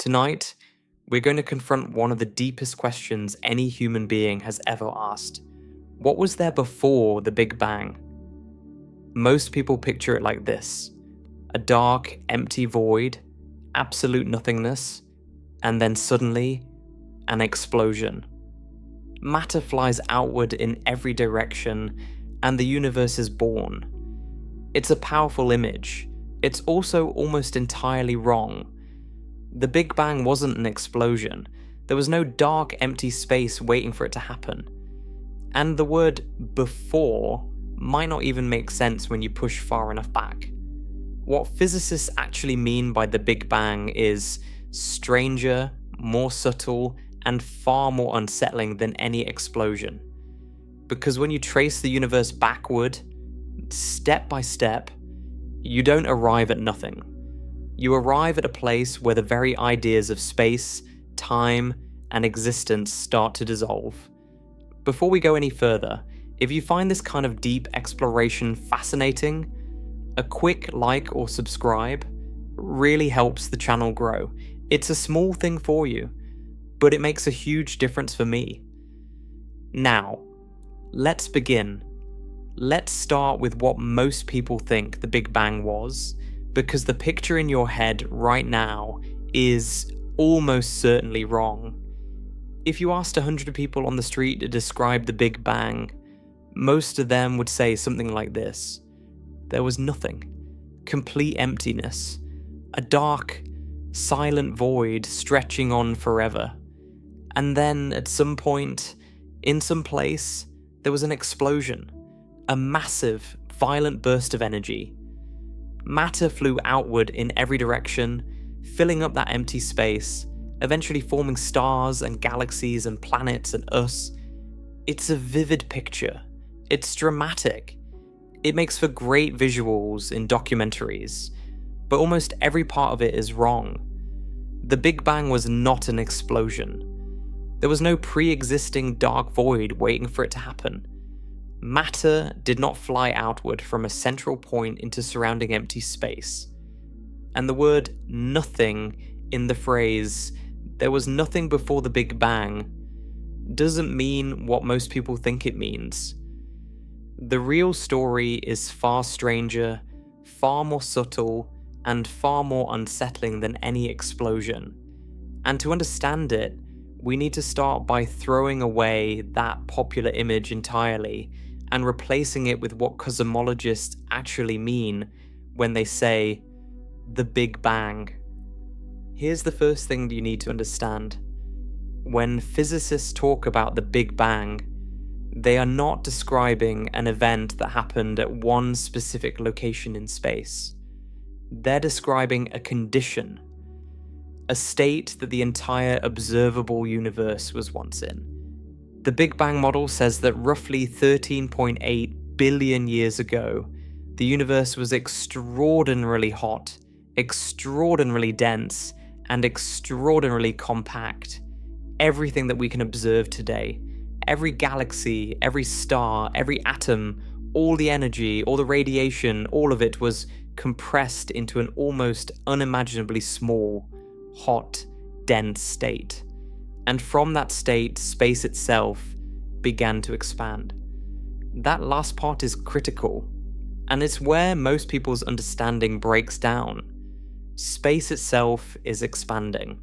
Tonight, we're going to confront one of the deepest questions any human being has ever asked. What was there before the Big Bang? Most people picture it like this: a dark, empty void, absolute nothingness, and then suddenly, an explosion. Matter flies outward in every direction, and the universe is born. It's a powerful image. It's also almost entirely wrong. The Big Bang wasn't an explosion. There was no dark, empty space waiting for it to happen. And the word before might not even make sense when you push far enough back. What physicists actually mean by the Big Bang is stranger, more subtle, and far more unsettling than any explosion. Because when you trace the universe backward, step by step, you don't arrive at nothing. You arrive at a place where the very ideas of space, time, and existence start to dissolve. Before we go any further, if you find this kind of deep exploration fascinating, a quick like or subscribe really helps the channel grow. It's a small thing for you, but it makes a huge difference for me. Now, let's begin. Let's start with what most people think the Big Bang was, because the picture in your head right now is almost certainly wrong. If you asked 100 people on the street to describe the Big Bang, most of them would say something like this: there was nothing, complete emptiness, a dark, silent void stretching on forever. And then at some point, in some place, there was an explosion, a massive, violent burst of energy. Matter flew outward in every direction, filling up that empty space, eventually forming stars and galaxies and planets and us. It's a vivid picture. It's dramatic. It makes for great visuals in documentaries, but almost every part of it is wrong. The Big Bang was not an explosion. There was no pre-existing dark void waiting for it to happen. Matter did not fly outward from a central point into surrounding empty space. And the word nothing in the phrase, there was nothing before the Big Bang, doesn't mean what most people think it means. The real story is far stranger, far more subtle, and far more unsettling than any explosion. And to understand it, we need to start by throwing away that popular image entirely and replacing it with what cosmologists actually mean when they say the Big Bang. Here's the first thing you need to understand. When physicists talk about the Big Bang, they are not describing an event that happened at one specific location in space. They're describing a condition, a state that the entire observable universe was once in. The Big Bang model says that roughly 13.8 billion years ago, the universe was extraordinarily hot, extraordinarily dense, and extraordinarily compact. Everything that we can observe today, every galaxy, every star, every atom, all the energy, all the radiation, all of it was compressed into an almost unimaginably small, hot, dense state. And from that state, space itself began to expand. That last part is critical, and it's where most people's understanding breaks down. Space itself is expanding.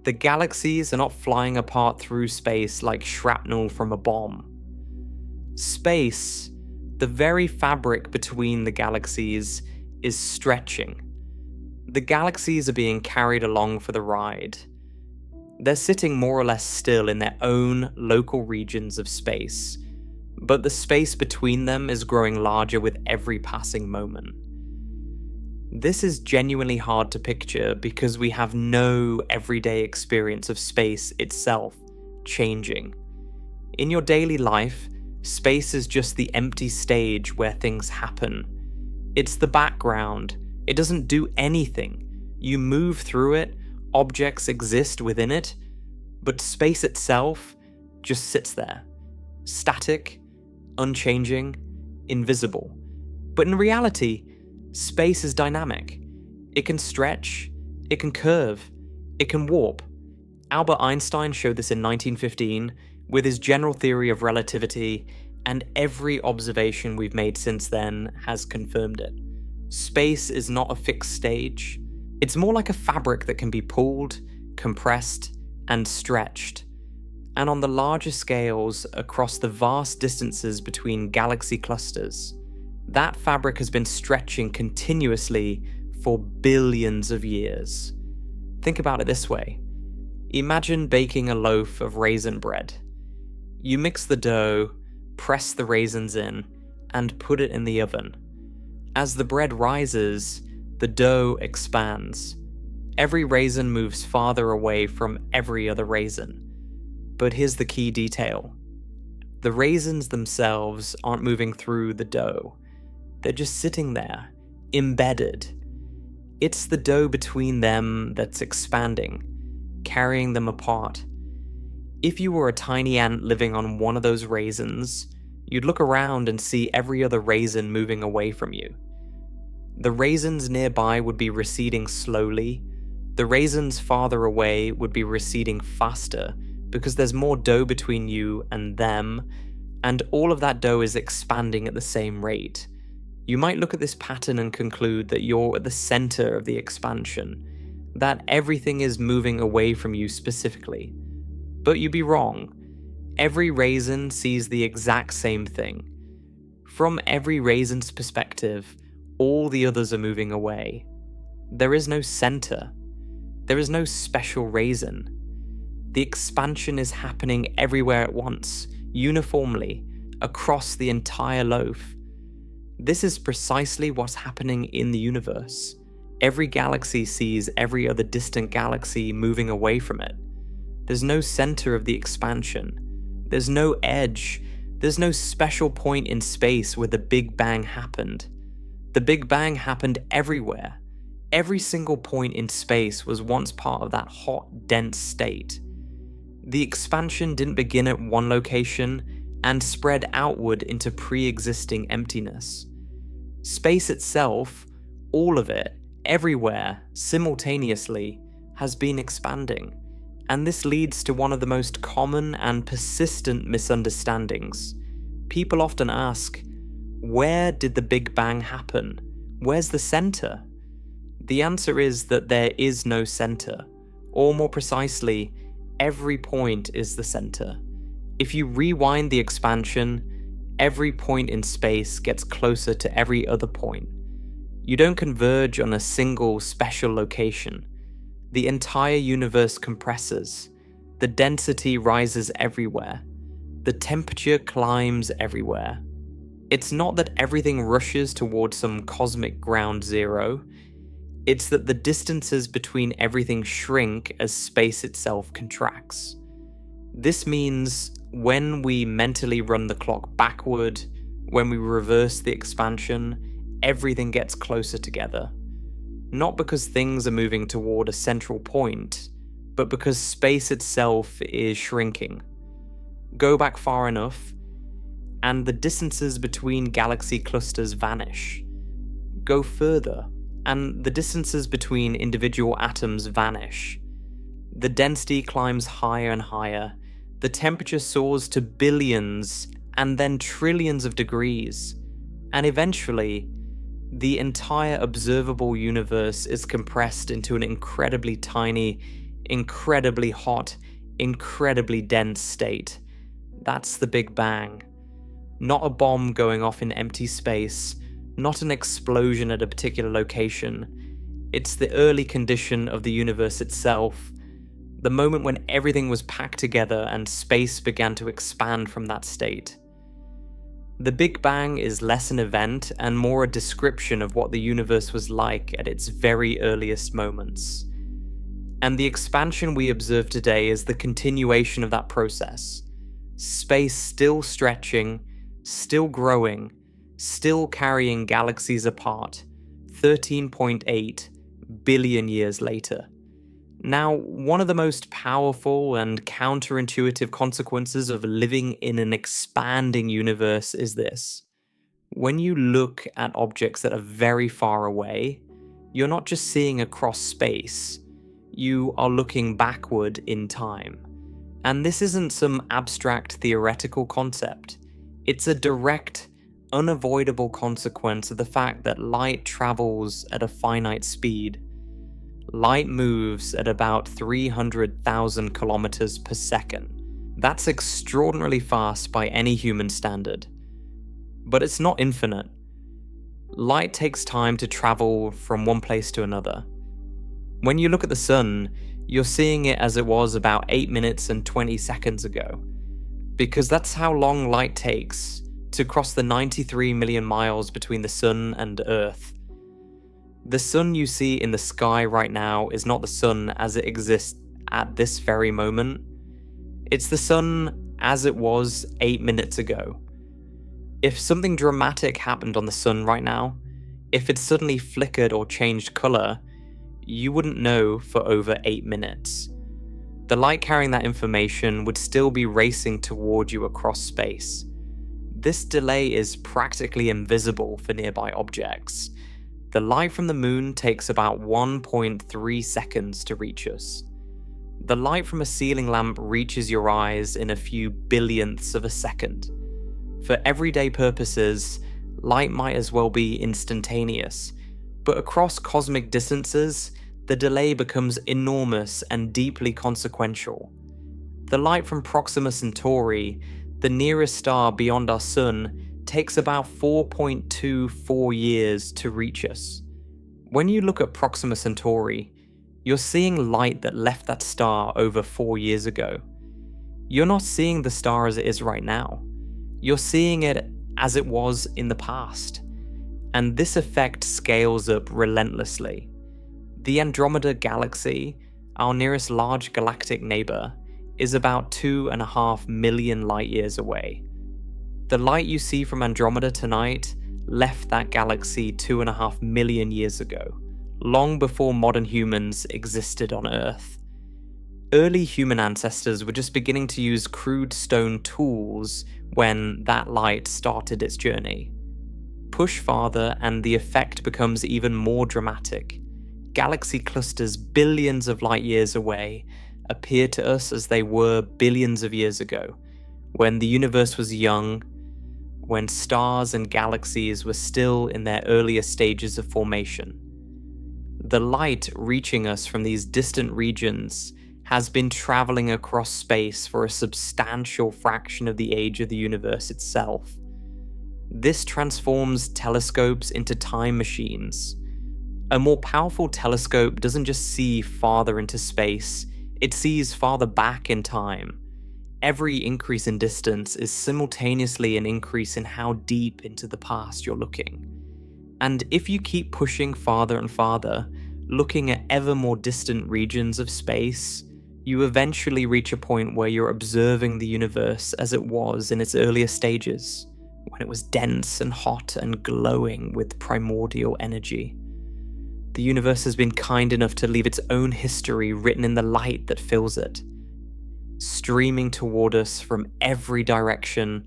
The galaxies are not flying apart through space like shrapnel from a bomb. Space, the very fabric between the galaxies, is stretching. The galaxies are being carried along for the ride. They're sitting more or less still in their own local regions of space, but the space between them is growing larger with every passing moment. This is genuinely hard to picture because we have no everyday experience of space itself changing. In your daily life, space is just the empty stage where things happen. It's the background. It doesn't do anything. You move through it, objects exist within it, but space itself just sits there, static, unchanging, invisible. But in reality, space is dynamic. It can stretch, it can curve, It can warp. Albert Einstein showed this in 1915 with his general theory of relativity, and every observation we've made since then has confirmed it. Space is not a fixed stage. It's more like a fabric that can be pulled, compressed, and stretched. And on the larger scales, across the vast distances between galaxy clusters, that fabric has been stretching continuously for billions of years. Think about it this way. Imagine baking a loaf of raisin bread. You mix the dough, press the raisins in, and put it in the oven. As the bread rises, the dough expands. Every raisin moves farther away from every other raisin. But here's the key detail. The raisins themselves aren't moving through the dough. They're just sitting there, embedded. It's the dough between them that's expanding, carrying them apart. If you were a tiny ant living on one of those raisins, you'd look around and see every other raisin moving away from you. The raisins nearby would be receding slowly. The raisins farther away would be receding faster because there's more dough between you and them, and all of that dough is expanding at the same rate. You might look at this pattern and conclude that you're at the center of the expansion, that everything is moving away from you specifically. But you'd be wrong. Every raisin sees the exact same thing. From every raisin's perspective, all the others are moving away. There is no center. There is no special raisin. The expansion is happening everywhere at once, uniformly, across the entire loaf. This is precisely what's happening in the universe. Every galaxy sees every other distant galaxy moving away from it. There's no center of the expansion. There's no edge. There's no special point in space where the Big Bang happened. The Big Bang happened everywhere. Every single point in space was once part of that hot, dense state. The expansion didn't begin at one location and spread outward into pre-existing emptiness. Space itself, all of it, everywhere, simultaneously, has been expanding. And this leads to one of the most common and persistent misunderstandings. People often ask, where did the Big Bang happen? Where's the center? The answer is that there is no center, or more precisely, every point is the center. If you rewind the expansion, every point in space gets closer to every other point. You don't converge on a single special location. The entire universe compresses. The density rises everywhere. The temperature climbs everywhere. It's not that everything rushes towards some cosmic ground zero. It's that the distances between everything shrink as space itself contracts. This means when we mentally run the clock backward, when we reverse the expansion, everything gets closer together. Not because things are moving toward a central point, but because space itself is shrinking. Go back far enough, and the distances between galaxy clusters vanish. Go further, and the distances between individual atoms vanish. The density climbs higher and higher. The temperature soars to billions and then trillions of degrees. And eventually, the entire observable universe is compressed into an incredibly tiny, incredibly hot, incredibly dense state. That's the Big Bang. Not a bomb going off in empty space, not an explosion at a particular location. It's the early condition of the universe itself, the moment when everything was packed together and space began to expand from that state. The Big Bang is less an event and more a description of what the universe was like at its very earliest moments. And the expansion we observe today is the continuation of that process. Space still stretching, still growing, still carrying galaxies apart, 13.8 billion years later. Now, one of the most powerful and counterintuitive consequences of living in an expanding universe is this. When you look at objects that are very far away, you're not just seeing across space, You are looking backward in time. And this isn't some abstract theoretical concept. It's a direct, unavoidable consequence of the fact that light travels at a finite speed. Light moves at about 300,000 kilometers per second. That's extraordinarily fast by any human standard. But it's not infinite. Light takes time to travel from one place to another. When you look at the sun, you're seeing it as it was about 8 minutes and 20 seconds ago, because that's how long light takes to cross the 93 million miles between the sun and Earth. The sun you see in the sky right now is not the sun as it exists at this very moment. It's the sun as it was 8 minutes ago. If something dramatic happened on the sun right now, if it suddenly flickered or changed color, you wouldn't know for over 8 minutes. The light carrying that information would still be racing toward you across space. This delay is practically invisible for nearby objects. The light from the moon takes about 1.3 seconds to reach us. The light from a ceiling lamp reaches your eyes in a few billionths of a second. For everyday purposes, light might as well be instantaneous, but across cosmic distances, the delay becomes enormous and deeply consequential. The light from Proxima Centauri, the nearest star beyond our sun, takes about 4.24 years to reach us. When you look at Proxima Centauri, you're seeing light that left that star over 4 years ago. You're not seeing the star as it is right now. You're seeing it as it was in the past. And this effect scales up relentlessly. The Andromeda Galaxy, our nearest large galactic neighbor, is about 2.5 million light years away. The light you see from Andromeda tonight left that galaxy 2.5 million years ago, long before modern humans existed on Earth. Early human ancestors were just beginning to use crude stone tools when that light started its journey. Push farther and the effect becomes even more dramatic. Galaxy clusters billions of light years away appear to us as they were billions of years ago, when the universe was young, when stars and galaxies were still in their earlier stages of formation. The light reaching us from these distant regions has been traveling across space for a substantial fraction of the age of the universe itself. This transforms telescopes into time machines. A more powerful telescope doesn't just see farther into space, it sees farther back in time. Every increase in distance is simultaneously an increase in how deep into the past you're looking. And if you keep pushing farther and farther, looking at ever more distant regions of space, you eventually reach a point where you're observing the universe as it was in its earlier stages, when it was dense and hot and glowing with primordial energy. The universe has been kind enough to leave its own history written in the light that fills it, streaming toward us from every direction,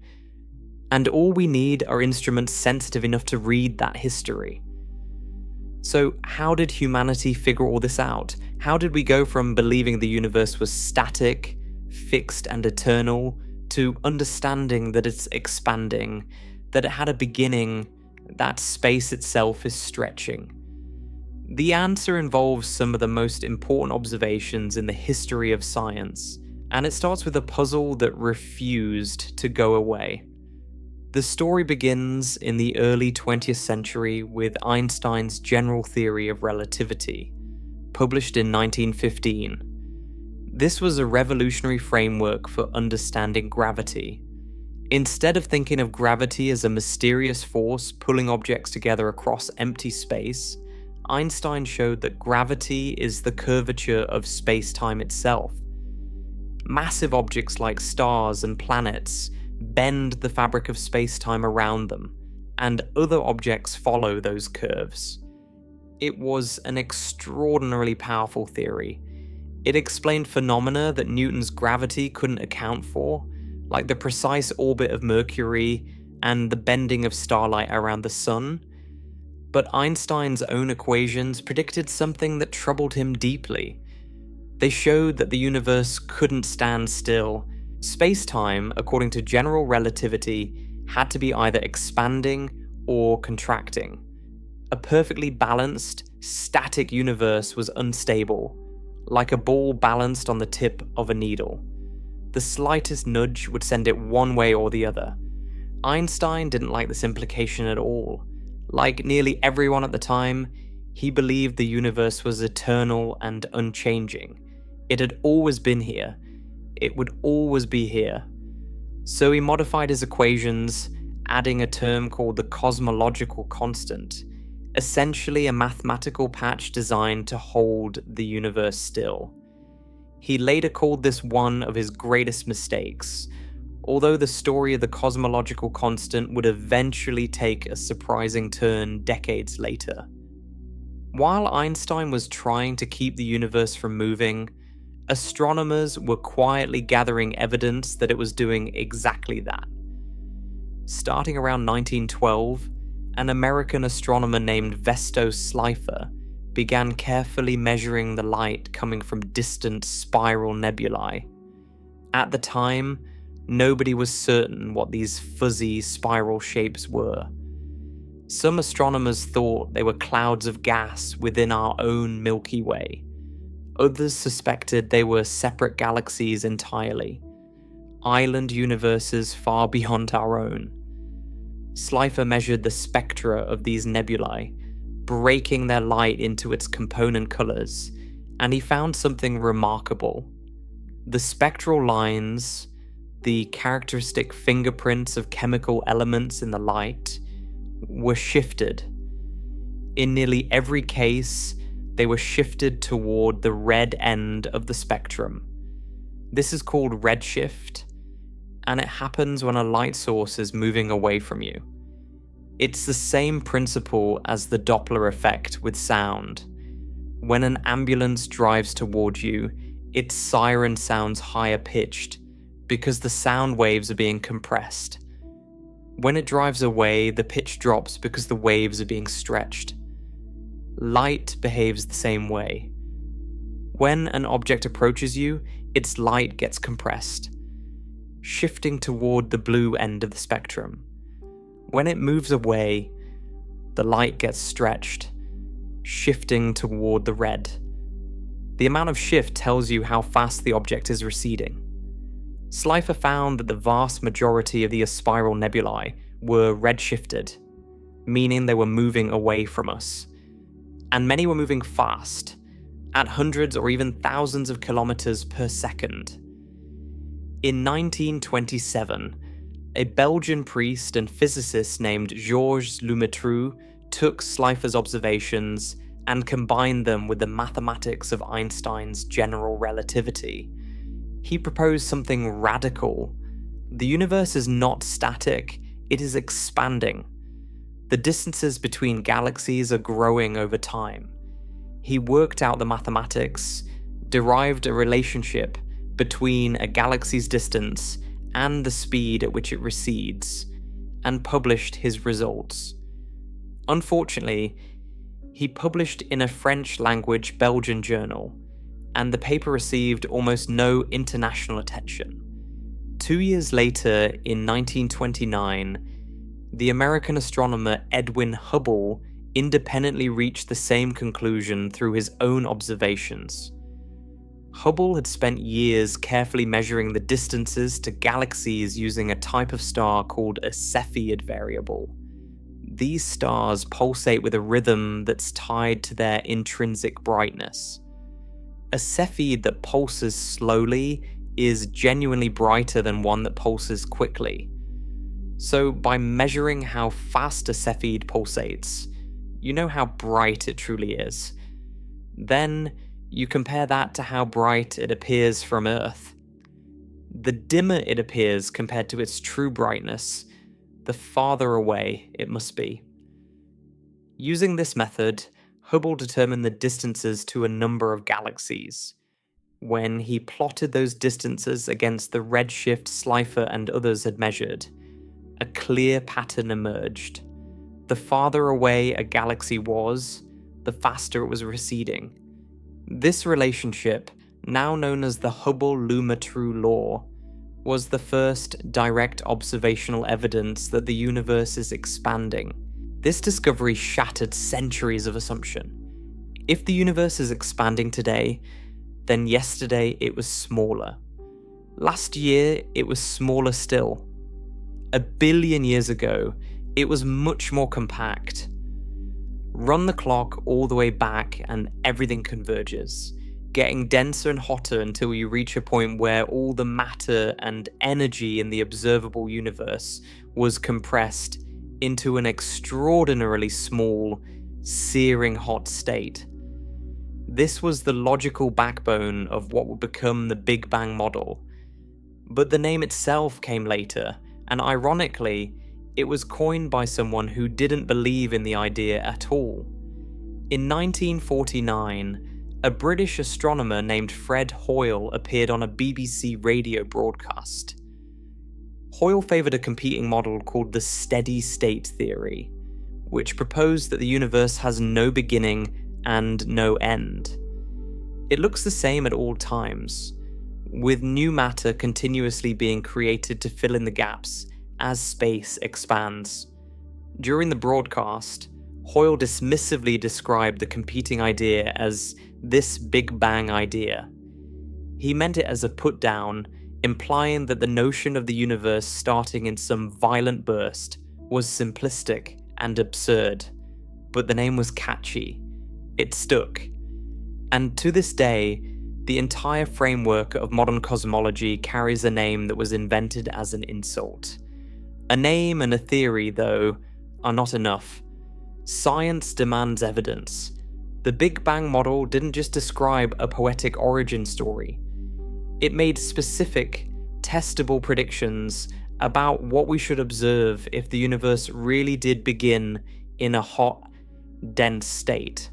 and all we need are instruments sensitive enough to read that history. So how did humanity figure all this out? How did we go from believing the universe was static, fixed and eternal, to understanding that it's expanding, that it had a beginning, that space itself is stretching? The answer involves some of the most important observations in the history of science, and it starts with a puzzle that refused to go away. The story begins in the early 20th century with Einstein's general theory of relativity, published in 1915. This was a revolutionary framework for understanding gravity. Instead of thinking of gravity as a mysterious force pulling objects together across empty space, Einstein showed that gravity is the curvature of space-time itself. Massive objects like stars and planets bend the fabric of space-time around them, and other objects follow those curves. It was an extraordinarily powerful theory. It explained phenomena that Newton's gravity couldn't account for, like the precise orbit of Mercury and the bending of starlight around the sun. But Einstein's own equations predicted something that troubled him deeply. They showed that the universe couldn't stand still. Space-time, according to general relativity, had to be either expanding or contracting. A perfectly balanced, static universe was unstable, like a ball balanced on the tip of a needle. The slightest nudge would send it one way or the other. Einstein didn't like this implication at all. Like nearly everyone at the time, he believed the universe was eternal and unchanging. It had always been here. It would always be here. So he modified his equations, adding a term called the cosmological constant, essentially a mathematical patch designed to hold the universe still. He later called this one of his greatest mistakes, although the story of the cosmological constant would eventually take a surprising turn decades later. While Einstein was trying to keep the universe from moving, astronomers were quietly gathering evidence that it was doing exactly that. Starting around 1912, an American astronomer named Vesto Slipher began carefully measuring the light coming from distant spiral nebulae. At the time, nobody was certain what these fuzzy spiral shapes were. Some astronomers thought they were clouds of gas within our own Milky Way. Others suspected they were separate galaxies entirely, island universes far beyond our own. Slipher measured the spectra of these nebulae, breaking their light into its component colors, and he found something remarkable. The spectral lines, the characteristic fingerprints of chemical elements in the light, were shifted. In nearly every case, they were shifted toward the red end of the spectrum. This is called redshift, and it happens when a light source is moving away from you. It's the same principle as the Doppler effect with sound. When an ambulance drives toward you, its siren sounds higher pitched because the sound waves are being compressed. When it drives away, the pitch drops because the waves are being stretched. Light behaves the same way. When an object approaches you, its light gets compressed, shifting toward the blue end of the spectrum. When it moves away, the light gets stretched, shifting toward the red. The amount of shift tells you how fast the object is receding. Slipher found that the vast majority of the spiral nebulae were redshifted, meaning they were moving away from us. And many were moving fast, at hundreds or even thousands of kilometers per second. In 1927, a Belgian priest and physicist named Georges Lemaitre took Slipher's observations and combined them with the mathematics of Einstein's general relativity. He proposed something radical. The universe is not static, it is expanding. The distances between galaxies are growing over time. He worked out the mathematics, derived a relationship between a galaxy's distance and the speed at which it recedes, and published his results. Unfortunately, he published in a French-language Belgian journal, and the paper received almost no international attention. 2 years later, in 1929, the American astronomer Edwin Hubble independently reached the same conclusion through his own observations. Hubble had spent years carefully measuring the distances to galaxies using a type of star called a Cepheid variable. These stars pulsate with a rhythm that's tied to their intrinsic brightness. A Cepheid that pulses slowly is genuinely brighter than one that pulses quickly. So by measuring how fast a Cepheid pulsates, you know how bright it truly is. Then you compare that to how bright it appears from Earth. The dimmer it appears compared to its true brightness, the farther away it must be. Using this method, Hubble determined the distances to a number of galaxies. When he plotted those distances against the redshift Slipher and others had measured, a clear pattern emerged. The farther away a galaxy was, the faster it was receding. This relationship now known as the Hubble-Luma-True law, was the first direct observational evidence that the universe is expanding. This discovery shattered centuries of assumption. If the universe is expanding today, then yesterday it was smaller. Last year, it was smaller still. 1 billion years ago, it was much more compact. Run the clock all the way back and everything converges, getting denser and hotter until you reach a point where all the matter and energy in the observable universe was compressed into an extraordinarily small, searing hot state. This was the logical backbone of what would become the Big Bang model. But the name itself came later, and ironically, it was coined by someone who didn't believe in the idea at all. In 1949, a British astronomer named Fred Hoyle appeared on a BBC radio broadcast. Hoyle favoured a competing model called the steady state theory, which proposed that the universe has no beginning and no end. It looks the same at all times, with new matter continuously being created to fill in the gaps as space expands. During the broadcast, Hoyle dismissively described the competing idea as this Big Bang idea. He meant it as a put-down, implying that the notion of the universe starting in some violent burst was simplistic and absurd, but the name was catchy. It stuck. And to this day, the entire framework of modern cosmology carries a name that was invented as an insult. A name and a theory, though, are not enough. Science demands evidence. The Big Bang model didn't just describe a poetic origin story. It made specific, testable predictions about what we should observe if the universe really did begin in a hot, dense state.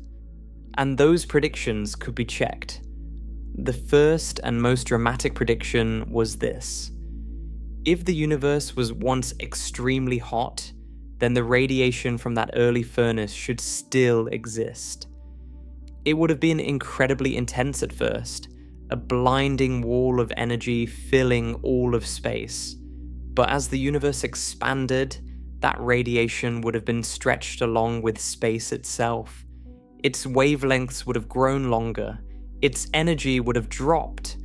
And those predictions could be checked. The first and most dramatic prediction was this. If the universe was once extremely hot, then the radiation from that early furnace should still exist. It would have been incredibly intense at first, a blinding wall of energy filling all of space. But as the universe expanded, that radiation would have been stretched along with space itself. Its wavelengths would have grown longer, its energy would have dropped.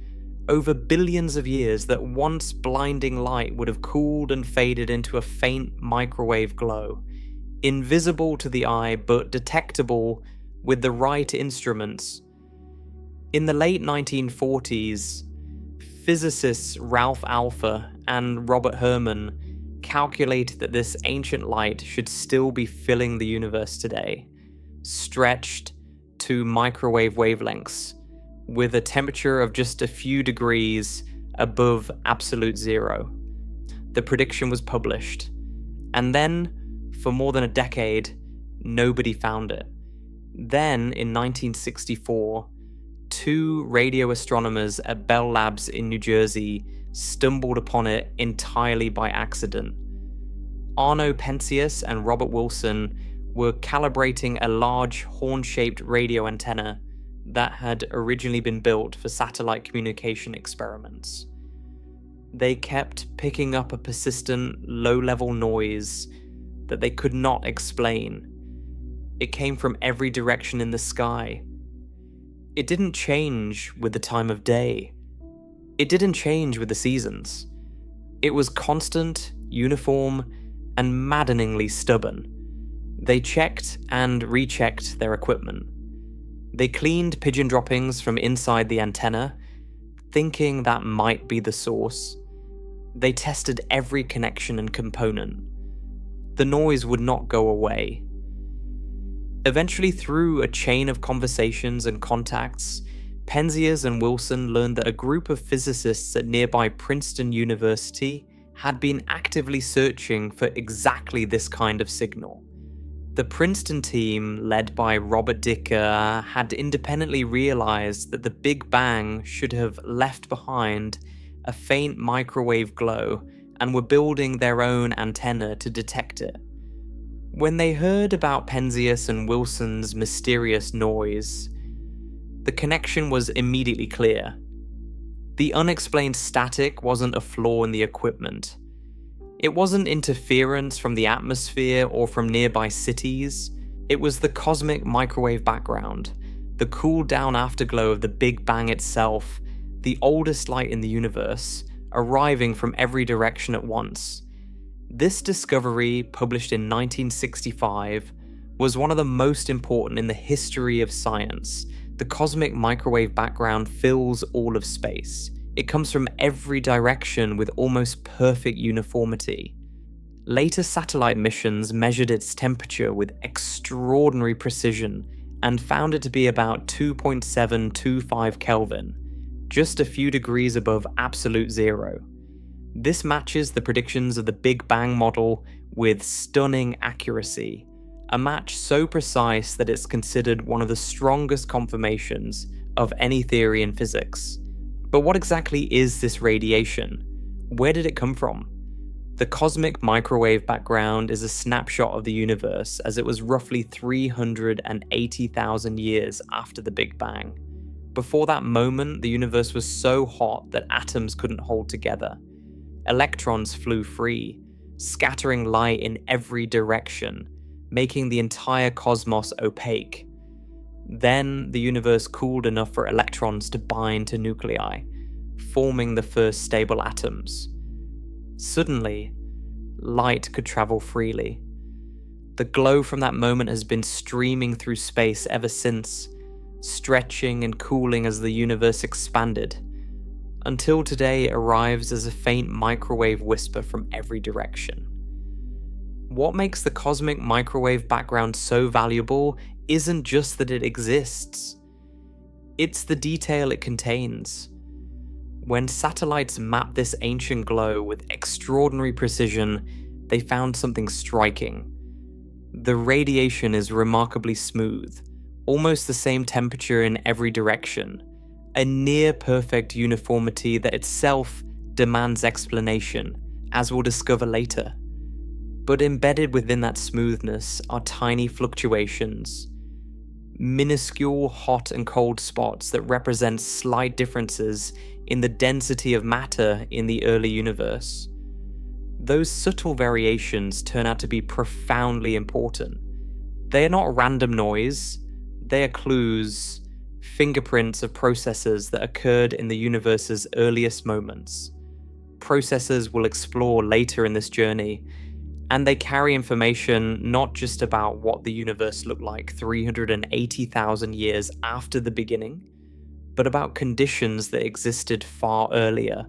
Over billions of years, that once blinding light would have cooled and faded into a faint microwave glow, invisible to the eye but detectable with the right instruments. In the late 1940s, physicists Ralph Alpher and Robert Herman calculated that this ancient light should still be filling the universe today, stretched to microwave wavelengths, with a temperature of just a few degrees above absolute zero. The prediction was published, and then, for more than a decade, nobody found it. Then, in 1964, 2 radio astronomers at Bell Labs in New Jersey stumbled upon it entirely by accident. Arno Penzias and Robert Wilson were calibrating a large horn-shaped radio antenna that had originally been built for satellite communication experiments. They kept picking up a persistent, low-level noise that they could not explain. It came from every direction in the sky. It didn't change with the time of day. It didn't change with the seasons. It was constant, uniform, and maddeningly stubborn. They checked and rechecked their equipment. They cleaned pigeon droppings from inside the antenna, thinking that might be the source. They tested every connection and component. The noise would not go away. Eventually, through a chain of conversations and contacts, Penzias and Wilson learned that a group of physicists at nearby Princeton University had been actively searching for exactly this kind of signal. The Princeton team, led by Robert Dicker, had independently realized that the Big Bang should have left behind a faint microwave glow and were building their own antenna to detect it. When they heard about Penzias and Wilson's mysterious noise, The connection was immediately clear. The unexplained static wasn't a flaw in the equipment. It wasn't interference from the atmosphere or from nearby cities. It was the cosmic microwave background, the cooled down afterglow of the Big Bang itself, the oldest light in the universe, arriving from every direction at once. This discovery, published in 1965, was one of the most important in the history of science. The cosmic microwave background fills all of space. It comes from every direction with almost perfect uniformity. Later satellite missions measured its temperature with extraordinary precision and found it to be about 2.725 Kelvin, just a few degrees above absolute zero. This matches the predictions of the Big Bang model with stunning accuracy, a match so precise that it's considered one of the strongest confirmations of any theory in physics. But what exactly is this radiation? Where did it come from? The cosmic microwave background is a snapshot of the universe as it was roughly 380,000 years after the Big Bang. Before that moment, the universe was so hot that atoms couldn't hold together. Electrons flew free, scattering light in every direction, making the entire cosmos opaque. Then the universe cooled enough for electrons to bind to nuclei, forming the first stable atoms. Suddenly, light could travel freely. The glow from that moment has been streaming through space ever since, stretching and cooling as the universe expanded, until today it arrives as a faint microwave whisper from every direction. What makes the cosmic microwave background so valuable isn't just that it exists. It's the detail it contains. When satellites mapped this ancient glow with extraordinary precision, they found something striking. The radiation is remarkably smooth, almost the same temperature in every direction, a near-perfect uniformity that itself demands explanation, as we'll discover later. But embedded within that smoothness are tiny fluctuations, minuscule hot and cold spots that represent slight differences in the density of matter in the early universe. Those subtle variations turn out to be profoundly important. They are not random noise, they are clues, fingerprints of processes that occurred in the universe's earliest moments. Processes we'll explore later in this journey, and they carry information not just about what the universe looked like 380,000 years after the beginning, but about conditions that existed far earlier,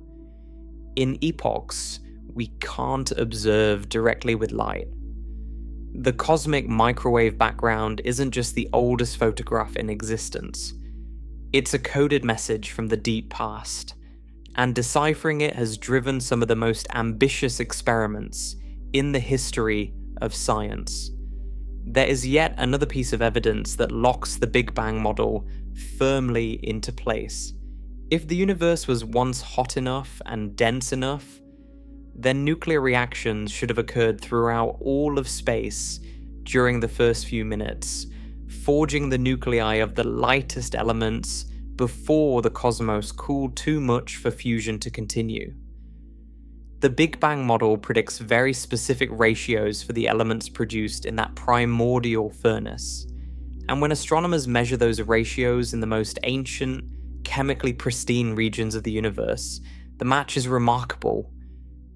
in epochs we can't observe directly with light. The cosmic microwave background isn't just the oldest photograph in existence. It's a coded message from the deep past, and deciphering it has driven some of the most ambitious experiments in the history of science. There is yet another piece of evidence that locks the Big Bang model firmly into place. If the universe was once hot enough and dense enough, then nuclear reactions should have occurred throughout all of space during the first few minutes, forging the nuclei of the lightest elements before the cosmos cooled too much for fusion to continue. The Big Bang model predicts very specific ratios for the elements produced in that primordial furnace, and when astronomers measure those ratios in the most ancient, chemically pristine regions of the universe, the match is remarkable.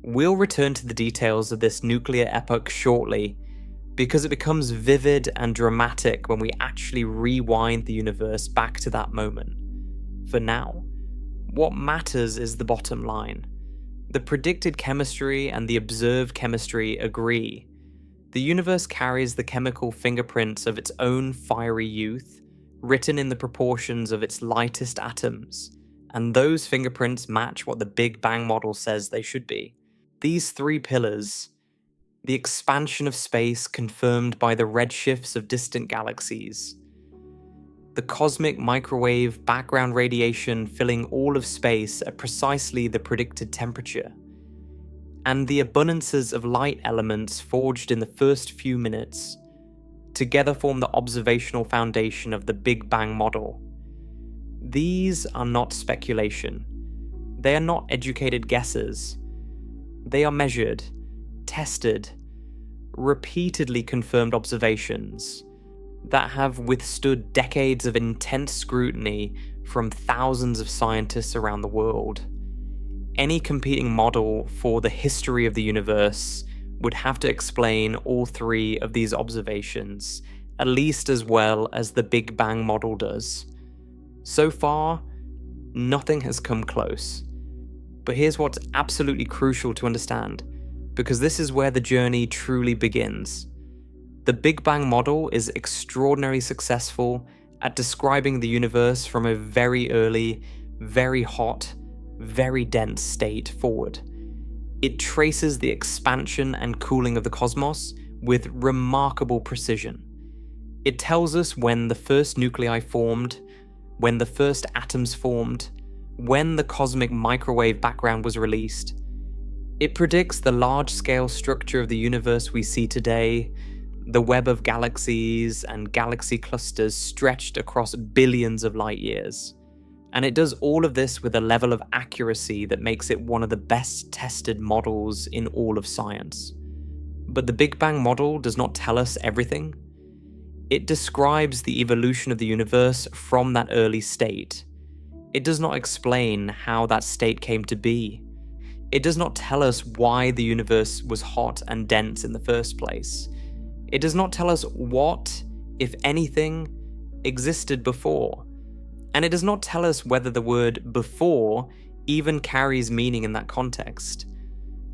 We'll return to the details of this nuclear epoch shortly, because it becomes vivid and dramatic when we actually rewind the universe back to that moment. For now, what matters is the bottom line. The predicted chemistry and the observed chemistry agree. The universe carries the chemical fingerprints of its own fiery youth, written in the proportions of its lightest atoms, and those fingerprints match what the Big Bang model says they should be. These three pillars, the expansion of space confirmed by the redshifts of distant galaxies, the cosmic microwave background radiation filling all of space at precisely the predicted temperature, and the abundances of light elements forged in the first few minutes, together form the observational foundation of the Big Bang model. These are not speculation. They are not educated guesses. They are measured, tested, repeatedly confirmed observations that have withstood decades of intense scrutiny from thousands of scientists around the world. Any competing model for the history of the universe would have to explain all three of these observations, at least as well as the Big Bang model does. So far, nothing has come close. But here's what's absolutely crucial to understand, because this is where the journey truly begins. The Big Bang model is extraordinarily successful at describing the universe from a very early, very hot, very dense state forward. It traces the expansion and cooling of the cosmos with remarkable precision. It tells us when the first nuclei formed, when the first atoms formed, when the cosmic microwave background was released. It predicts the large-scale structure of the universe we see today, the web of galaxies and galaxy clusters stretched across billions of light years. And it does all of this with a level of accuracy that makes it one of the best tested models in all of science. But the Big Bang model does not tell us everything. It describes the evolution of the universe from that early state. It does not explain how that state came to be. It does not tell us why the universe was hot and dense in the first place. It does not tell us what, if anything, existed before. And it does not tell us whether the word before even carries meaning in that context.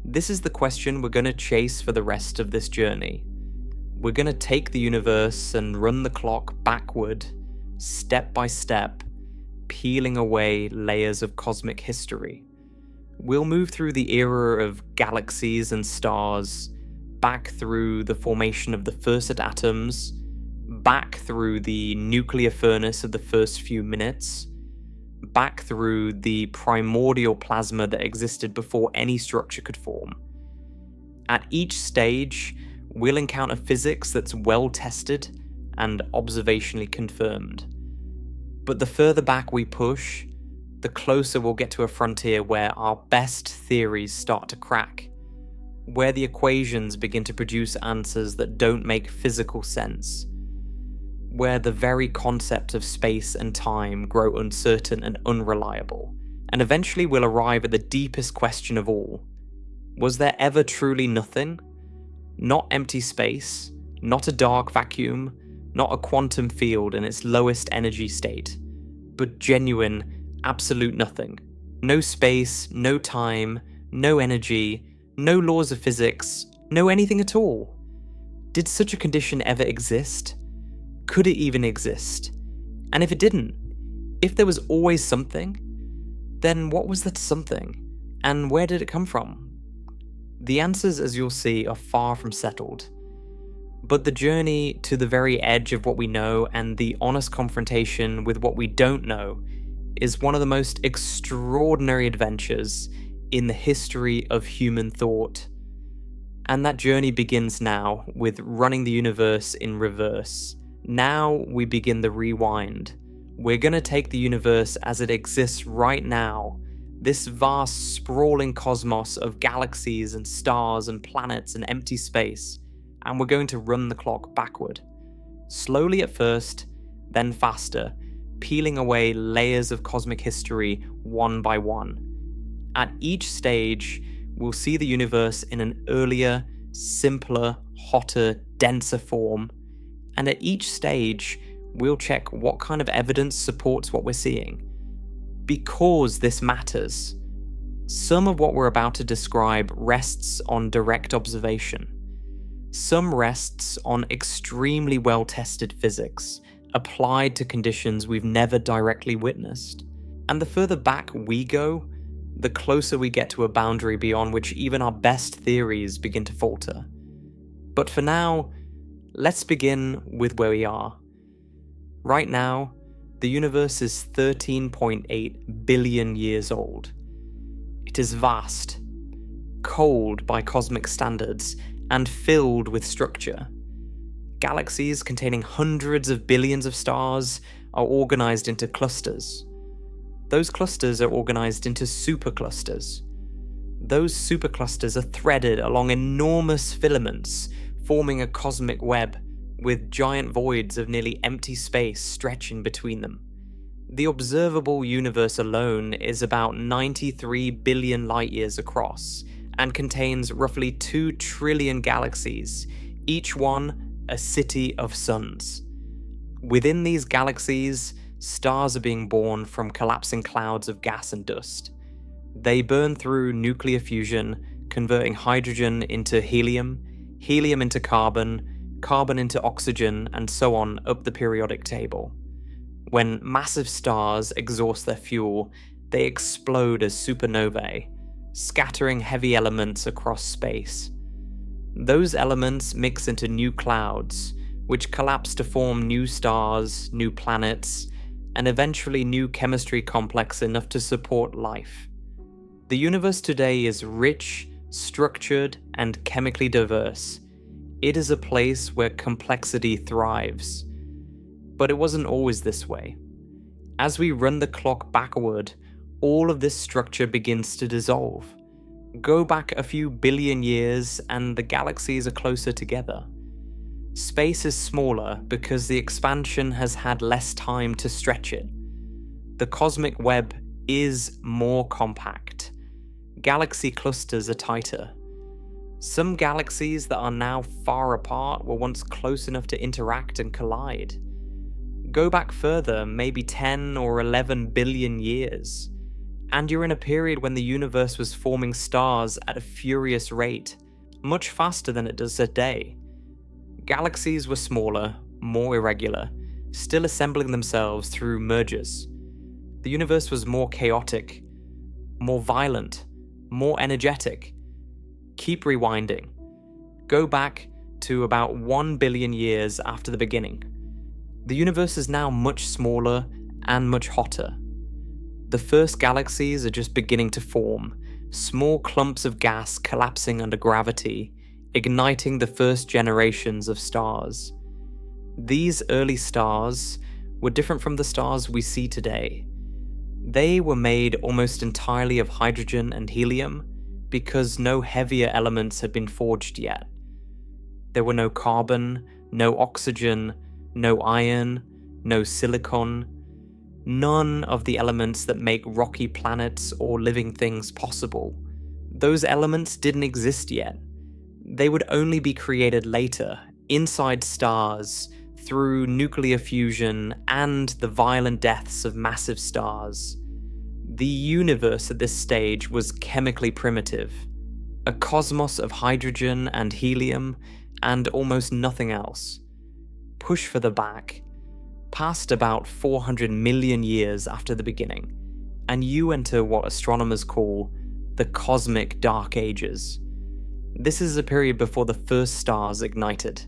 This is the question we're going to chase for the rest of this journey. We're going to take the universe and run the clock backward, step by step, peeling away layers of cosmic history. We'll move through the era of galaxies and stars, back through the formation of the first atoms, back through the nuclear furnace of the first few minutes, back through the primordial plasma that existed before any structure could form. At each stage, we'll encounter physics that's well tested and observationally confirmed. But the further back we push, the closer we'll get to a frontier where our best theories start to crack, where the equations begin to produce answers that don't make physical sense, where the very concept of space and time grow uncertain and unreliable, and eventually we'll arrive at the deepest question of all. Was there ever truly nothing? Not empty space, not a dark vacuum, not a quantum field in its lowest energy state, but genuine, absolute nothing. No space, no time, no energy, no laws of physics, no anything at all. Did such a condition ever exist? Could it even exist? And if it didn't, if there was always something, then what was that something? And where did it come from? The answers, as you'll see, are far from settled. But the journey to the very edge of what we know and the honest confrontation with what we don't know is one of the most extraordinary adventures in the history of human thought. And that journey begins now with running the universe in reverse. Now we begin the rewind. We're going to take the universe as it exists right now, this vast sprawling cosmos of galaxies and stars and planets and empty space, and we're going to run the clock backward. Slowly at first, then faster, peeling away layers of cosmic history one by one. At each stage, we'll see the universe in an earlier, simpler, hotter, denser form, and at each stage, we'll check what kind of evidence supports what we're seeing. Because this matters. Some of what we're about to describe rests on direct observation. Some rests on extremely well-tested physics, applied to conditions we've never directly witnessed. And the further back we go, the closer we get to a boundary beyond which even our best theories begin to falter. But for now, let's begin with where we are. Right now, the universe is 13.8 billion years old. It is vast, cold by cosmic standards, and filled with structure. Galaxies containing hundreds of billions of stars are organized into clusters. Those clusters are organized into superclusters. Those superclusters are threaded along enormous filaments, forming a cosmic web with giant voids of nearly empty space stretching between them. The observable universe alone is about 93 billion light-years across and contains roughly 2 trillion galaxies, each one a city of suns. Within these galaxies, stars are being born from collapsing clouds of gas and dust. They burn through nuclear fusion, converting hydrogen into helium, helium into carbon, carbon into oxygen, and so on up the periodic table. When massive stars exhaust their fuel, they explode as supernovae, scattering heavy elements across space. Those elements mix into new clouds, which collapse to form new stars, new planets, and eventually new chemistry complex enough to support life. The universe today is rich, structured, and chemically diverse. It is a place where complexity thrives. But it wasn't always this way. As we run the clock backward, all of this structure begins to dissolve. Go back a few billion years and the galaxies are closer together. Space is smaller because the expansion has had less time to stretch it. The cosmic web is more compact. Galaxy clusters are tighter. Some galaxies that are now far apart were once close enough to interact and collide. Go back further, maybe 10 or 11 billion years, and you're in a period when the universe was forming stars at a furious rate, much faster than it does today. Galaxies were smaller, more irregular, still assembling themselves through mergers. The universe was more chaotic, more violent, more energetic. Keep rewinding. Go back to about 1 billion years after the beginning. The universe is now much smaller and much hotter. The first galaxies are just beginning to form, small clumps of gas collapsing under gravity, igniting the first generations of stars. These early stars were different from the stars we see today. They were made almost entirely of hydrogen and helium because no heavier elements had been forged yet. There were no carbon, no oxygen, no iron, no silicon, none of the elements that make rocky planets or living things possible. Those elements didn't exist yet. They would only be created later, inside stars, through nuclear fusion and the violent deaths of massive stars. The universe at this stage was chemically primitive, a cosmos of hydrogen and helium and almost nothing else. Push further back, past about 400 million years after the beginning, and you enter what astronomers call the cosmic dark ages. This is a period before the first stars ignited.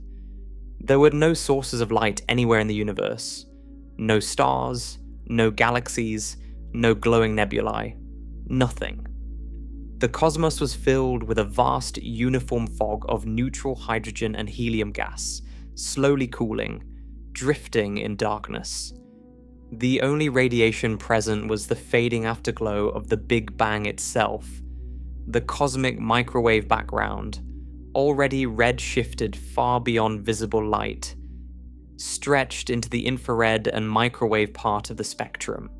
There were no sources of light anywhere in the universe. No stars, no galaxies, no glowing nebulae. Nothing. The cosmos was filled with a vast uniform fog of neutral hydrogen and helium gas, slowly cooling, drifting in darkness. The only radiation present was the fading afterglow of the Big Bang itself, the cosmic microwave background, already red-shifted far beyond visible light, stretched into the infrared and microwave part of the spectrum.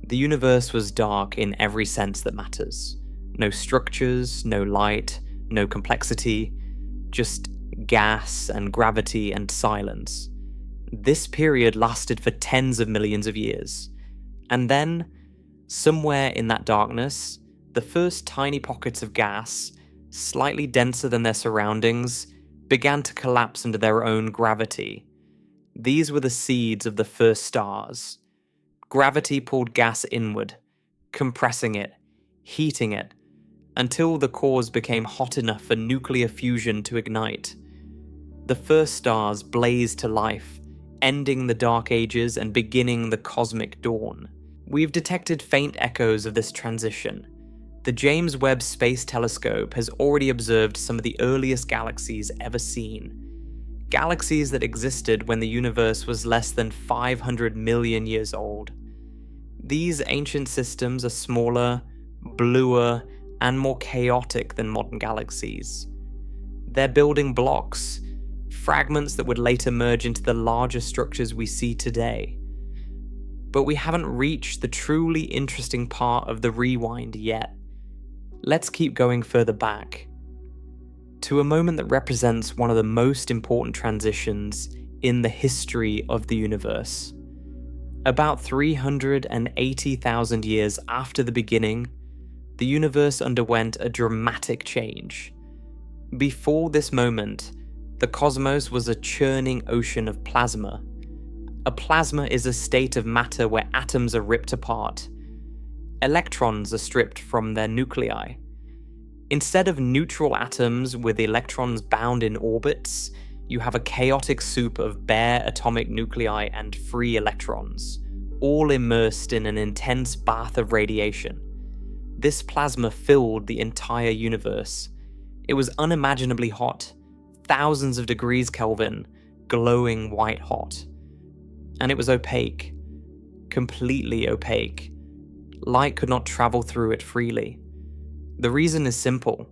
The universe was dark in every sense that matters. No structures, no light, no complexity, just gas and gravity and silence. This period lasted for tens of millions of years. And then, somewhere in that darkness, the first tiny pockets of gas, slightly denser than their surroundings, began to collapse under their own gravity. These were the seeds of the first stars. Gravity pulled gas inward, compressing it, heating it, until the cores became hot enough for nuclear fusion to ignite. The first stars blazed to life, ending the Dark Ages and beginning the cosmic dawn. We've detected faint echoes of this transition. The James Webb Space Telescope has already observed some of the earliest galaxies ever seen. Galaxies that existed when the universe was less than 500 million years old. These ancient systems are smaller, bluer, and more chaotic than modern galaxies. They're building blocks, fragments that would later merge into the larger structures we see today. But we haven't reached the truly interesting part of the rewind yet. Let's keep going further back, to a moment that represents one of the most important transitions in the history of the universe. About 380,000 years after the beginning, the universe underwent a dramatic change. Before this moment, the cosmos was a churning ocean of plasma. A plasma is a state of matter where atoms are ripped apart. Electrons are stripped from their nuclei. Instead of neutral atoms with electrons bound in orbits, you have a chaotic soup of bare atomic nuclei and free electrons, all immersed in an intense bath of radiation. This plasma filled the entire universe. It was unimaginably hot, thousands of degrees Kelvin, glowing white hot. And it was opaque, completely opaque. Light could not travel through it freely. The reason is simple.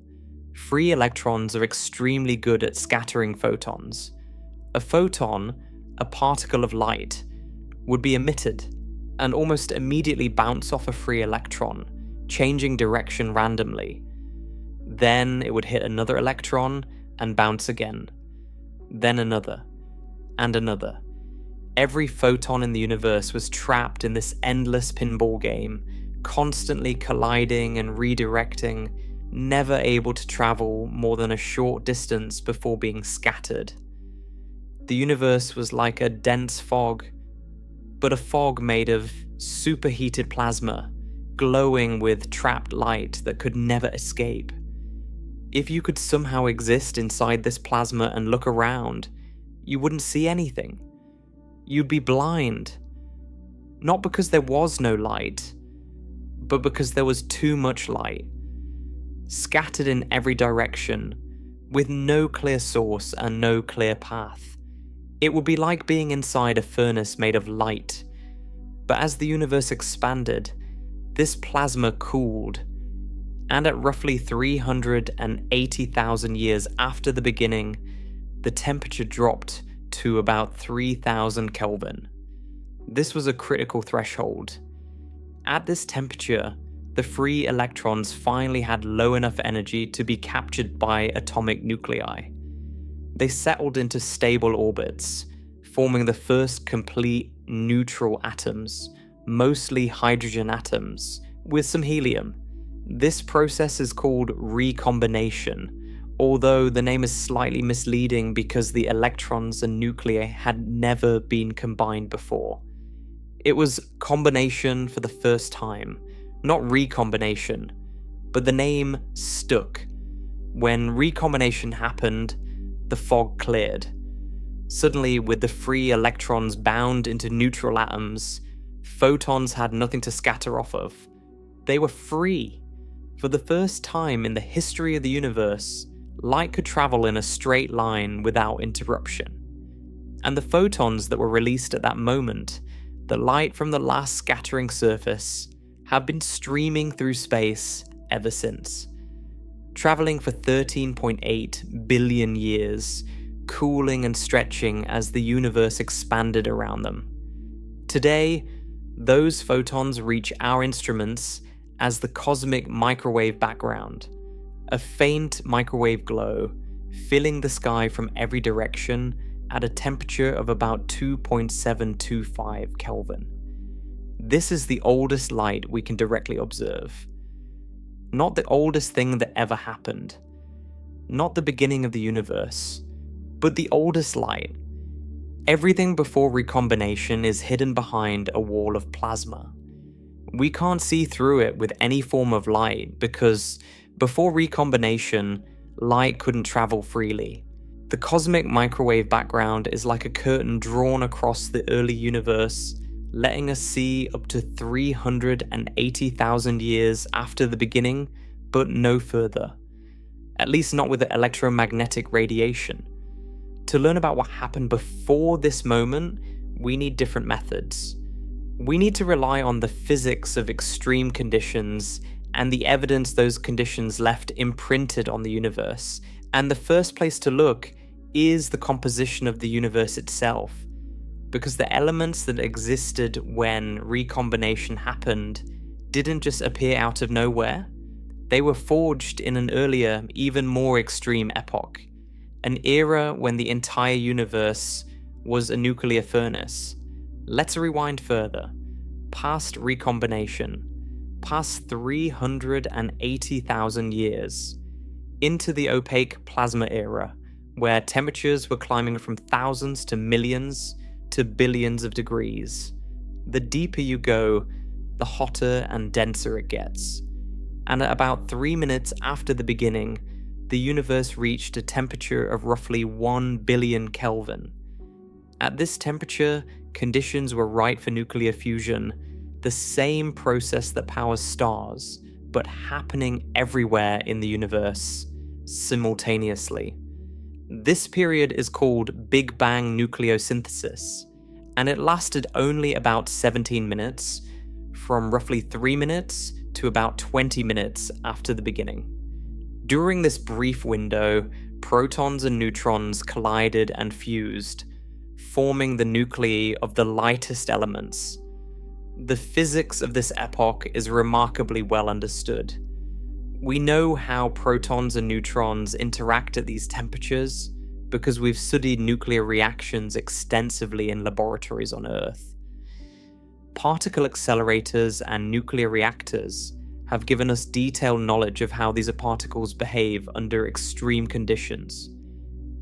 Free electrons are extremely good at scattering photons. A photon, a particle of light, would be emitted and almost immediately bounce off a free electron, changing direction randomly. Then it would hit another electron and bounce again. Then another, and another. Every photon in the universe was trapped in this endless pinball game, constantly colliding and redirecting, never able to travel more than a short distance before being scattered. The universe was like a dense fog, but a fog made of superheated plasma, glowing with trapped light that could never escape. If you could somehow exist inside this plasma and look around, you wouldn't see anything. You'd be blind. Not because there was no light, but because there was too much light, scattered in every direction, with no clear source and no clear path. It would be like being inside a furnace made of light. But as the universe expanded, this plasma cooled, and at roughly 380,000 years after the beginning, the temperature dropped to about 3,000 Kelvin. This was a critical threshold. At this temperature, the free electrons finally had low enough energy to be captured by atomic nuclei. They settled into stable orbits, forming the first complete neutral atoms, mostly hydrogen atoms, with some helium. This process is called recombination, although the name is slightly misleading because the electrons and nuclei had never been combined before. It was combination for the first time, not recombination, but the name stuck. When recombination happened, the fog cleared. Suddenly, with the free electrons bound into neutral atoms, photons had nothing to scatter off of. They were free. For the first time in the history of the universe, light could travel in a straight line without interruption. And the photons that were released at that moment, the light from the last scattering surface, have been streaming through space ever since, traveling for 13.8 billion years, cooling and stretching as the universe expanded around them. Today, those photons reach our instruments as the cosmic microwave background, a faint microwave glow filling the sky from every direction at a temperature of about 2.725 Kelvin. This is the oldest light we can directly observe. Not the oldest thing that ever happened. Not the beginning of the universe, but the oldest light. Everything before recombination is hidden behind a wall of plasma. We can't see through it with any form of light because before recombination, light couldn't travel freely. The cosmic microwave background is like a curtain drawn across the early universe, letting us see up to 380,000 years after the beginning, but no further. At least not with the electromagnetic radiation. To learn about what happened before this moment, we need different methods. We need to rely on the physics of extreme conditions and the evidence those conditions left imprinted on the universe. And the first place to look is the composition of the universe itself, because the elements that existed when recombination happened didn't just appear out of nowhere. They were forged in an earlier, even more extreme epoch, an era when the entire universe was a nuclear furnace. Let's rewind further, past recombination, past 380,000 years, into the opaque plasma era, where temperatures were climbing from thousands to millions to billions of degrees. The deeper you go, the hotter and denser it gets. And at about 3 minutes after the beginning, the universe reached a temperature of roughly 1 billion Kelvin. At this temperature, conditions were right for nuclear fusion, the same process that powers stars, but happening everywhere in the universe, simultaneously. This period is called Big Bang nucleosynthesis, and it lasted only about 17 minutes, from roughly 3 minutes to about 20 minutes after the beginning. During this brief window, protons and neutrons collided and fused, forming the nuclei of the lightest elements. The physics of this epoch is remarkably well understood. We know how protons and neutrons interact at these temperatures because we've studied nuclear reactions extensively in laboratories on Earth. Particle accelerators and nuclear reactors have given us detailed knowledge of how these particles behave under extreme conditions.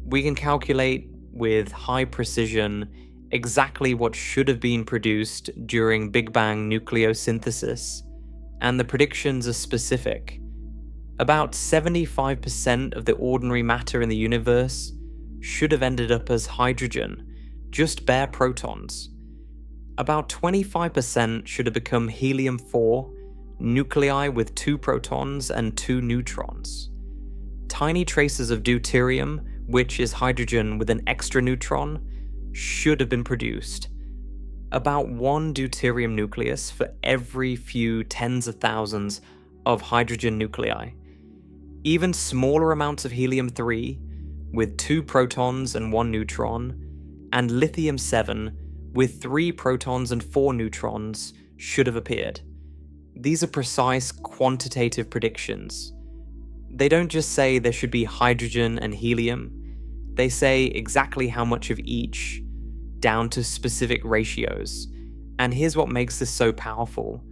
We can calculate with high precision exactly what should have been produced during Big Bang nucleosynthesis, and the predictions are specific. About 75% of the ordinary matter in the universe should have ended up as hydrogen, just bare protons. About 25% should have become helium-4, nuclei with 2 protons and 2 neutrons. Tiny traces of deuterium, which is hydrogen with an extra neutron, should have been produced. About 1 deuterium nucleus for every few tens of thousands of hydrogen nuclei. Even smaller amounts of helium-3, with 2 protons and 1 neutron, and lithium-7, with 3 protons and 4 neutrons, should have appeared. These are precise quantitative predictions. They don't just say there should be hydrogen and helium, they say exactly how much of each, down to specific ratios. And here's what makes this so powerful.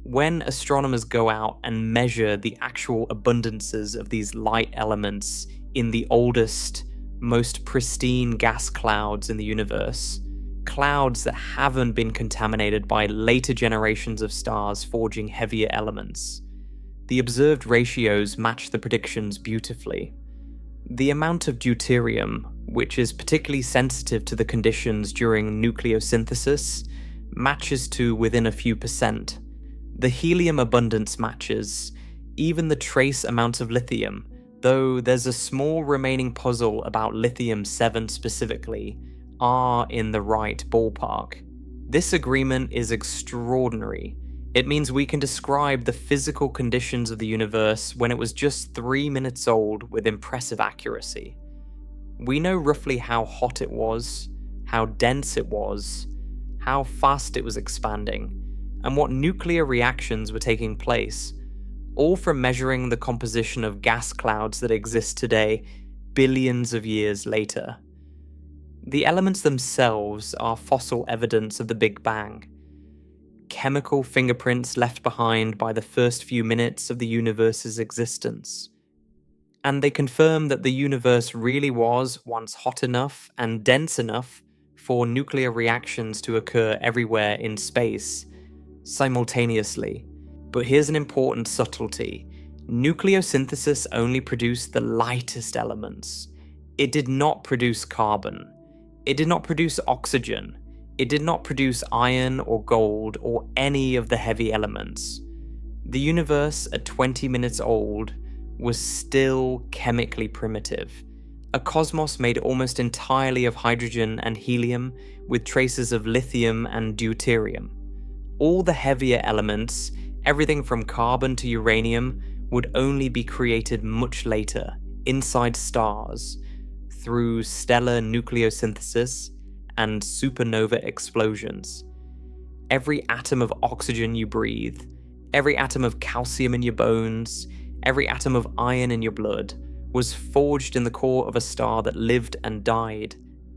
When astronomers go out and measure the actual abundances of these light elements in the oldest, most pristine gas clouds in the universe, clouds that haven't been contaminated by later generations of stars forging heavier elements, the observed ratios match the predictions beautifully. The amount of deuterium, which is particularly sensitive to the conditions during nucleosynthesis, matches to within a few percent. The helium abundance matches, even the trace amount of lithium, though there's a small remaining puzzle about lithium-7 specifically, are in the right ballpark. This agreement is extraordinary. It means we can describe the physical conditions of the universe when it was just 3 minutes old with impressive accuracy. We know roughly how hot it was, how dense it was, how fast it was expanding, and what nuclear reactions were taking place, all from measuring the composition of gas clouds that exist today, billions of years later. The elements themselves are fossil evidence of the Big Bang, chemical fingerprints left behind by the first few minutes of the universe's existence. And they confirm that the universe really was once hot enough and dense enough for nuclear reactions to occur everywhere in space, simultaneously. But here's an important subtlety. Nucleosynthesis only produced the lightest elements. It did not produce carbon. It did not produce oxygen. It did not produce iron or gold or any of the heavy elements. The universe, at 20 minutes old, was still chemically primitive. A cosmos made almost entirely of hydrogen and helium with traces of lithium and deuterium. All the heavier elements, everything from carbon to uranium, would only be created much later, inside stars, through stellar nucleosynthesis and supernova explosions. Every atom of oxygen you breathe, every atom of calcium in your bones, every atom of iron in your blood was forged in the core of a star that lived and died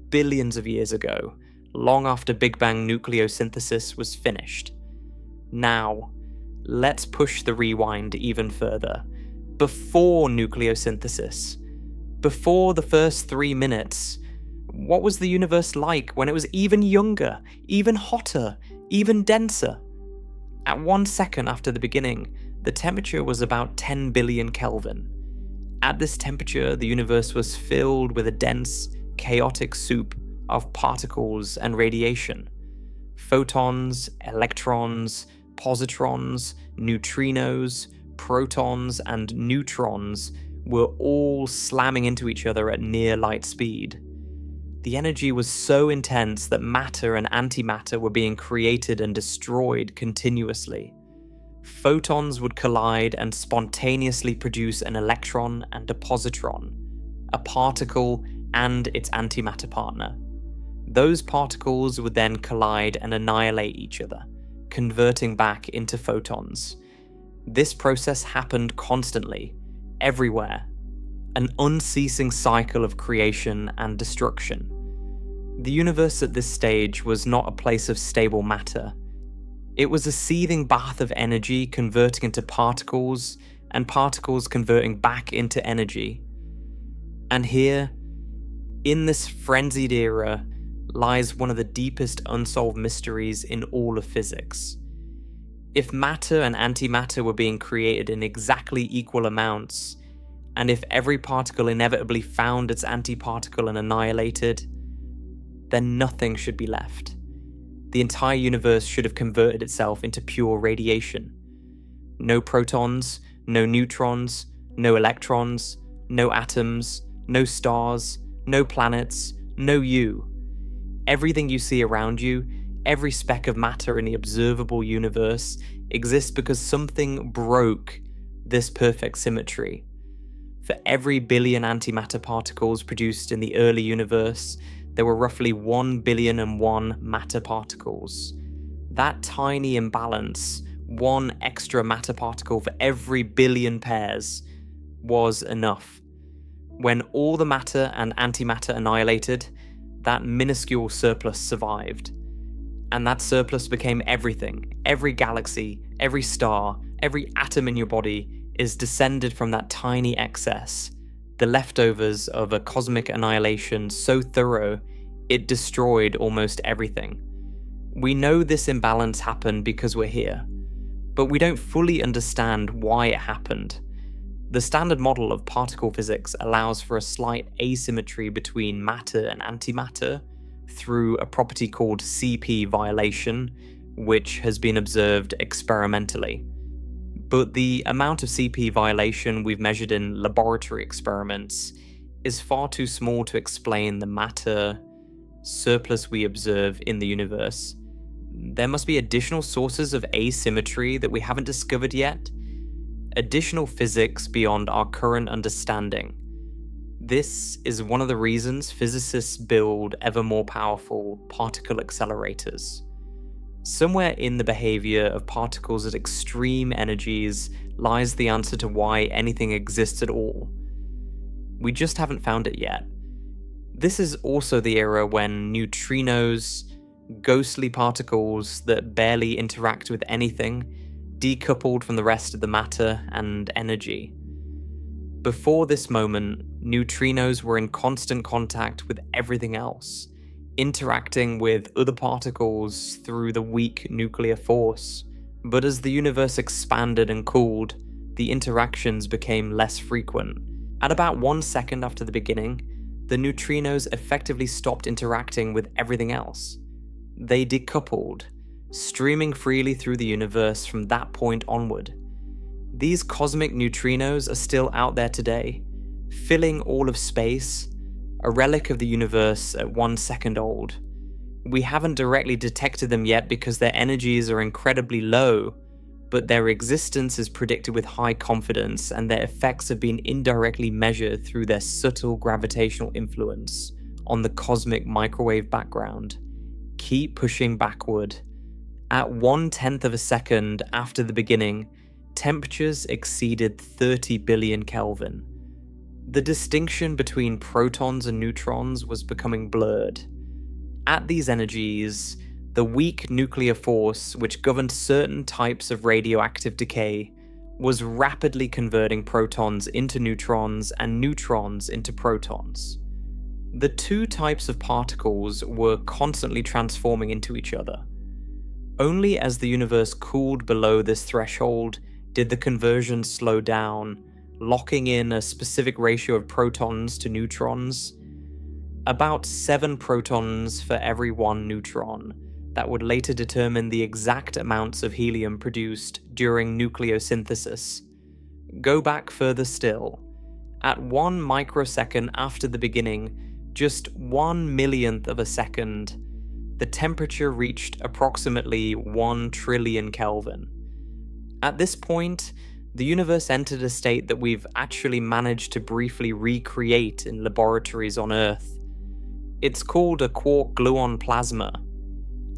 billions of years ago, long after Big Bang nucleosynthesis was finished. Now, let's push the rewind even further. Before nucleosynthesis, before the first 3 minutes, what was the universe like when it was even younger, even hotter, even denser? At 1 second after the beginning, the temperature was about 10 billion Kelvin. At this temperature, the universe was filled with a dense, chaotic soup of particles and radiation. Photons, electrons, positrons, neutrinos, protons, and neutrons were all slamming into each other at near light speed. The energy was so intense that matter and antimatter were being created and destroyed continuously. Photons would collide and spontaneously produce an electron and a positron, a particle and its antimatter partner. Those particles would then collide and annihilate each other, converting back into photons. This process happened constantly, everywhere, an unceasing cycle of creation and destruction. The universe at this stage was not a place of stable matter. It was a seething bath of energy converting into particles, and particles converting back into energy. And here, in this frenzied era, lies one of the deepest unsolved mysteries in all of physics. If matter and antimatter were being created in exactly equal amounts, and if every particle inevitably found its antiparticle and annihilated, then nothing should be left. The entire universe should have converted itself into pure radiation. No protons, no neutrons, no electrons, no atoms, no stars, no planets, no you. Everything you see around you, every speck of matter in the observable universe, exists because something broke this perfect symmetry. For every billion antimatter particles produced in the early universe, there were roughly 1,000,000,001 matter particles. That tiny imbalance, one extra matter particle for every billion pairs, was enough. When all the matter and antimatter annihilated, that minuscule surplus survived. And that surplus became everything. Every galaxy, every star, every atom in your body is descended from that tiny excess, the leftovers of a cosmic annihilation so thorough it destroyed almost everything. We know this imbalance happened because we're here, but we don't fully understand why it happened. The standard model of particle physics allows for a slight asymmetry between matter and antimatter through a property called CP violation, which has been observed experimentally. But the amount of CP violation we've measured in laboratory experiments is far too small to explain the matter surplus we observe in the universe. There must be additional sources of asymmetry that we haven't discovered yet, additional physics beyond our current understanding. This is one of the reasons physicists build ever more powerful particle accelerators. Somewhere in the behavior of particles at extreme energies lies the answer to why anything exists at all. We just haven't found it yet. This is also the era when neutrinos, ghostly particles that barely interact with anything, decoupled from the rest of the matter and energy. Before this moment, neutrinos were in constant contact with everything else, interacting with other particles through the weak nuclear force. But as the universe expanded and cooled, the interactions became less frequent. At about 1 second after the beginning, the neutrinos effectively stopped interacting with everything else. They decoupled, streaming freely through the universe from that point onward. These cosmic neutrinos are still out there today, filling all of space, a relic of the universe at 1 second old. We haven't directly detected them yet because their energies are incredibly low, but their existence is predicted with high confidence, and their effects have been indirectly measured through their subtle gravitational influence on the cosmic microwave background. Keep pushing backward. At 1/10 of a second after the beginning, temperatures exceeded 30 billion Kelvin. The distinction between protons and neutrons was becoming blurred. At these energies, the weak nuclear force, which governed certain types of radioactive decay, was rapidly converting protons into neutrons and neutrons into protons. The two types of particles were constantly transforming into each other. Only as the universe cooled below this threshold did the conversion slow down, locking in a specific ratio of protons to neutrons. About 7 protons for every 1 neutron, that would later determine the exact amounts of helium produced during nucleosynthesis. Go back further still. At 1 microsecond after the beginning, just 1/1,000,000th of a second, the temperature reached approximately 1 trillion Kelvin. At this point, the universe entered a state that we've actually managed to briefly recreate in laboratories on Earth. It's called a quark-gluon plasma.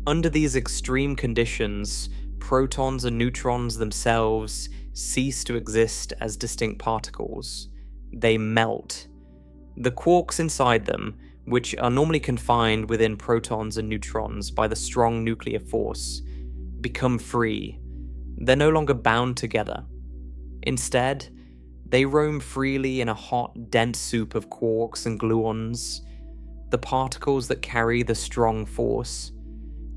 Under these extreme conditions, protons and neutrons themselves cease to exist as distinct particles. They melt. The quarks inside them, which are normally confined within protons and neutrons by the strong nuclear force, become free. They're no longer bound together. Instead, they roam freely in a hot, dense soup of quarks and gluons, the particles that carry the strong force.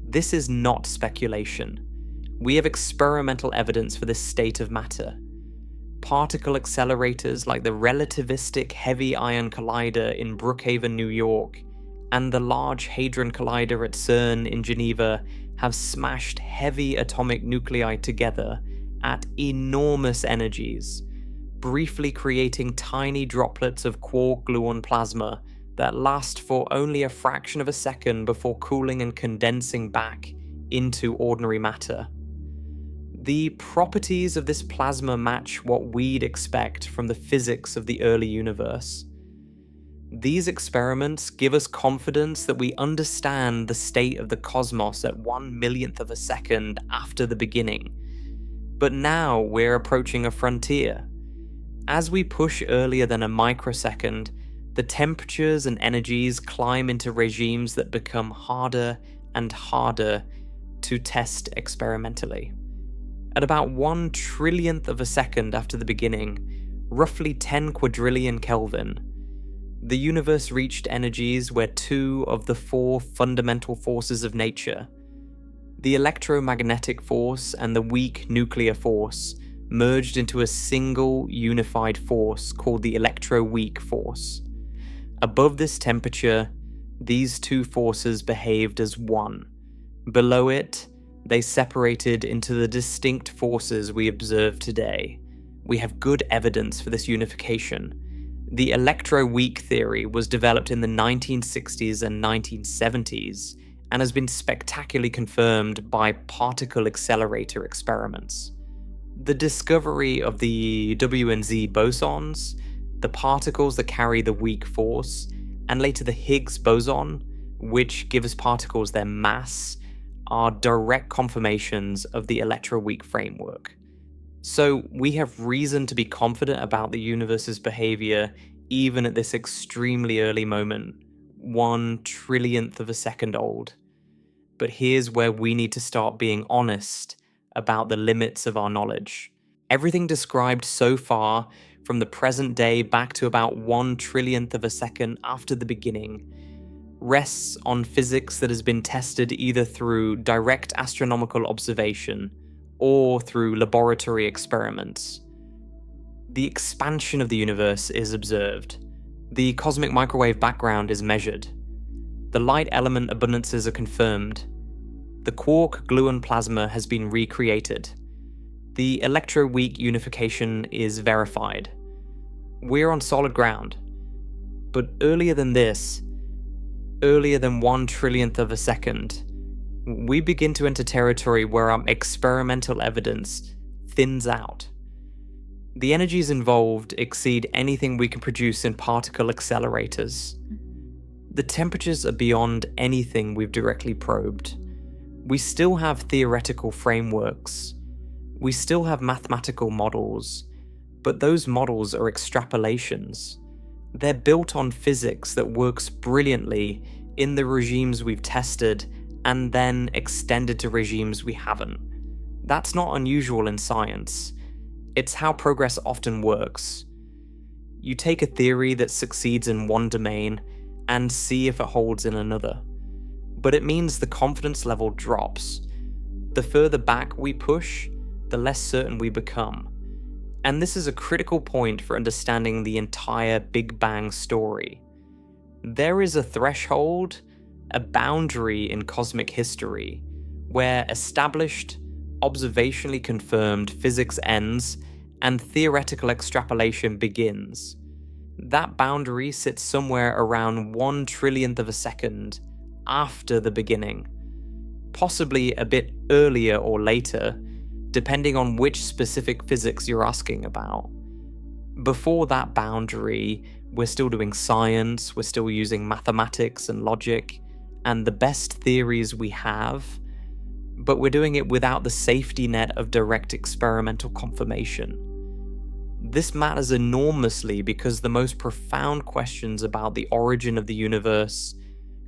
This is not speculation. We have experimental evidence for this state of matter. Particle accelerators like the relativistic heavy ion collider in Brookhaven, New York, and the Large Hadron Collider at CERN in Geneva have smashed heavy atomic nuclei together at enormous energies, briefly creating tiny droplets of quark-gluon plasma that last for only a fraction of a second before cooling and condensing back into ordinary matter. The properties of this plasma match what we'd expect from the physics of the early universe. These experiments give us confidence that we understand the state of the cosmos at 1/1,000,000th of a second after the beginning. But now we're approaching a frontier. As we push earlier than a microsecond, the temperatures and energies climb into regimes that become harder and harder to test experimentally. At about 1 trillionth of a second after the beginning, roughly 10 quadrillion Kelvin, the universe reached energies where 2 of the 4 fundamental forces of nature, the electromagnetic force and the weak nuclear force, merged into a single unified force called the electroweak force. Above this temperature, these 2 forces behaved as one. Below it, they separated into the distinct forces we observe today. We have good evidence for this unification. The electroweak theory was developed in the 1960s and 1970s and has been spectacularly confirmed by particle accelerator experiments. The discovery of the W and Z bosons, the particles that carry the weak force, and later the Higgs boson, which gives particles their mass, are direct confirmations of the electroweak framework. So we have reason to be confident about the universe's behavior even at this extremely early moment, 1 trillionth of a second old. But here's where we need to start being honest about the limits of our knowledge. Everything described so far, from the present day back to about 1 trillionth of a second after the beginning, rests on physics that has been tested either through direct astronomical observation or through laboratory experiments. The expansion of the universe is observed. The cosmic microwave background is measured. The light element abundances are confirmed. The quark-gluon plasma has been recreated. The electroweak unification is verified. We're on solid ground. But earlier than this, earlier than 1/1,000,000th of a second, we begin to enter territory where our experimental evidence thins out. The energies involved exceed anything we can produce in particle accelerators. The temperatures are beyond anything we've directly probed. We still have theoretical frameworks. We still have mathematical models, but those models are extrapolations. They're built on physics that works brilliantly in the regimes we've tested and then extended to regimes we haven't. That's not unusual in science. It's how progress often works. You take a theory that succeeds in one domain and see if it holds in another. But it means the confidence level drops. The further back we push, the less certain we become. And this is a critical point for understanding the entire Big Bang story. There is a threshold, a boundary in cosmic history, where established, observationally confirmed physics ends and theoretical extrapolation begins. That boundary sits somewhere around 1/1,000,000th of a second after the beginning, possibly a bit earlier or later, depending on which specific physics you're asking about. Before that boundary, we're still doing science, we're still using mathematics and logic, and the best theories we have, but we're doing it without the safety net of direct experimental confirmation. This matters enormously because the most profound questions about the origin of the universe,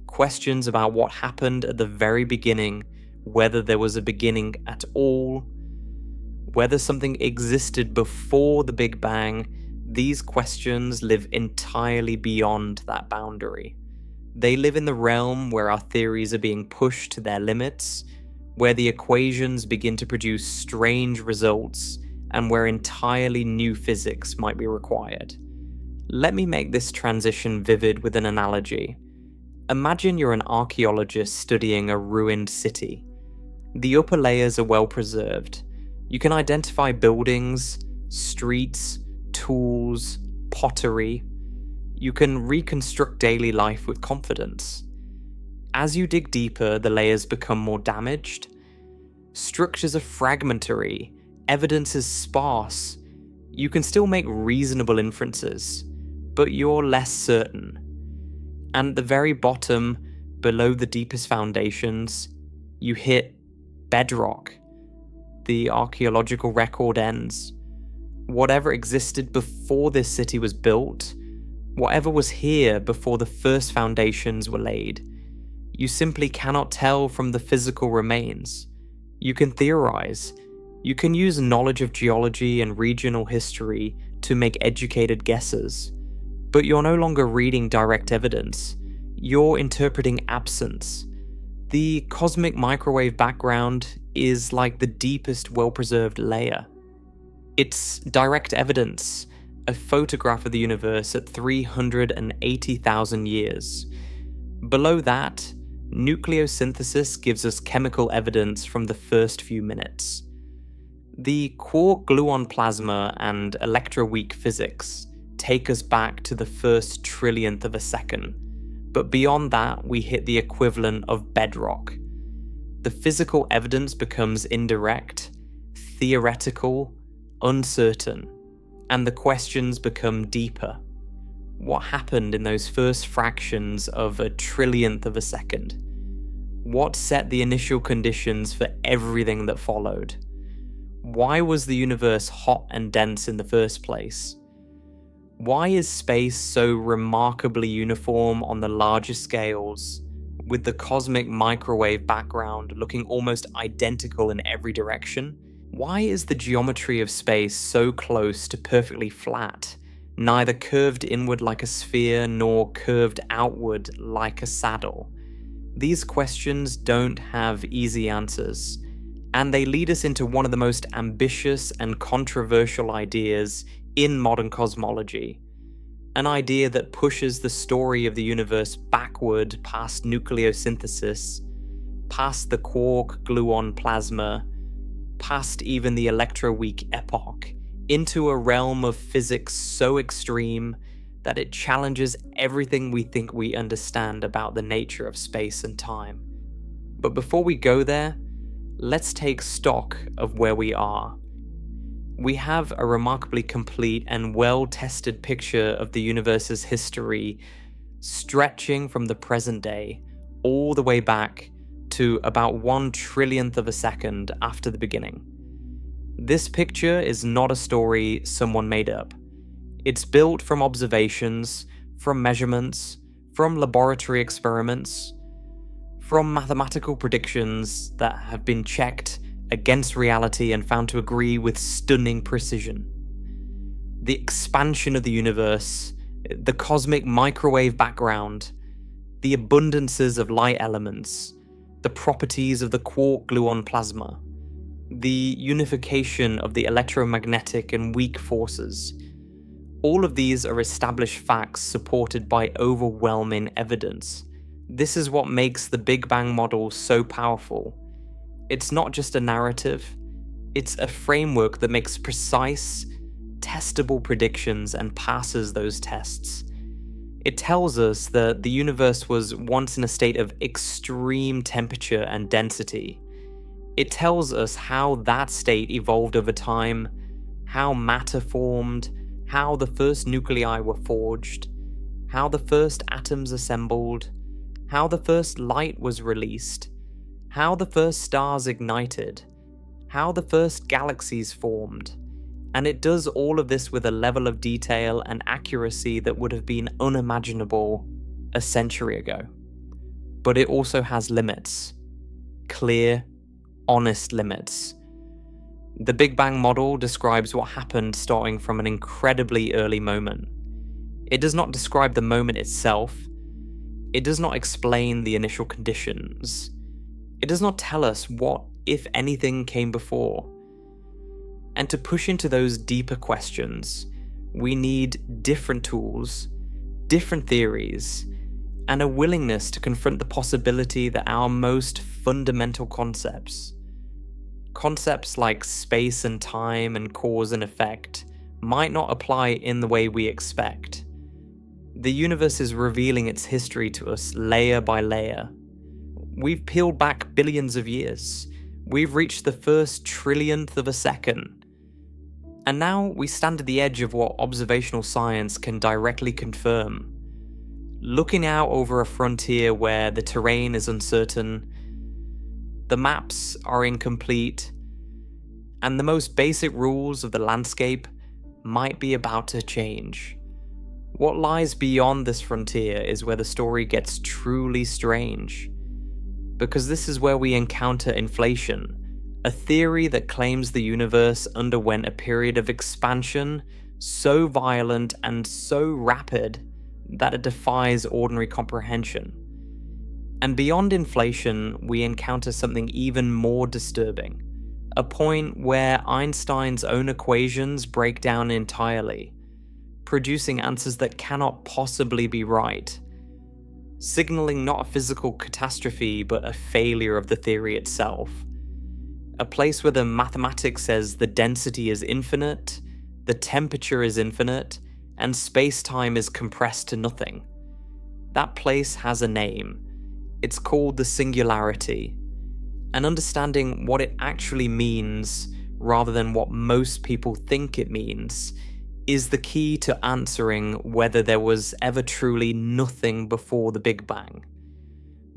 questions about what happened at the very beginning, whether there was a beginning at all, whether something existed before the Big Bang, these questions live entirely beyond that boundary. They live in the realm where our theories are being pushed to their limits, where the equations begin to produce strange results, and where entirely new physics might be required. Let me make this transition vivid with an analogy. Imagine you're an archaeologist studying a ruined city. The upper layers are well preserved. You can identify buildings, streets, tools, pottery. You can reconstruct daily life with confidence. As you dig deeper, the layers become more damaged. Structures are fragmentary. Evidence is sparse. You can still make reasonable inferences, but you're less certain. And at the very bottom, below the deepest foundations, you hit bedrock. The archaeological record ends. Whatever existed before this city was built, whatever was here before the first foundations were laid, you simply cannot tell from the physical remains. You can theorize. You can use knowledge of geology and regional history to make educated guesses, but you're no longer reading direct evidence. You're interpreting absence. The cosmic microwave background is like the deepest well-preserved layer. It's direct evidence, a photograph of the universe at 380,000 years. Below that, nucleosynthesis gives us chemical evidence from the first few minutes. The quark-gluon plasma and electroweak physics take us back to the first trillionth of a second, but beyond that we hit the equivalent of bedrock. The physical evidence becomes indirect, theoretical, uncertain, and the questions become deeper. What happened in those first fractions of a trillionth of a second? What set the initial conditions for everything that followed? Why was the universe hot and dense in the first place? Why is space so remarkably uniform on the larger scales, with the cosmic microwave background looking almost identical in every direction? Why is the geometry of space so close to perfectly flat, neither curved inward like a sphere nor curved outward like a saddle? These questions don't have easy answers, and they lead us into one of the most ambitious and controversial ideas in modern cosmology. An idea that pushes the story of the universe backward past nucleosynthesis, past the quark-gluon plasma, past even the electroweak epoch, into a realm of physics so extreme that it challenges everything we think we understand about the nature of space and time. But before we go there, let's take stock of where we are. We have a remarkably complete and well-tested picture of the universe's history, stretching from the present day all the way back to about 1/1,000,000th of a second after the beginning. This picture is not a story someone made up. It's built from observations, from measurements, from laboratory experiments, from mathematical predictions that have been checked against reality and found to agree with stunning precision. The expansion of the universe, the cosmic microwave background, the abundances of light elements, the properties of the quark-gluon plasma, the unification of the electromagnetic and weak forces. All of these are established facts supported by overwhelming evidence. This is what makes the Big Bang model so powerful. It's not just a narrative, it's a framework that makes precise, testable predictions and passes those tests. It tells us that the universe was once in a state of extreme temperature and density. It tells us how that state evolved over time, how matter formed, how the first nuclei were forged, how the first atoms assembled, how the first light was released, how the first stars ignited, how the first galaxies formed. And it does all of this with a level of detail and accuracy that would have been unimaginable a century ago. But it also has limits. Clear, honest limits. The Big Bang model describes what happened starting from an incredibly early moment. It does not describe the moment itself. It does not explain the initial conditions. It does not tell us what, if anything, came before. And to push into those deeper questions, we need different tools, different theories, and a willingness to confront the possibility that our most fundamental concepts like space and time and cause and effect, might not apply in the way we expect. The universe is revealing its history to us layer by layer. We've peeled back billions of years. We've reached the first 1/1,000,000th of a second. And now we stand at the edge of what observational science can directly confirm. Looking out over a frontier where the terrain is uncertain, the maps are incomplete, and the most basic rules of the landscape might be about to change. What lies beyond this frontier is where the story gets truly strange. Because this is where we encounter inflation, a theory that claims the universe underwent a period of expansion so violent and so rapid that it defies ordinary comprehension. And beyond inflation, we encounter something even more disturbing, a point where Einstein's own equations break down entirely, producing answers that cannot possibly be right, signaling not a physical catastrophe but a failure of the theory itself. A place where the mathematics says the density is infinite, the temperature is infinite, and space-time is compressed to nothing. That place has a name. It's called the singularity. And understanding what it actually means, rather than what most people think it means, is the key to answering whether there was ever truly nothing before the Big Bang.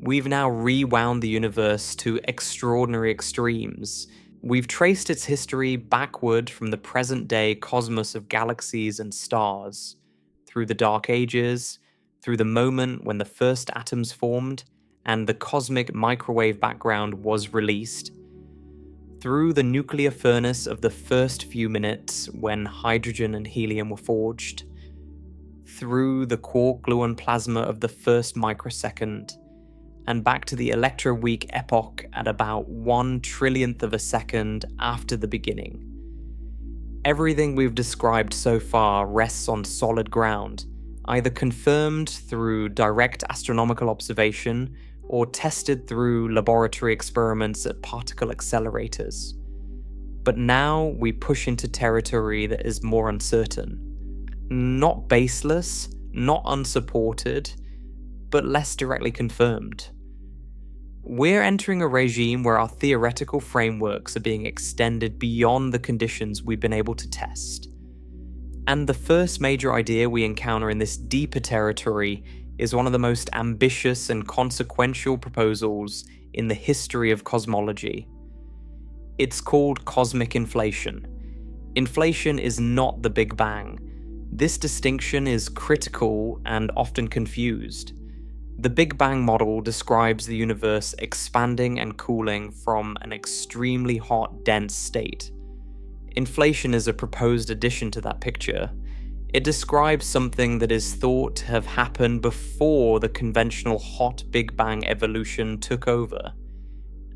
We've now rewound the universe to extraordinary extremes. We've traced its history backward from the present-day cosmos of galaxies and stars, through the Dark Ages, through the moment when the first atoms formed and the cosmic microwave background was released, through the nuclear furnace of the first few minutes when hydrogen and helium were forged, through the quark-gluon plasma of the first microsecond, and back to the electroweak epoch at about 1/1,000,000th of a second after the beginning. Everything we've described so far rests on solid ground, either confirmed through direct astronomical observation or tested through laboratory experiments at particle accelerators. But now we push into territory that is more uncertain. Not baseless, not unsupported, but less directly confirmed. We're entering a regime where our theoretical frameworks are being extended beyond the conditions we've been able to test. And the first major idea we encounter in this deeper territory is one of the most ambitious and consequential proposals in the history of cosmology. It's called cosmic inflation. Inflation is not the Big Bang. This distinction is critical and often confused. The Big Bang model describes the universe expanding and cooling from an extremely hot, dense state. Inflation is a proposed addition to that picture. It describes something that is thought to have happened before the conventional hot Big Bang evolution took over.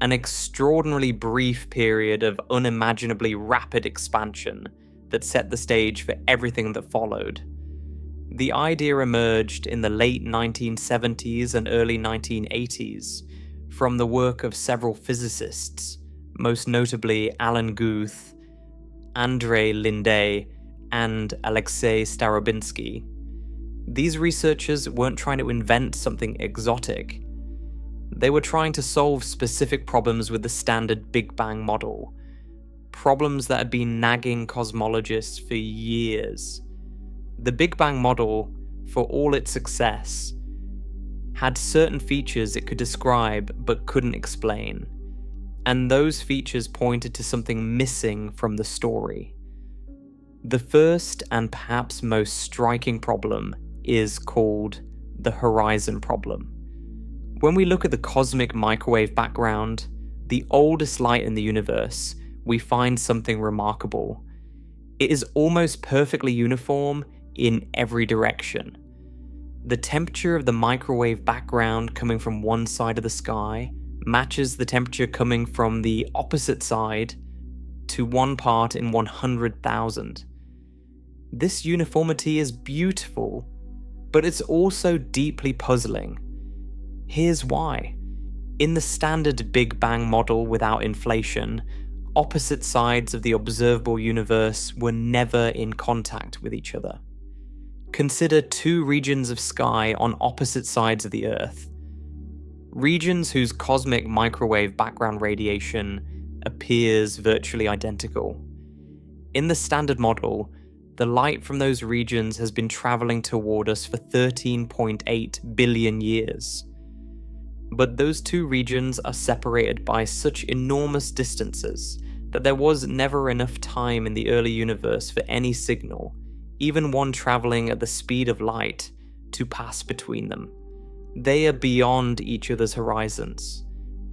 An extraordinarily brief period of unimaginably rapid expansion that set the stage for everything that followed. The idea emerged in the late 1970s and early 1980s from the work of several physicists, most notably Alan Guth, Andrei Linde, and Alexei Starobinsky. These researchers weren't trying to invent something exotic. They were trying to solve specific problems with the standard Big Bang model, problems that had been nagging cosmologists for years. The Big Bang model, for all its success, had certain features it could describe but couldn't explain, and those features pointed to something missing from the story. The first and perhaps most striking problem is called the horizon problem. When we look at the cosmic microwave background, the oldest light in the universe, we find something remarkable. It is almost perfectly uniform in every direction. The temperature of the microwave background coming from one side of the sky matches the temperature coming from the opposite side to 1 part in 100,000. This uniformity is beautiful, but it's also deeply puzzling. Here's why. In the standard Big Bang model without inflation, opposite sides of the observable universe were never in contact with each other. Consider two regions of sky on opposite sides of the Earth. Regions whose cosmic microwave background radiation appears virtually identical. In the standard model, the light from those regions has been traveling toward us for 13.8 billion years. But those two regions are separated by such enormous distances that there was never enough time in the early universe for any signal, even one traveling at the speed of light, to pass between them. They are beyond each other's horizons.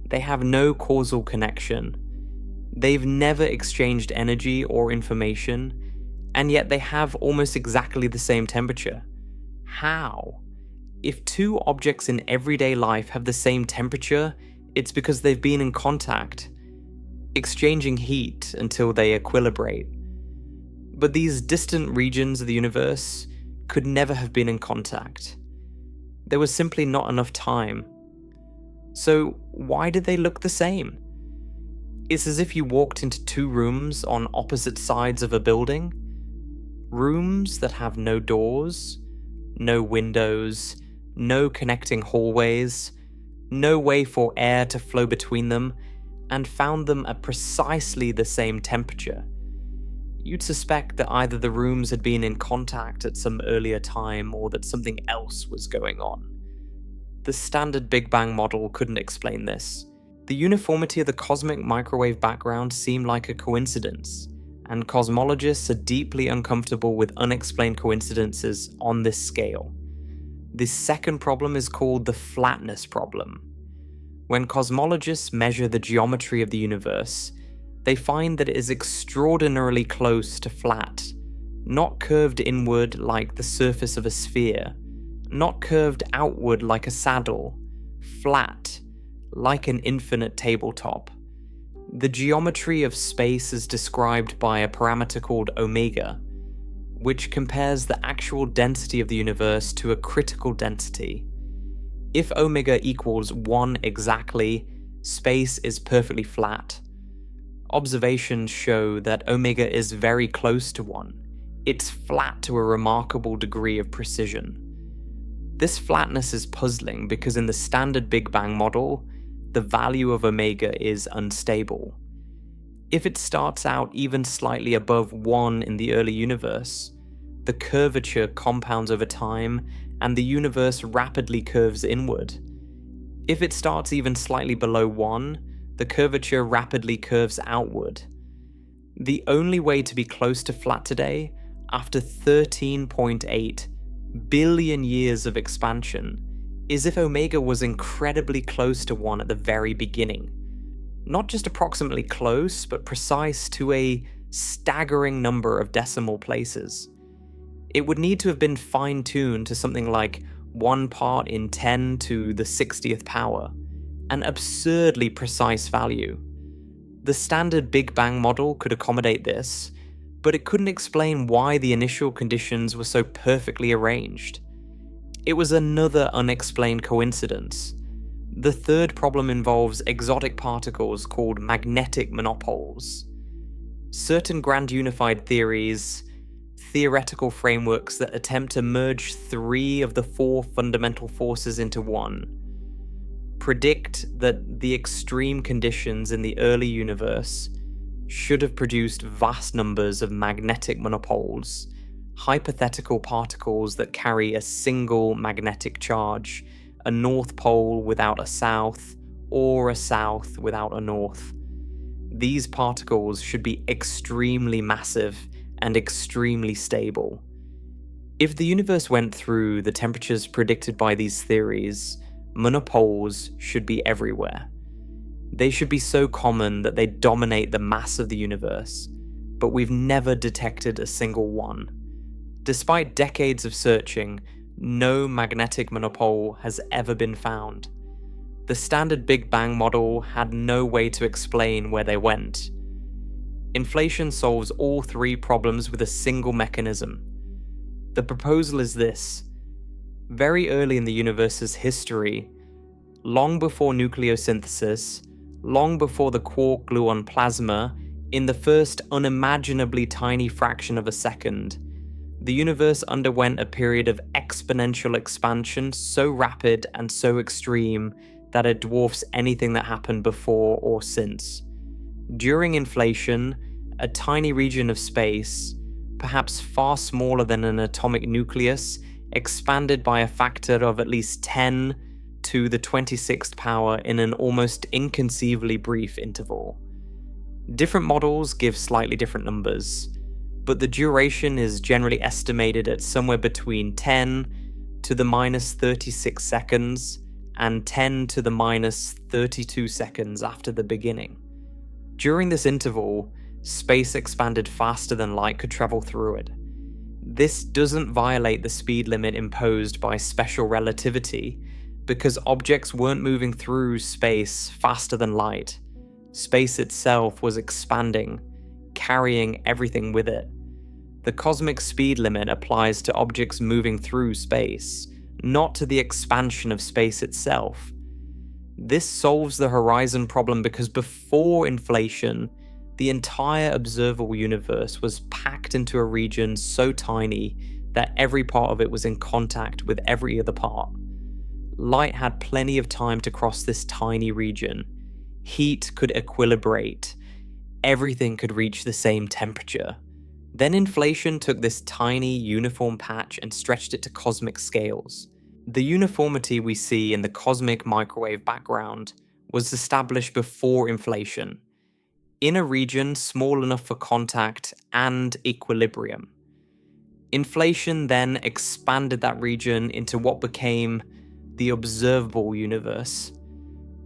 They have no causal connection. They've never exchanged energy or information, and yet they have almost exactly the same temperature. How? If two objects in everyday life have the same temperature, it's because they've been in contact, exchanging heat until they equilibrate. But these distant regions of the universe could never have been in contact. There was simply not enough time. So why did they look the same? It's as if you walked into two rooms on opposite sides of a building. Rooms that have no doors, no windows, no connecting hallways, no way for air to flow between them, and found them at precisely the same temperature. You'd suspect that either the rooms had been in contact at some earlier time or that something else was going on. The standard Big Bang model couldn't explain this. The uniformity of the cosmic microwave background seemed like a coincidence, and cosmologists are deeply uncomfortable with unexplained coincidences on this scale. This second problem is called the flatness problem. When cosmologists measure the geometry of the universe, they find that it is extraordinarily close to flat, not curved inward like the surface of a sphere, not curved outward like a saddle, flat, like an infinite tabletop. The geometry of space is described by a parameter called omega, which compares the actual density of the universe to a critical density. If omega equals 1 exactly, space is perfectly flat. Observations show that omega is very close to 1. It's flat to a remarkable degree of precision. This flatness is puzzling because in the standard Big Bang model, the value of omega is unstable. If it starts out even slightly above 1 in the early universe, the curvature compounds over time and the universe rapidly curves inward. If it starts even slightly below 1, the curvature rapidly curves outward. The only way to be close to flat today, after 13.8 billion years of expansion, is if omega was incredibly close to 1 at the very beginning. Not just approximately close, but precise to a staggering number of decimal places. It would need to have been fine-tuned to something like 1 part in 10 to the 60th power, an absurdly precise value. The standard Big Bang model could accommodate this, but it couldn't explain why the initial conditions were so perfectly arranged. It was another unexplained coincidence. The third problem involves exotic particles called magnetic monopoles. Certain grand unified theories, theoretical frameworks that attempt to merge 3 of the 4 fundamental forces into one, predict that the extreme conditions in the early universe should have produced vast numbers of magnetic monopoles, hypothetical particles that carry a single magnetic charge, a north pole without a south, or a south without a north. These particles should be extremely massive and extremely stable. If the universe went through the temperatures predicted by these theories, monopoles should be everywhere. They should be so common that they dominate the mass of the universe, but we've never detected a single one. Despite decades of searching, no magnetic monopole has ever been found. The standard Big Bang model had no way to explain where they went. Inflation solves all 3 problems with a single mechanism. The proposal is this. Very early in the universe's history, long before nucleosynthesis, long before the quark-gluon plasma, in the first unimaginably tiny fraction of a second, the universe underwent a period of exponential expansion so rapid and so extreme that it dwarfs anything that happened before or since. During inflation, a tiny region of space, perhaps far smaller than an atomic nucleus, expanded by a factor of at least 10 to the 26th power in an almost inconceivably brief interval. Different models give slightly different numbers, but the duration is generally estimated at somewhere between 10 to the minus 36 seconds and 10 to the minus 32 seconds after the beginning. During this interval, space expanded faster than light could travel through it. This doesn't violate the speed limit imposed by special relativity, because objects weren't moving through space faster than light. Space itself was expanding, carrying everything with it. The cosmic speed limit applies to objects moving through space, not to the expansion of space itself. This solves the horizon problem because before inflation, the entire observable universe was packed into a region so tiny that every part of it was in contact with every other part. Light had plenty of time to cross this tiny region. Heat could equilibrate. Everything could reach the same temperature. Then inflation took this tiny, uniform patch and stretched it to cosmic scales. The uniformity we see in the cosmic microwave background was established before inflation, in a region small enough for contact and equilibrium. Inflation then expanded that region into what became the observable universe.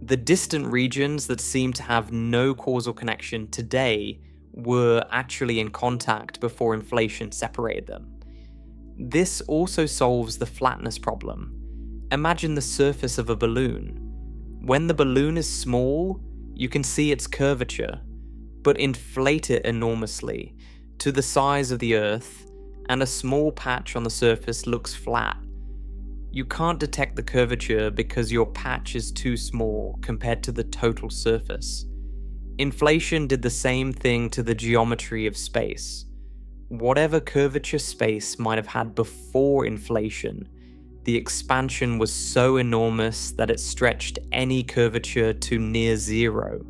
The distant regions that seem to have no causal connection today were actually in contact before inflation separated them. This also solves the flatness problem. Imagine the surface of a balloon. When the balloon is small, you can see its curvature, but inflate it enormously to the size of the Earth, and a small patch on the surface looks flat. You can't detect the curvature because your patch is too small compared to the total surface. Inflation did the same thing to the geometry of space. Whatever curvature space might have had before inflation, the expansion was so enormous that it stretched any curvature to near zero.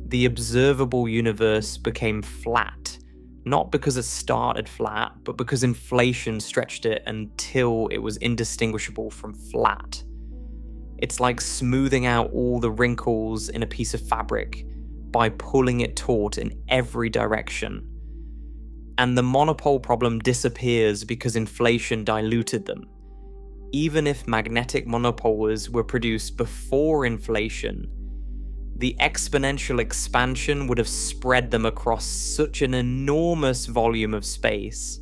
The observable universe became flat, not because it started flat, but because inflation stretched it until it was indistinguishable from flat. It's like smoothing out all the wrinkles in a piece of fabric by pulling it taut in every direction. And the monopole problem disappears because inflation diluted them. Even if magnetic monopolars were produced before inflation, the exponential expansion would have spread them across such an enormous volume of space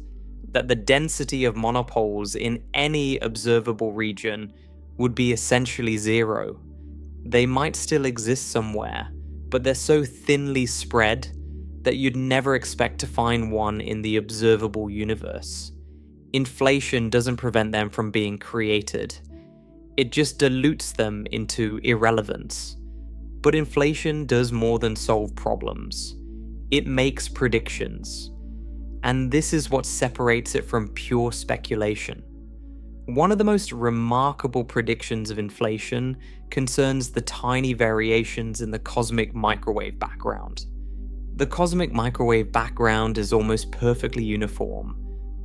that the density of monopoles in any observable region would be essentially zero. They might still exist somewhere, but they're so thinly spread that you'd never expect to find one in the observable universe. Inflation doesn't prevent them from being created. It just dilutes them into irrelevance. But inflation does more than solve problems. It makes predictions. And this is what separates it from pure speculation. One of the most remarkable predictions of inflation concerns the tiny variations in the cosmic microwave background. The cosmic microwave background is almost perfectly uniform,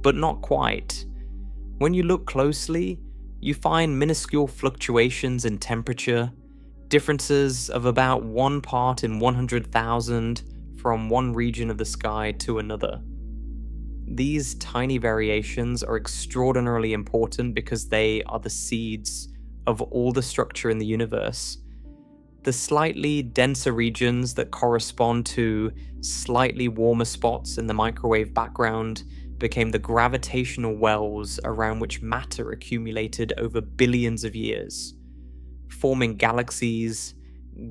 but not quite. When you look closely, you find minuscule fluctuations in temperature, differences of about 1 part in 100,000 from one region of the sky to another. These tiny variations are extraordinarily important because they are the seeds of all the structure in the universe. The slightly denser regions that correspond to slightly warmer spots in the microwave background became the gravitational wells around which matter accumulated over billions of years, forming galaxies,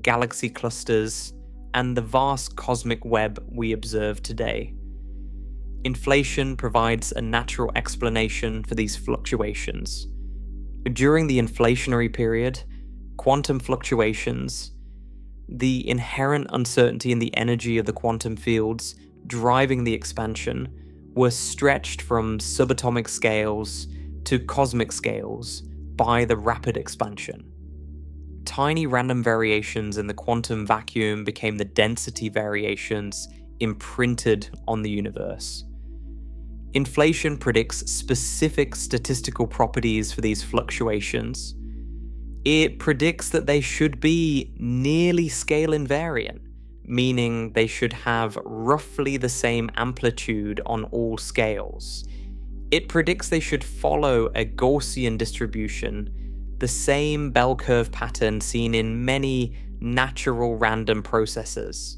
galaxy clusters, and the vast cosmic web we observe today. Inflation provides a natural explanation for these fluctuations. During the inflationary period, quantum fluctuations, the inherent uncertainty in the energy of the quantum fields driving the expansion, were stretched from subatomic scales to cosmic scales by the rapid expansion. Tiny random variations in the quantum vacuum became the density variations imprinted on the universe. Inflation predicts specific statistical properties for these fluctuations. It predicts that they should be nearly scale invariant, meaning they should have roughly the same amplitude on all scales. It predicts they should follow a Gaussian distribution, the same bell curve pattern seen in many natural random processes.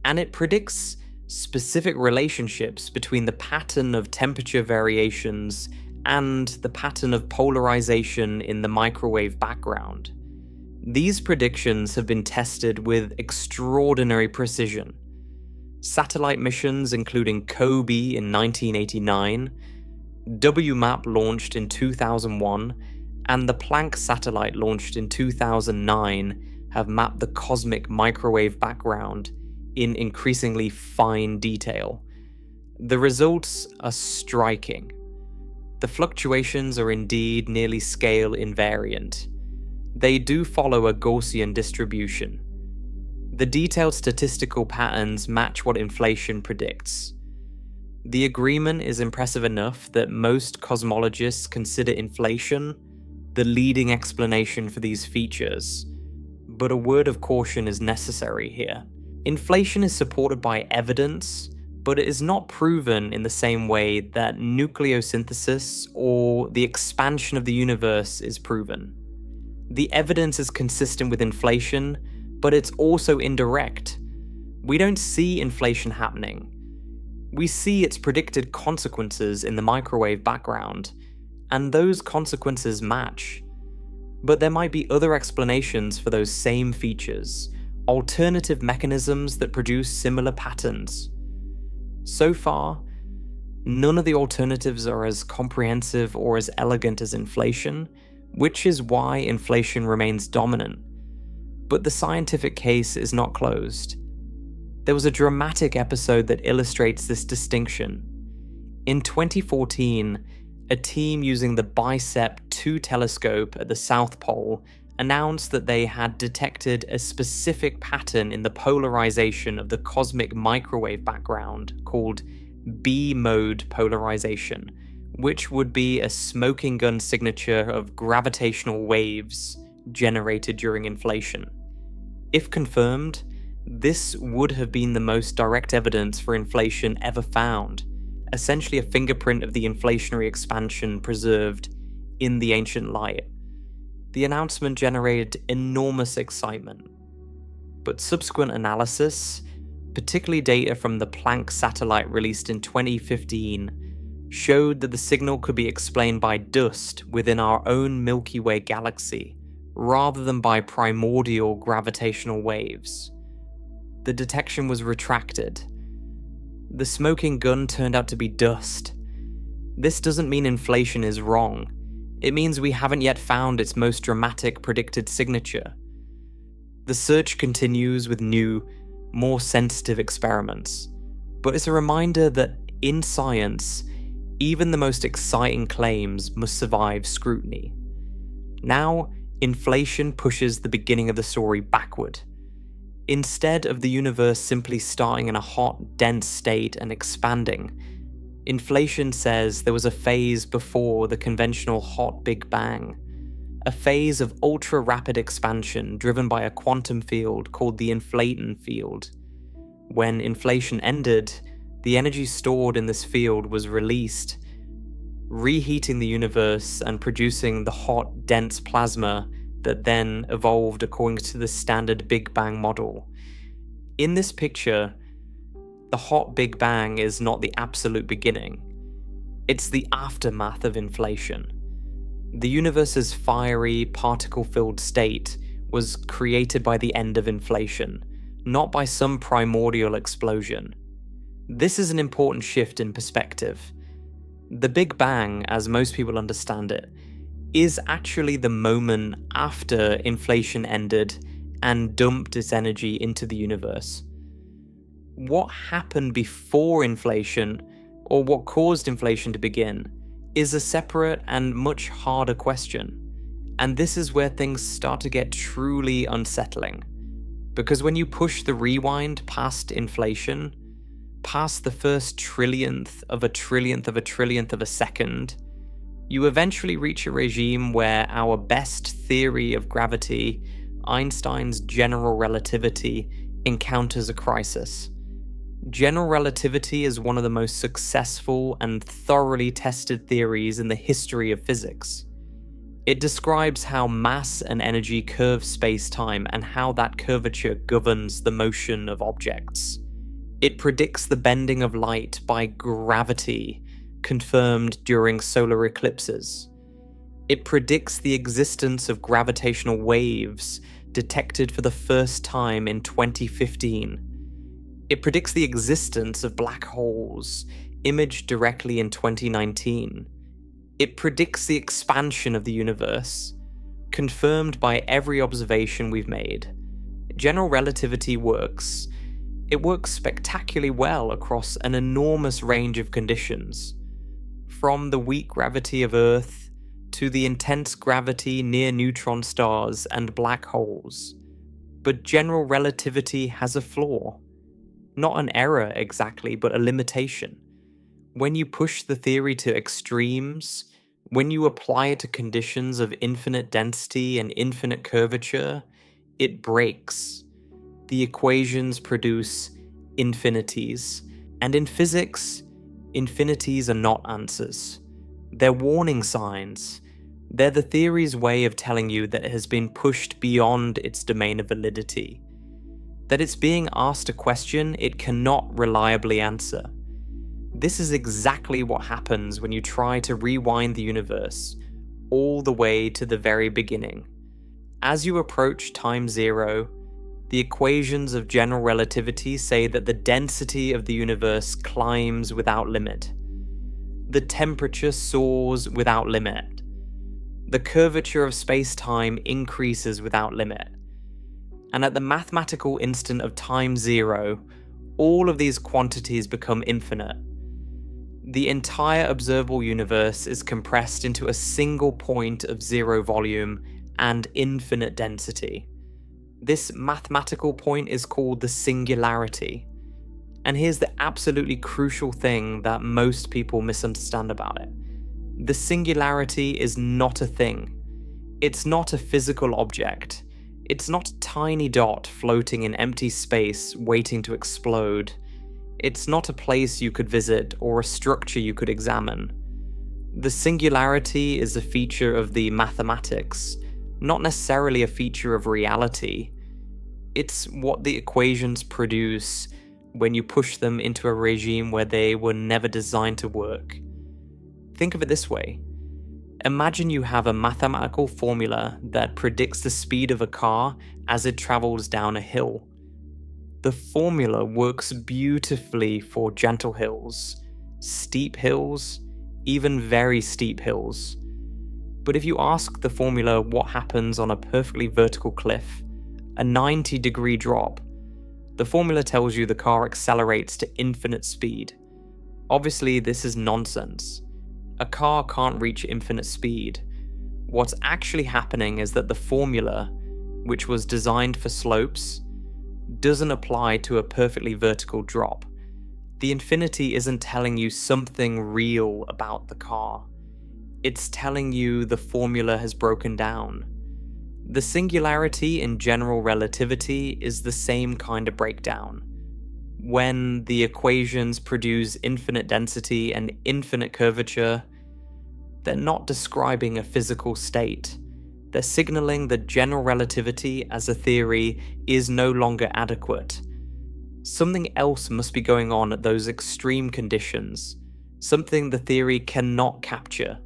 And it predicts specific relationships between the pattern of temperature variations and the pattern of polarization in the microwave background. These predictions have been tested with extraordinary precision. Satellite missions including COBE in 1989, WMAP launched in 2001, and the Planck satellite launched in 2009 have mapped the cosmic microwave background in increasingly fine detail. The results are striking. The fluctuations are indeed nearly scale invariant. They do follow a Gaussian distribution. The detailed statistical patterns match what inflation predicts. The agreement is impressive enough that most cosmologists consider inflation the leading explanation for these features, but a word of caution is necessary here. Inflation is supported by evidence, but it is not proven in the same way that nucleosynthesis or the expansion of the universe is proven. The evidence is consistent with inflation, but it's also indirect. We don't see inflation happening. We see its predicted consequences in the microwave background, and those consequences match. But there might be other explanations for those same features, alternative mechanisms that produce similar patterns. So far, none of the alternatives are as comprehensive or as elegant as inflation, which is why inflation remains dominant. But the scientific case is not closed. There was a dramatic episode that illustrates this distinction. In 2014, a team using the BICEP 2 telescope at the South Pole announced that they had detected a specific pattern in the polarization of the cosmic microwave background called B-mode polarization, which would be a smoking gun signature of gravitational waves generated during inflation. If confirmed, this would have been the most direct evidence for inflation ever found, essentially a fingerprint of the inflationary expansion preserved in the ancient light. The announcement generated enormous excitement, but subsequent analysis, particularly data from the Planck satellite released in 2015, showed that the signal could be explained by dust within our own Milky Way galaxy, rather than by primordial gravitational waves. The detection was retracted. The smoking gun turned out to be dust. This doesn't mean inflation is wrong. It means we haven't yet found its most dramatic predicted signature. The search continues with new, more sensitive experiments, but it's a reminder that in science, even the most exciting claims must survive scrutiny. Now, inflation pushes the beginning of the story backward. Instead of the universe simply starting in a hot, dense state and expanding, inflation says there was a phase before the conventional hot Big Bang, a phase of ultra-rapid expansion driven by a quantum field called the inflaton field. When inflation ended, the energy stored in this field was released, reheating the universe and producing the hot, dense plasma that then evolved according to the standard Big Bang model. In this picture, the hot Big Bang is not the absolute beginning. It's the aftermath of inflation. The universe's fiery, particle-filled state was created by the end of inflation, not by some primordial explosion. This is an important shift in perspective. The Big Bang, as most people understand it, is actually the moment after inflation ended and dumped its energy into the universe. What happened before inflation, or what caused inflation to begin, is a separate and much harder question. And this is where things start to get truly unsettling. Because when you push the rewind past inflation, past the first trillionth of a trillionth of a trillionth of a second, you eventually reach a regime where our best theory of gravity, Einstein's general relativity, encounters a crisis. General relativity is one of the most successful and thoroughly tested theories in the history of physics. It describes how mass and energy curve space-time and how that curvature governs the motion of objects. It predicts the bending of light by gravity, confirmed during solar eclipses. It predicts the existence of gravitational waves detected for the first time in 2015. It predicts the existence of black holes, imaged directly in 2019. It predicts the expansion of the universe, confirmed by every observation we've made. General relativity works. It works spectacularly well across an enormous range of conditions, from the weak gravity of Earth to the intense gravity near neutron stars and black holes. But general relativity has a flaw. Not an error exactly, but a limitation. When you push the theory to extremes, when you apply it to conditions of infinite density and infinite curvature, it breaks. The equations produce infinities. And in physics, infinities are not answers. They're warning signs. They're the theory's way of telling you that it has been pushed beyond its domain of validity. That it's being asked a question it cannot reliably answer. This is exactly what happens when you try to rewind the universe all the way to the very beginning. As you approach time zero, the equations of general relativity say that the density of the universe climbs without limit. The temperature soars without limit. The curvature of space-time increases without limit. And at the mathematical instant of time zero, all of these quantities become infinite. The entire observable universe is compressed into a single point of zero volume and infinite density. This mathematical point is called the singularity. And here's the absolutely crucial thing that most people misunderstand about it. The singularity is not a thing. It's not a physical object. It's not a tiny dot floating in empty space waiting to explode. It's not a place you could visit or a structure you could examine. The singularity is a feature of the mathematics, not necessarily a feature of reality. It's what the equations produce when you push them into a regime where they were never designed to work. Think of it this way. Imagine you have a mathematical formula that predicts the speed of a car as it travels down a hill. The formula works beautifully for gentle hills, steep hills, even very steep hills. But if you ask the formula what happens on a perfectly vertical cliff, a 90-degree drop, the formula tells you the car accelerates to infinite speed. Obviously, this is nonsense. A car can't reach infinite speed. What's actually happening is that the formula, which was designed for slopes, doesn't apply to a perfectly vertical drop. The infinity isn't telling you something real about the car. It's telling you the formula has broken down. The singularity in general relativity is the same kind of breakdown. When the equations produce infinite density and infinite curvature, they're not describing a physical state. They're signaling that general relativity as a theory is no longer adequate. Something else must be going on at those extreme conditions, something the theory cannot capture.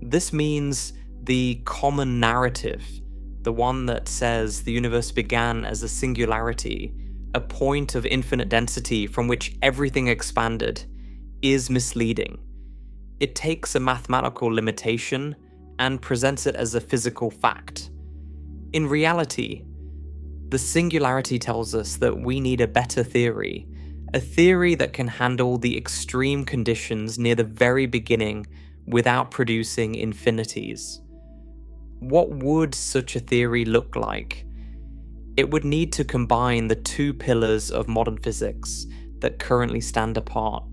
This means the common narrative, the one that says the universe began as a singularity, a point of infinite density from which everything expanded, is misleading. It takes a mathematical limitation and presents it as a physical fact. In reality, the singularity tells us that we need a better theory, a theory that can handle the extreme conditions near the very beginning without producing infinities. What would such a theory look like? It would need to combine the two pillars of modern physics that currently stand apart.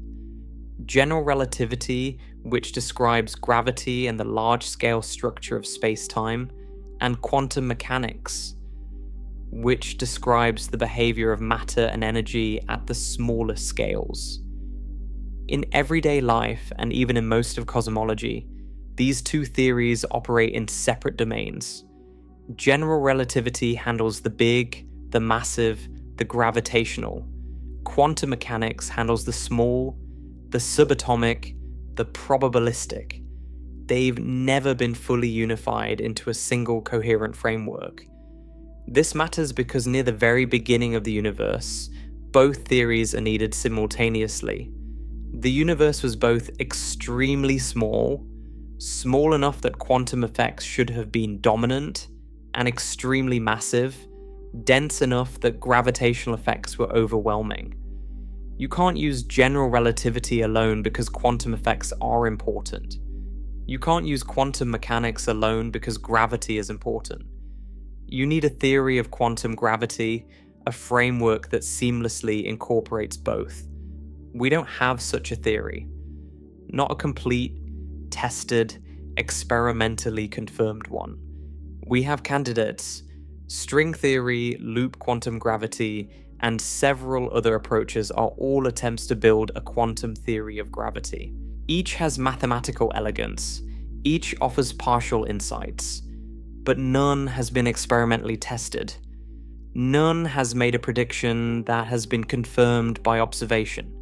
General relativity, which describes gravity and the large-scale structure of space-time, and quantum mechanics, which describes the behavior of matter and energy at the smallest scales. In everyday life, and even in most of cosmology, these two theories operate in separate domains. General relativity handles the big, the massive, the gravitational. Quantum mechanics handles the small, the subatomic, the probabilistic. They've never been fully unified into a single coherent framework. This matters because near the very beginning of the universe, both theories are needed simultaneously. The universe was both extremely small enough that quantum effects should have been dominant, and extremely massive, dense enough that gravitational effects were overwhelming. You can't use general relativity alone because quantum effects are important. You can't use quantum mechanics alone because gravity is important. You need a theory of quantum gravity, a framework that seamlessly incorporates both. We don't have such a theory. Not a complete, tested, experimentally confirmed one. We have candidates, string theory, loop quantum gravity, and several other approaches are all attempts to build a quantum theory of gravity. Each has mathematical elegance, each offers partial insights, but none has been experimentally tested. None has made a prediction that has been confirmed by observation.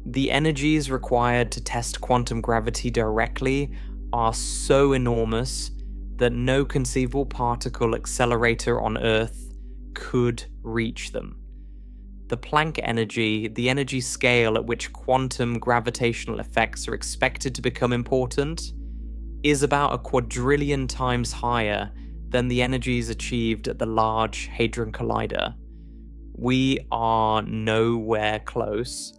The energies required to test quantum gravity directly are so enormous that no conceivable particle accelerator on Earth could reach them. The Planck energy, the energy scale at which quantum gravitational effects are expected to become important, is about a quadrillion times higher than the energies achieved at the Large Hadron Collider. We are nowhere close.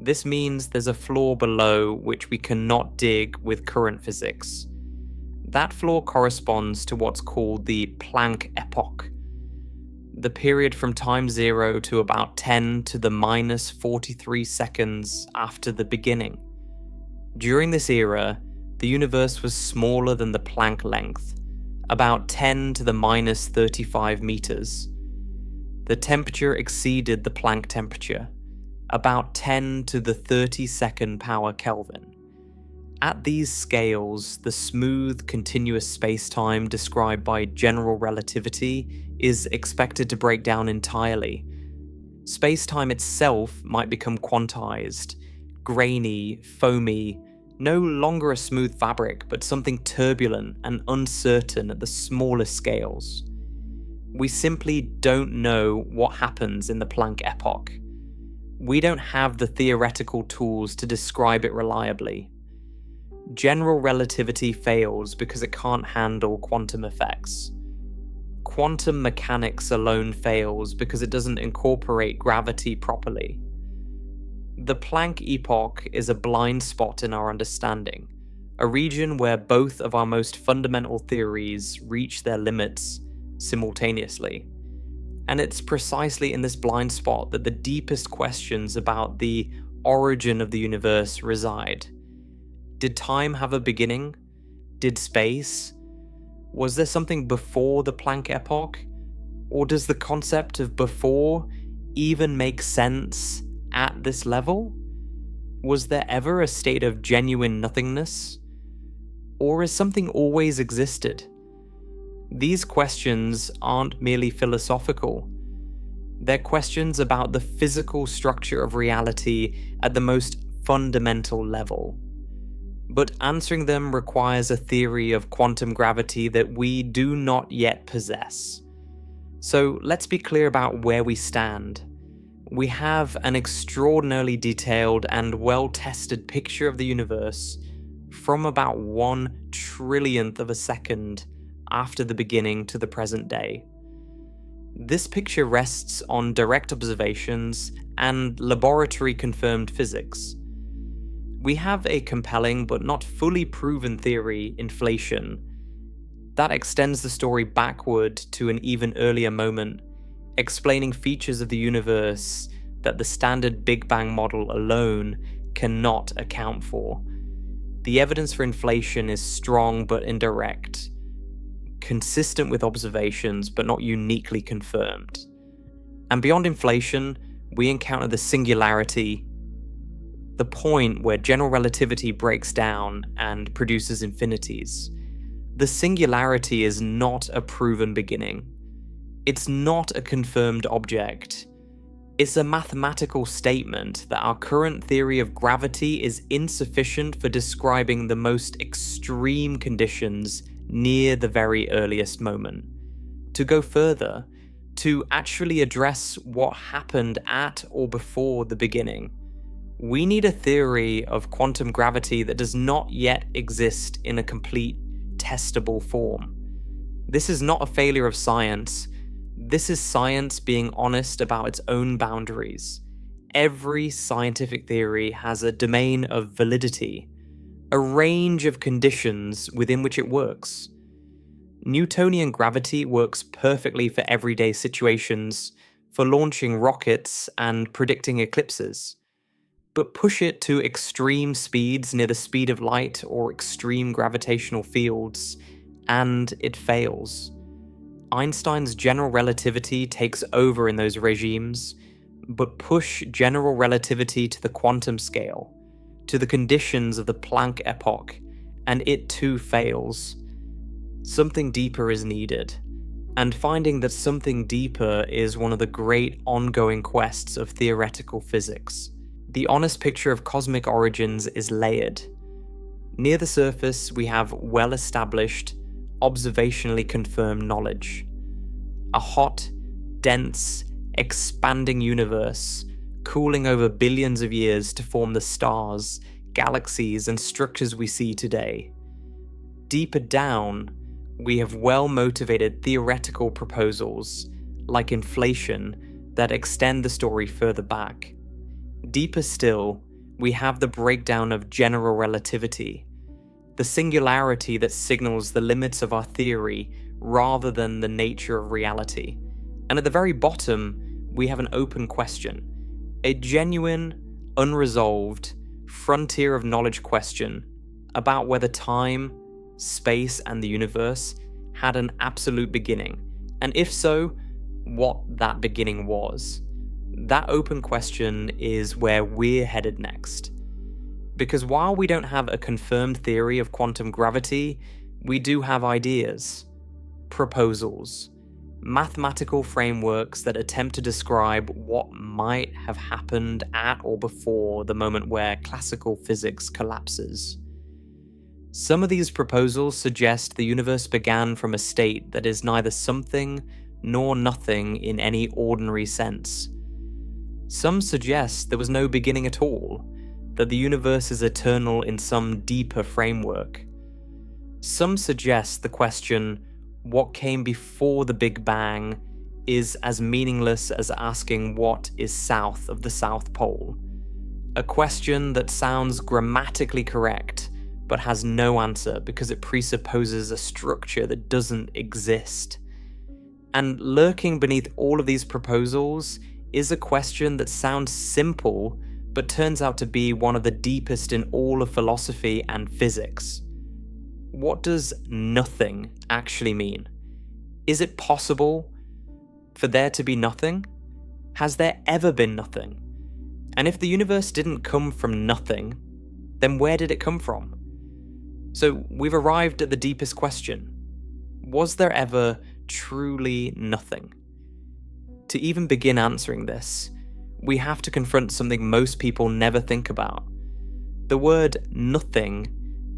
This means there's a floor below which we cannot dig with current physics. That floor corresponds to what's called the Planck epoch, the period from time 0 to about 10 to the minus 43 seconds after the beginning. During this era, the universe was smaller than the Planck length, about 10 to the minus 35 meters. The temperature exceeded the Planck temperature, about 10 to the 32nd power Kelvin. At these scales, the smooth, continuous spacetime described by general relativity is expected to break down entirely. Spacetime itself might become quantized, grainy, foamy, no longer a smooth fabric, but something turbulent and uncertain at the smallest scales. We simply don't know what happens in the Planck epoch. We don't have the theoretical tools to describe it reliably. General relativity fails because it can't handle quantum effects. Quantum mechanics alone fails because it doesn't incorporate gravity properly. The Planck epoch is a blind spot in our understanding, a region where both of our most fundamental theories reach their limits simultaneously. And it's precisely in this blind spot that the deepest questions about the origin of the universe reside. Did time have a beginning? Did space? Was there something before the Planck epoch? Or does the concept of before even make sense at this level? Was there ever a state of genuine nothingness? Or has something always existed? These questions aren't merely philosophical. They're questions about the physical structure of reality at the most fundamental level. But answering them requires a theory of quantum gravity that we do not yet possess. So let's be clear about where we stand. We have an extraordinarily detailed and well-tested picture of the universe from about 1/trillionth of a second after the beginning to the present day. This picture rests on direct observations and laboratory-confirmed physics. We have a compelling but not fully proven theory, inflation, that extends the story backward to an even earlier moment, explaining features of the universe that the standard Big Bang model alone cannot account for. The evidence for inflation is strong but indirect, consistent with observations but not uniquely confirmed. And beyond inflation, we encounter the singularity, the point where general relativity breaks down and produces infinities. The singularity is not a proven beginning. It's not a confirmed object. It's a mathematical statement that our current theory of gravity is insufficient for describing the most extreme conditions near the very earliest moment. To go further, to actually address what happened at or before the beginning, we need a theory of quantum gravity that does not yet exist in a complete, testable form. This is not a failure of science. This is science being honest about its own boundaries. Every scientific theory has a domain of validity, a range of conditions within which it works. Newtonian gravity works perfectly for everyday situations, for launching rockets and predicting eclipses. But push it to extreme speeds near the speed of light or extreme gravitational fields, and it fails. Einstein's general relativity takes over in those regimes, but push general relativity to the quantum scale, to the conditions of the Planck epoch, and it too fails. Something deeper is needed, and finding that something deeper is one of the great ongoing quests of theoretical physics. The honest picture of cosmic origins is layered. Near the surface, we have well-established, observationally confirmed knowledge. A hot, dense, expanding universe, cooling over billions of years to form the stars, galaxies, and structures we see today. Deeper down, we have well-motivated theoretical proposals, like inflation, that extend the story further back. Deeper still, we have the breakdown of general relativity, the singularity that signals the limits of our theory rather than the nature of reality. And at the very bottom, we have an open question, a genuine, unresolved, frontier of knowledge question about whether time, space, and the universe had an absolute beginning, and if so, what that beginning was. That open question is where we're headed next. Because while we don't have a confirmed theory of quantum gravity, we do have ideas, proposals, mathematical frameworks that attempt to describe what might have happened at or before the moment where classical physics collapses. Some of these proposals suggest the universe began from a state that is neither something nor nothing in any ordinary sense. Some suggest there was no beginning at all, that the universe is eternal in some deeper framework. Some suggest the question, what came before the Big Bang, is as meaningless as asking what is south of the South Pole. A question that sounds grammatically correct, but has no answer because it presupposes a structure that doesn't exist. And lurking beneath all of these proposals is a question that sounds simple, but turns out to be one of the deepest in all of philosophy and physics. What does nothing actually mean? Is it possible for there to be nothing? Has there ever been nothing? And if the universe didn't come from nothing, then where did it come from? So we've arrived at the deepest question. Was there ever truly nothing? To even begin answering this, we have to confront something most people never think about. The word nothing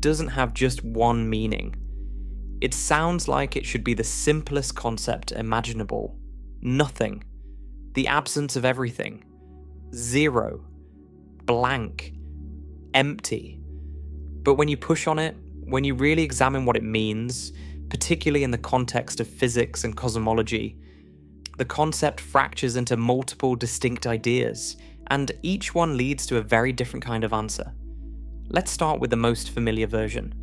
doesn't have just one meaning. It sounds like it should be the simplest concept imaginable. Nothing. The absence of everything. Zero. Blank. Empty. But when you push on it, when you really examine what it means, particularly in the context of physics and cosmology, the concept fractures into multiple distinct ideas, and each one leads to a very different kind of answer. Let's start with the most familiar version.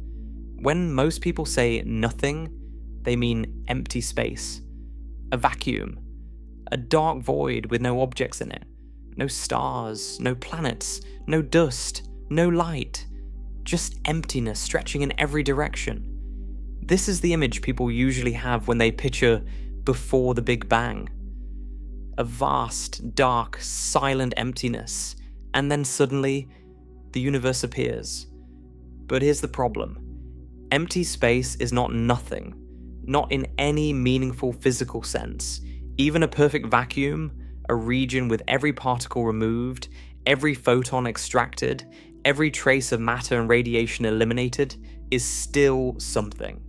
When most people say nothing, they mean empty space, a vacuum, a dark void with no objects in it, no stars, no planets, no dust, no light, just emptiness stretching in every direction. This is the image people usually have when they picture before the Big Bang. A vast, dark, silent emptiness, and then suddenly, the universe appears. But here's the problem. Empty space is not nothing, not in any meaningful physical sense. Even a perfect vacuum, a region with every particle removed, every photon extracted, every trace of matter and radiation eliminated, is still something.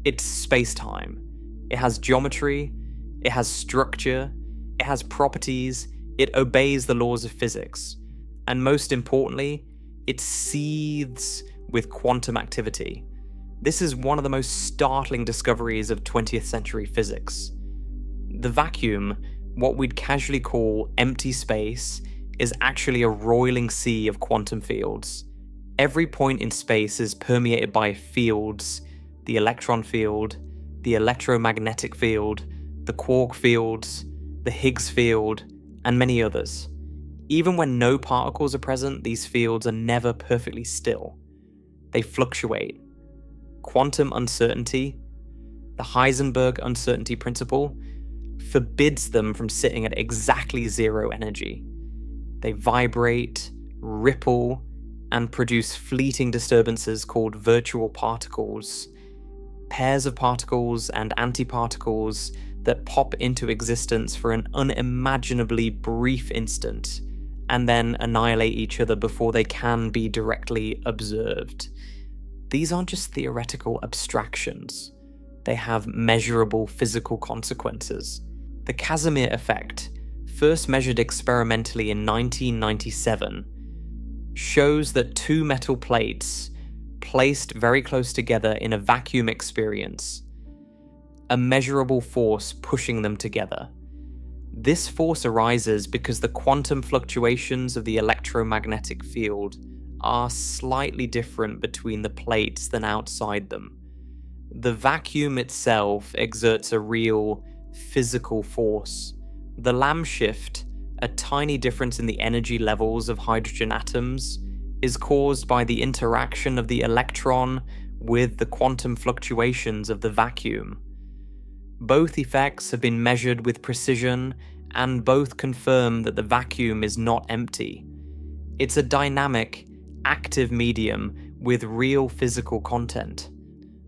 It's space-time. It has geometry, it has structure, it has properties, it obeys the laws of physics, and most importantly, it seethes with quantum activity. This is one of the most startling discoveries of 20th century physics. The vacuum, what we'd casually call empty space, is actually a roiling sea of quantum fields. Every point in space is permeated by fields: the electron field, the electromagnetic field, the quark fields, the Higgs field, and many others. Even when no particles are present, these fields are never perfectly still. They fluctuate. Quantum uncertainty, the Heisenberg uncertainty principle, forbids them from sitting at exactly zero energy. They vibrate, ripple, and produce fleeting disturbances called virtual particles, pairs of particles and antiparticles that pop into existence for an unimaginably brief instant and then annihilate each other before they can be directly observed. These aren't just theoretical abstractions. They have measurable physical consequences. The Casimir effect, first measured experimentally in 1997, shows that two metal plates placed very close together in a vacuum experience a measurable force pushing them together. This force arises because the quantum fluctuations of the electromagnetic field are slightly different between the plates than outside them. The vacuum itself exerts a real physical force. The Lamb shift, a tiny difference in the energy levels of hydrogen atoms, is caused by the interaction of the electron with the quantum fluctuations of the vacuum. Both effects have been measured with precision, and both confirm that the vacuum is not empty. It's a dynamic, active medium with real physical content.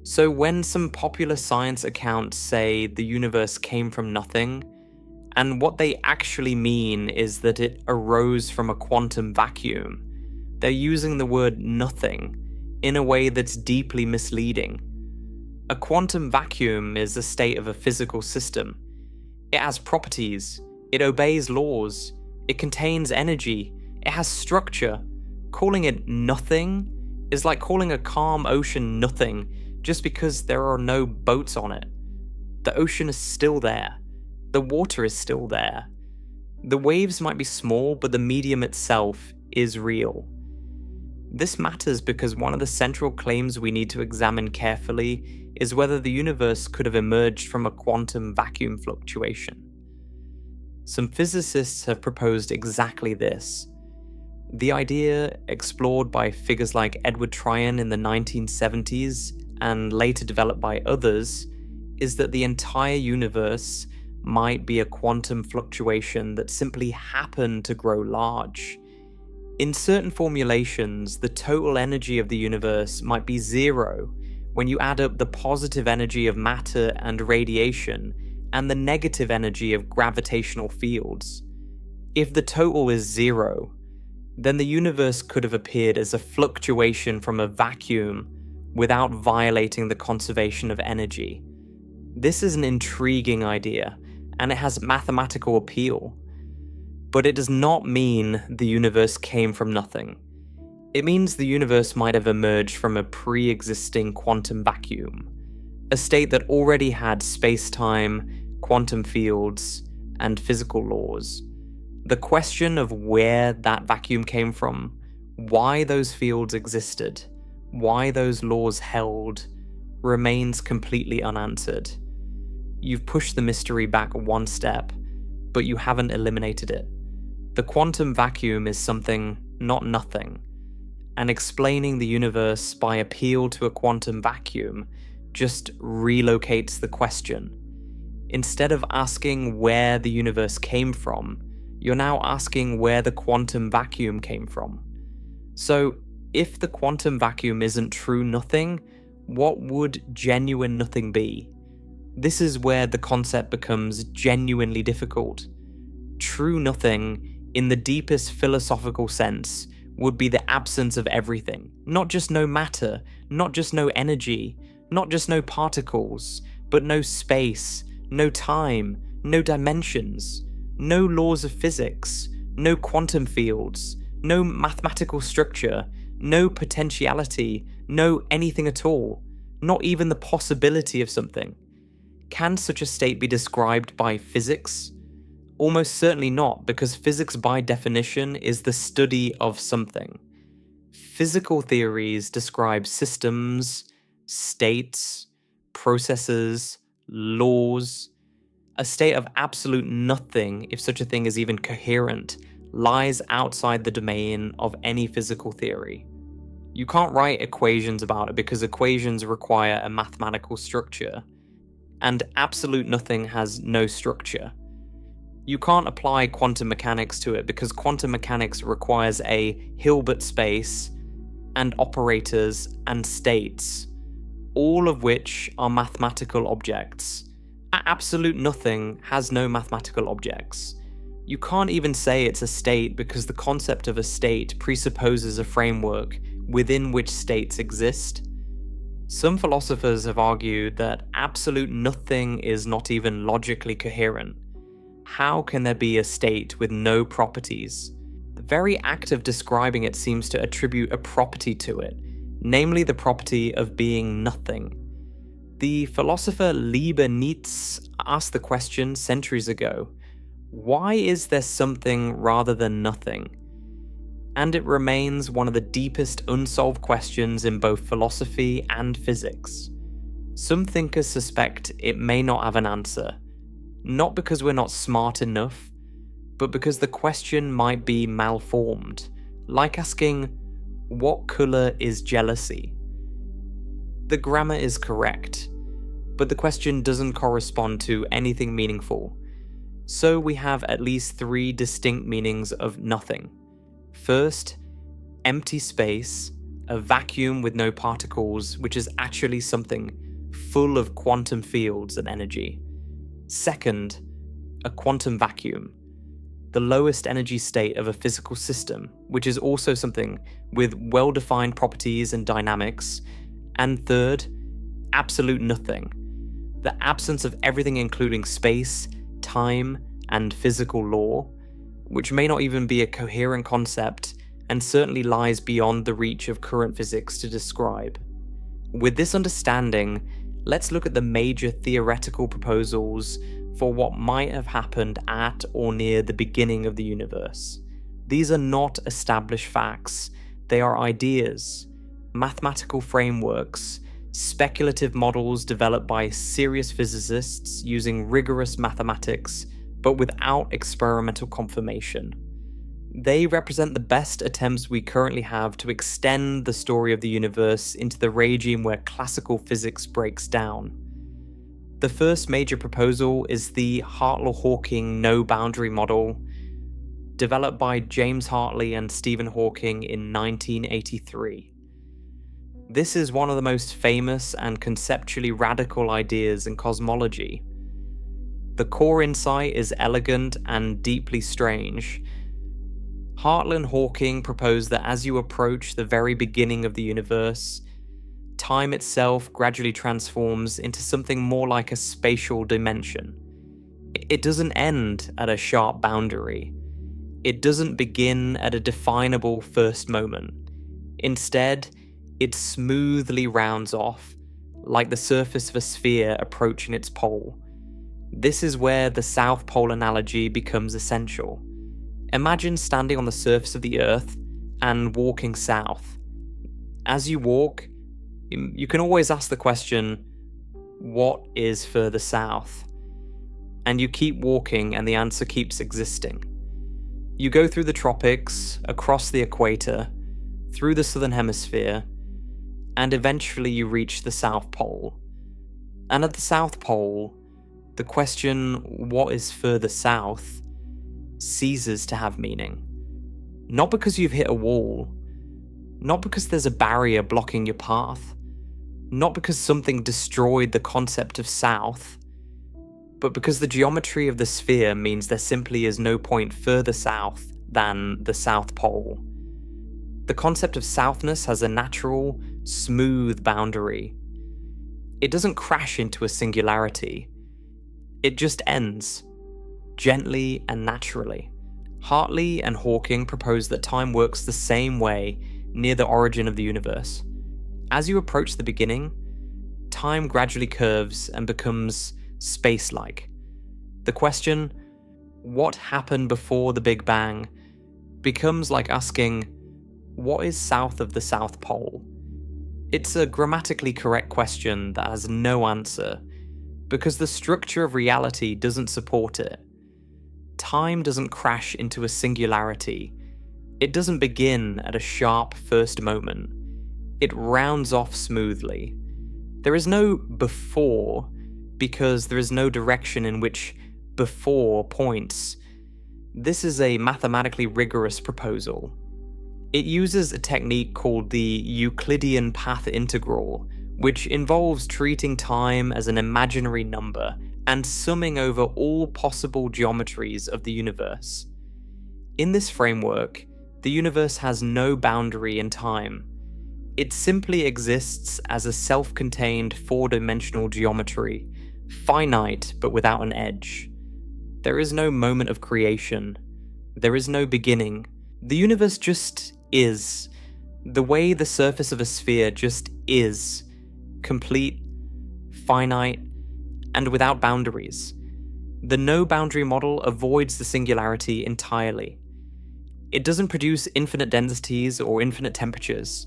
So when some popular science accounts say the universe came from nothing, and what they actually mean is that it arose from a quantum vacuum, they're using the word nothing in a way that's deeply misleading. A quantum vacuum is a state of a physical system. It has properties, it obeys laws, it contains energy, it has structure. Calling it nothing is like calling a calm ocean nothing just because there are no boats on it. The ocean is still there. The water is still there. The waves might be small, but the medium itself is real. This matters because one of the central claims we need to examine carefully is whether the universe could have emerged from a quantum vacuum fluctuation. Some physicists have proposed exactly this. The idea, explored by figures like Edward Tryon in the 1970s and later developed by others, is that the entire universe might be a quantum fluctuation that simply happened to grow large. In certain formulations, the total energy of the universe might be zero when you add up the positive energy of matter and radiation and the negative energy of gravitational fields. If the total is zero, then the universe could have appeared as a fluctuation from a vacuum without violating the conservation of energy. This is an intriguing idea, and it has mathematical appeal. But it does not mean the universe came from nothing. It means the universe might have emerged from a pre-existing quantum vacuum, a state that already had space-time, quantum fields, and physical laws. The question of where that vacuum came from, why those fields existed, why those laws held, remains completely unanswered. You've pushed the mystery back one step, but you haven't eliminated it. The quantum vacuum is something, not nothing, and explaining the universe by appeal to a quantum vacuum just relocates the question. Instead of asking where the universe came from, you're now asking where the quantum vacuum came from. So, if the quantum vacuum isn't true nothing, what would genuine nothing be? This is where the concept becomes genuinely difficult. True nothing, in the deepest philosophical sense, would be the absence of everything. Not just no matter, not just no energy, not just no particles, but no space, no time, no dimensions, no laws of physics, no quantum fields, no mathematical structure, no potentiality, no anything at all, not even the possibility of something. Can such a state be described by physics? Almost certainly not, because physics by definition is the study of something. Physical theories describe systems, states, processes, laws. A state of absolute nothing, if such a thing is even coherent, lies outside the domain of any physical theory. You can't write equations about it because equations require a mathematical structure, and absolute nothing has no structure. You can't apply quantum mechanics to it because quantum mechanics requires a Hilbert space and operators and states, all of which are mathematical objects. Absolute nothing has no mathematical objects. You can't even say it's a state because the concept of a state presupposes a framework within which states exist. Some philosophers have argued that absolute nothing is not even logically coherent. How can there be a state with no properties? The very act of describing it seems to attribute a property to it, namely the property of being nothing. The philosopher Leibniz asked the question centuries ago, Why is there something rather than nothing? And it remains one of the deepest unsolved questions in both philosophy and physics. Some thinkers suspect it may not have an answer, not because we're not smart enough, but because the question might be malformed, like asking, what colour is jealousy? The grammar is correct, but the question doesn't correspond to anything meaningful. So we have at least 3 distinct meanings of nothing. First, empty space, a vacuum with no particles, which is actually something full of quantum fields and energy. Second, a quantum vacuum, the lowest energy state of a physical system, which is also something with well-defined properties and dynamics. And third, absolute nothing, the absence of everything including space, time, and physical law, which may not even be a coherent concept and certainly lies beyond the reach of current physics to describe. With this understanding, let's look at the major theoretical proposals for what might have happened at or near the beginning of the universe. These are not established facts, they are ideas, mathematical frameworks, speculative models developed by serious physicists using rigorous mathematics, but without experimental confirmation. They represent the best attempts we currently have to extend the story of the universe into the regime where classical physics breaks down. The first major proposal is the Hartley-Hawking no-boundary model, developed by James Hartley and Stephen Hawking in 1983. This is one of the most famous and conceptually radical ideas in cosmology. The core insight is elegant and deeply strange. Hartley and Hawking propose that as you approach the very beginning of the universe, time itself gradually transforms into something more like a spatial dimension. It doesn't end at a sharp boundary. It doesn't begin at a definable first moment. Instead, it smoothly rounds off, like the surface of a sphere approaching its pole. This is where the South Pole analogy becomes essential. Imagine standing on the surface of the Earth and walking south. As you walk, you can always ask the question, what is further south? And you keep walking and the answer keeps existing. You go through the tropics, across the equator, through the southern hemisphere, and eventually you reach the South Pole. And at the South Pole, the question, what is further south, ceases to have meaning. Not because you've hit a wall, not because there's a barrier blocking your path, not because something destroyed the concept of south, but because the geometry of the sphere means there simply is no point further south than the South Pole. The concept of southness has a natural, smooth boundary. It doesn't crash into a singularity. It just ends, gently and naturally. Hartley and Hawking propose that time works the same way near the origin of the universe. As you approach the beginning, time gradually curves and becomes space-like. The question, what happened before the Big Bang, becomes like asking, what is south of the South Pole? It's a grammatically correct question that has no answer, because the structure of reality doesn't support it. Time doesn't crash into a singularity. It doesn't begin at a sharp first moment. It rounds off smoothly. There is no before, because there is no direction in which before points. This is a mathematically rigorous proposal. It uses a technique called the Euclidean path integral, which involves treating time as an imaginary number and summing over all possible geometries of the universe. In this framework, the universe has no boundary in time. It simply exists as a self-contained four-dimensional geometry, finite but without an edge. There is no moment of creation. There is no beginning. The universe just is. The way the surface of a sphere just is. Complete, finite, and without boundaries. The no-boundary model avoids the singularity entirely. It doesn't produce infinite densities or infinite temperatures.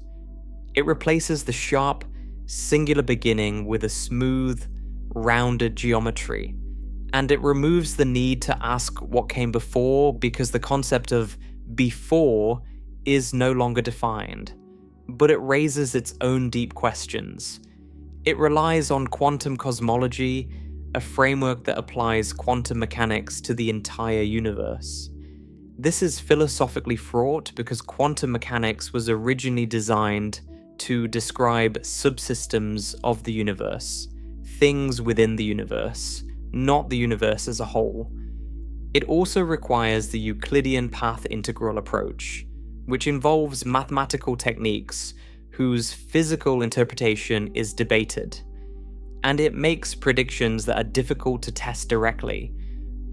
It replaces the sharp, singular beginning with a smooth, rounded geometry, and it removes the need to ask what came before because the concept of before is no longer defined, but it raises its own deep questions. It relies on quantum cosmology, a framework that applies quantum mechanics to the entire universe. This is philosophically fraught because quantum mechanics was originally designed to describe subsystems of the universe, things within the universe, not the universe as a whole. It also requires the Euclidean path integral approach, which involves mathematical techniques whose physical interpretation is debated, and it makes predictions that are difficult to test directly,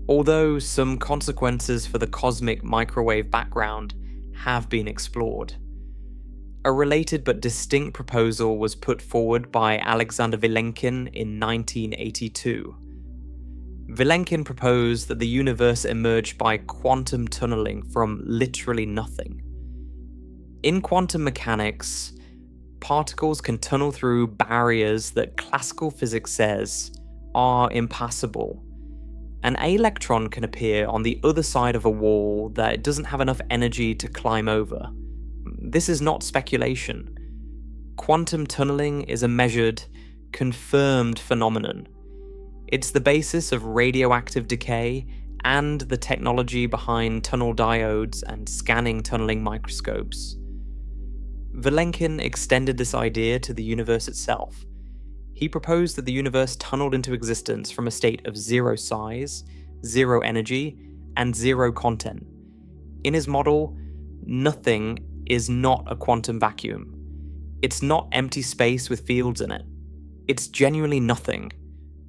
although some consequences for the cosmic microwave background have been explored. A related but distinct proposal was put forward by Alexander Vilenkin in 1982. Vilenkin proposed that the universe emerged by quantum tunneling from literally nothing. In quantum mechanics, particles can tunnel through barriers that classical physics says are impassable. An electron can appear on the other side of a wall that it doesn't have enough energy to climb over. This is not speculation. Quantum tunneling is a measured, confirmed phenomenon. It's the basis of radioactive decay and the technology behind tunnel diodes and scanning tunneling microscopes. Vilenkin extended this idea to the universe itself. He proposed that the universe tunneled into existence from a state of zero size, zero energy, and zero content. In his model, nothing is not a quantum vacuum. It's not empty space with fields in it. It's genuinely nothing.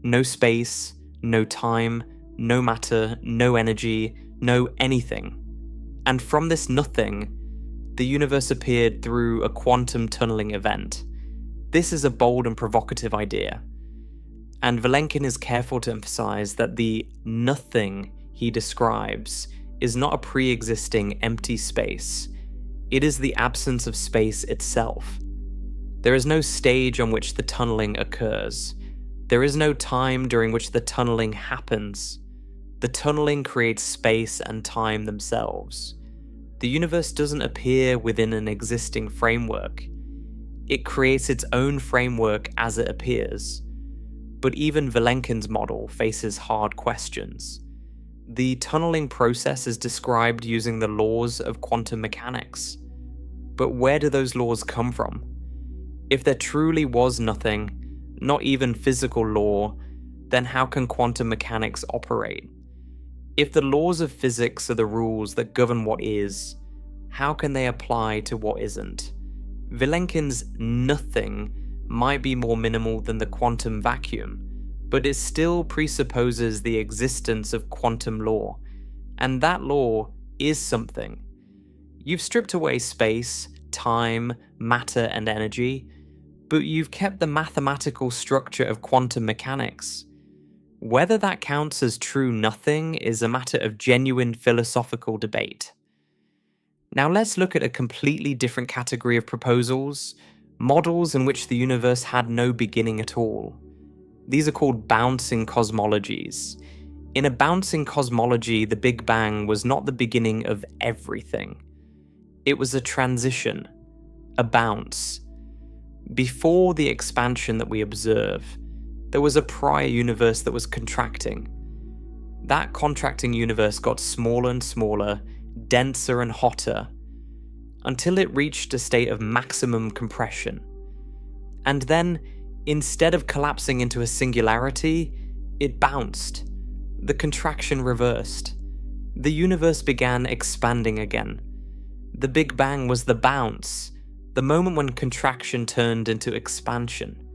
No space, no time, no matter, no energy, no anything. And from this nothing, the universe appeared through a quantum tunneling event. This is a bold and provocative idea. And Vilenkin is careful to emphasize that the nothing he describes is not a pre-existing empty space. It is the absence of space itself. There is no stage on which the tunneling occurs. There is no time during which the tunneling happens. The tunneling creates space and time themselves. The universe doesn't appear within an existing framework. It creates its own framework as it appears. But even Vilenkin's model faces hard questions. The tunneling process is described using the laws of quantum mechanics. But where do those laws come from? If there truly was nothing, not even physical law, then how can quantum mechanics operate? If the laws of physics are the rules that govern what is, how can they apply to what isn't? Vilenkin's nothing might be more minimal than the quantum vacuum, but it still presupposes the existence of quantum law, and that law is something. You've stripped away space, time, matter, and energy, but you've kept the mathematical structure of quantum mechanics. Whether that counts as true nothing is a matter of genuine philosophical debate. Now let's look at a completely different category of proposals, models in which the universe had no beginning at all. These are called bouncing cosmologies. In a bouncing cosmology, the Big Bang was not the beginning of everything. It was a transition, a bounce. Before the expansion that we observe, there was a prior universe that was contracting. That contracting universe got smaller and smaller, denser and hotter, until it reached a state of maximum compression. And then, instead of collapsing into a singularity, it bounced. The contraction reversed. The universe began expanding again. The Big Bang was the bounce, the moment when contraction turned into expansion.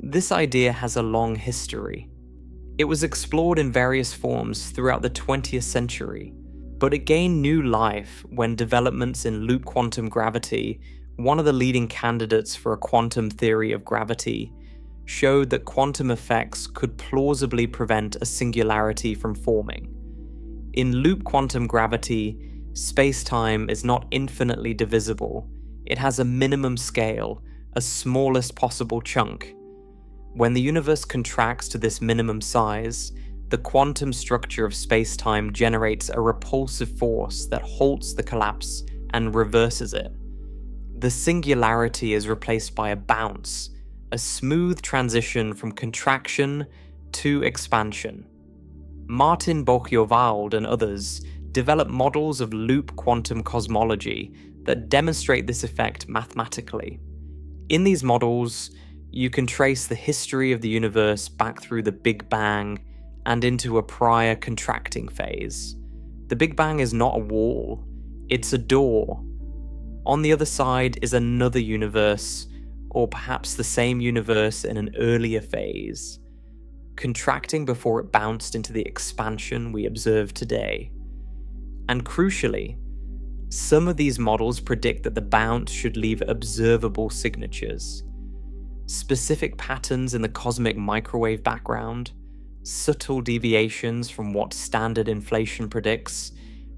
This idea has a long history. It was explored in various forms throughout the 20th century, but it gained new life when developments in loop quantum gravity, one of the leading candidates for a quantum theory of gravity, showed that quantum effects could plausibly prevent a singularity from forming. In loop quantum gravity, space-time is not infinitely divisible. It has a minimum scale, a smallest possible chunk. When the universe contracts to this minimum size, the quantum structure of space-time generates a repulsive force that halts the collapse and reverses it. The singularity is replaced by a bounce, a smooth transition from contraction to expansion. Martin Borch-Jovald and others developed models of loop quantum cosmology that demonstrate this effect mathematically. In these models, you can trace the history of the universe back through the Big Bang and into a prior contracting phase. The Big Bang is not a wall, it's a door. On the other side is another universe, or perhaps the same universe in an earlier phase, contracting before it bounced into the expansion we observe today. And crucially, some of these models predict that the bounce should leave observable signatures. Specific patterns in the cosmic microwave background, subtle deviations from what standard inflation predicts,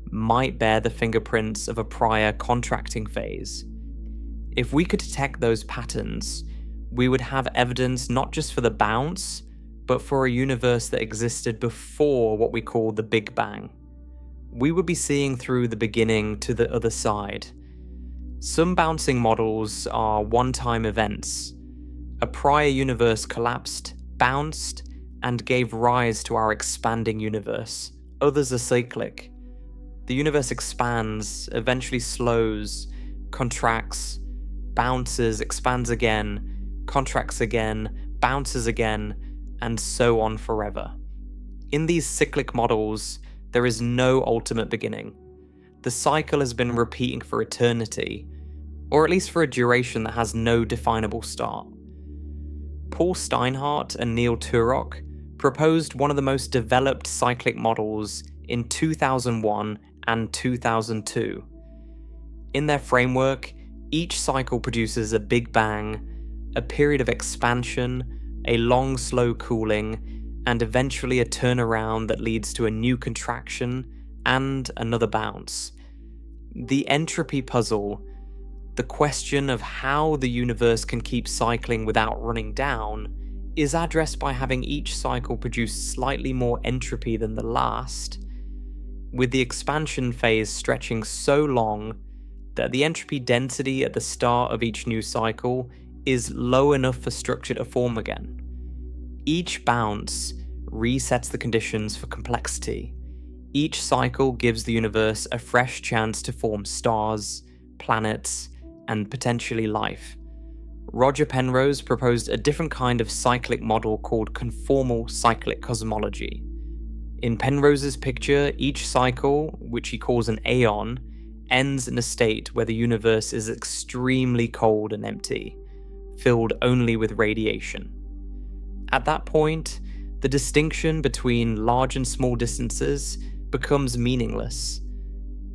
might bear the fingerprints of a prior contracting phase. If we could detect those patterns, we would have evidence not just for the bounce, but for a universe that existed before what we call the Big Bang. We would be seeing through the beginning to the other side. Some bouncing models are one-time events. A prior universe collapsed, bounced, and gave rise to our expanding universe. Others are cyclic. The universe expands, eventually slows, contracts, bounces, expands again, contracts again, bounces again, and so on forever. In these cyclic models, there is no ultimate beginning. The cycle has been repeating for eternity, or at least for a duration that has no definable start. Paul Steinhardt and Neil Turok proposed one of the most developed cyclic models in 2001 and 2002. In their framework, each cycle produces a Big Bang, a period of expansion, a long slow cooling, and eventually a turnaround that leads to a new contraction and another bounce. The entropy puzzle, the question of how the universe can keep cycling without running down, is addressed by having each cycle produce slightly more entropy than the last, with the expansion phase stretching so long that the entropy density at the start of each new cycle is low enough for structure to form again. Each bounce resets the conditions for complexity. Each cycle gives the universe a fresh chance to form stars, planets, and potentially life. Roger Penrose proposed a different kind of cyclic model called conformal cyclic cosmology. In Penrose's picture, each cycle, which he calls an aeon, ends in a state where the universe is extremely cold and empty, filled only with radiation. At that point, the distinction between large and small distances becomes meaningless.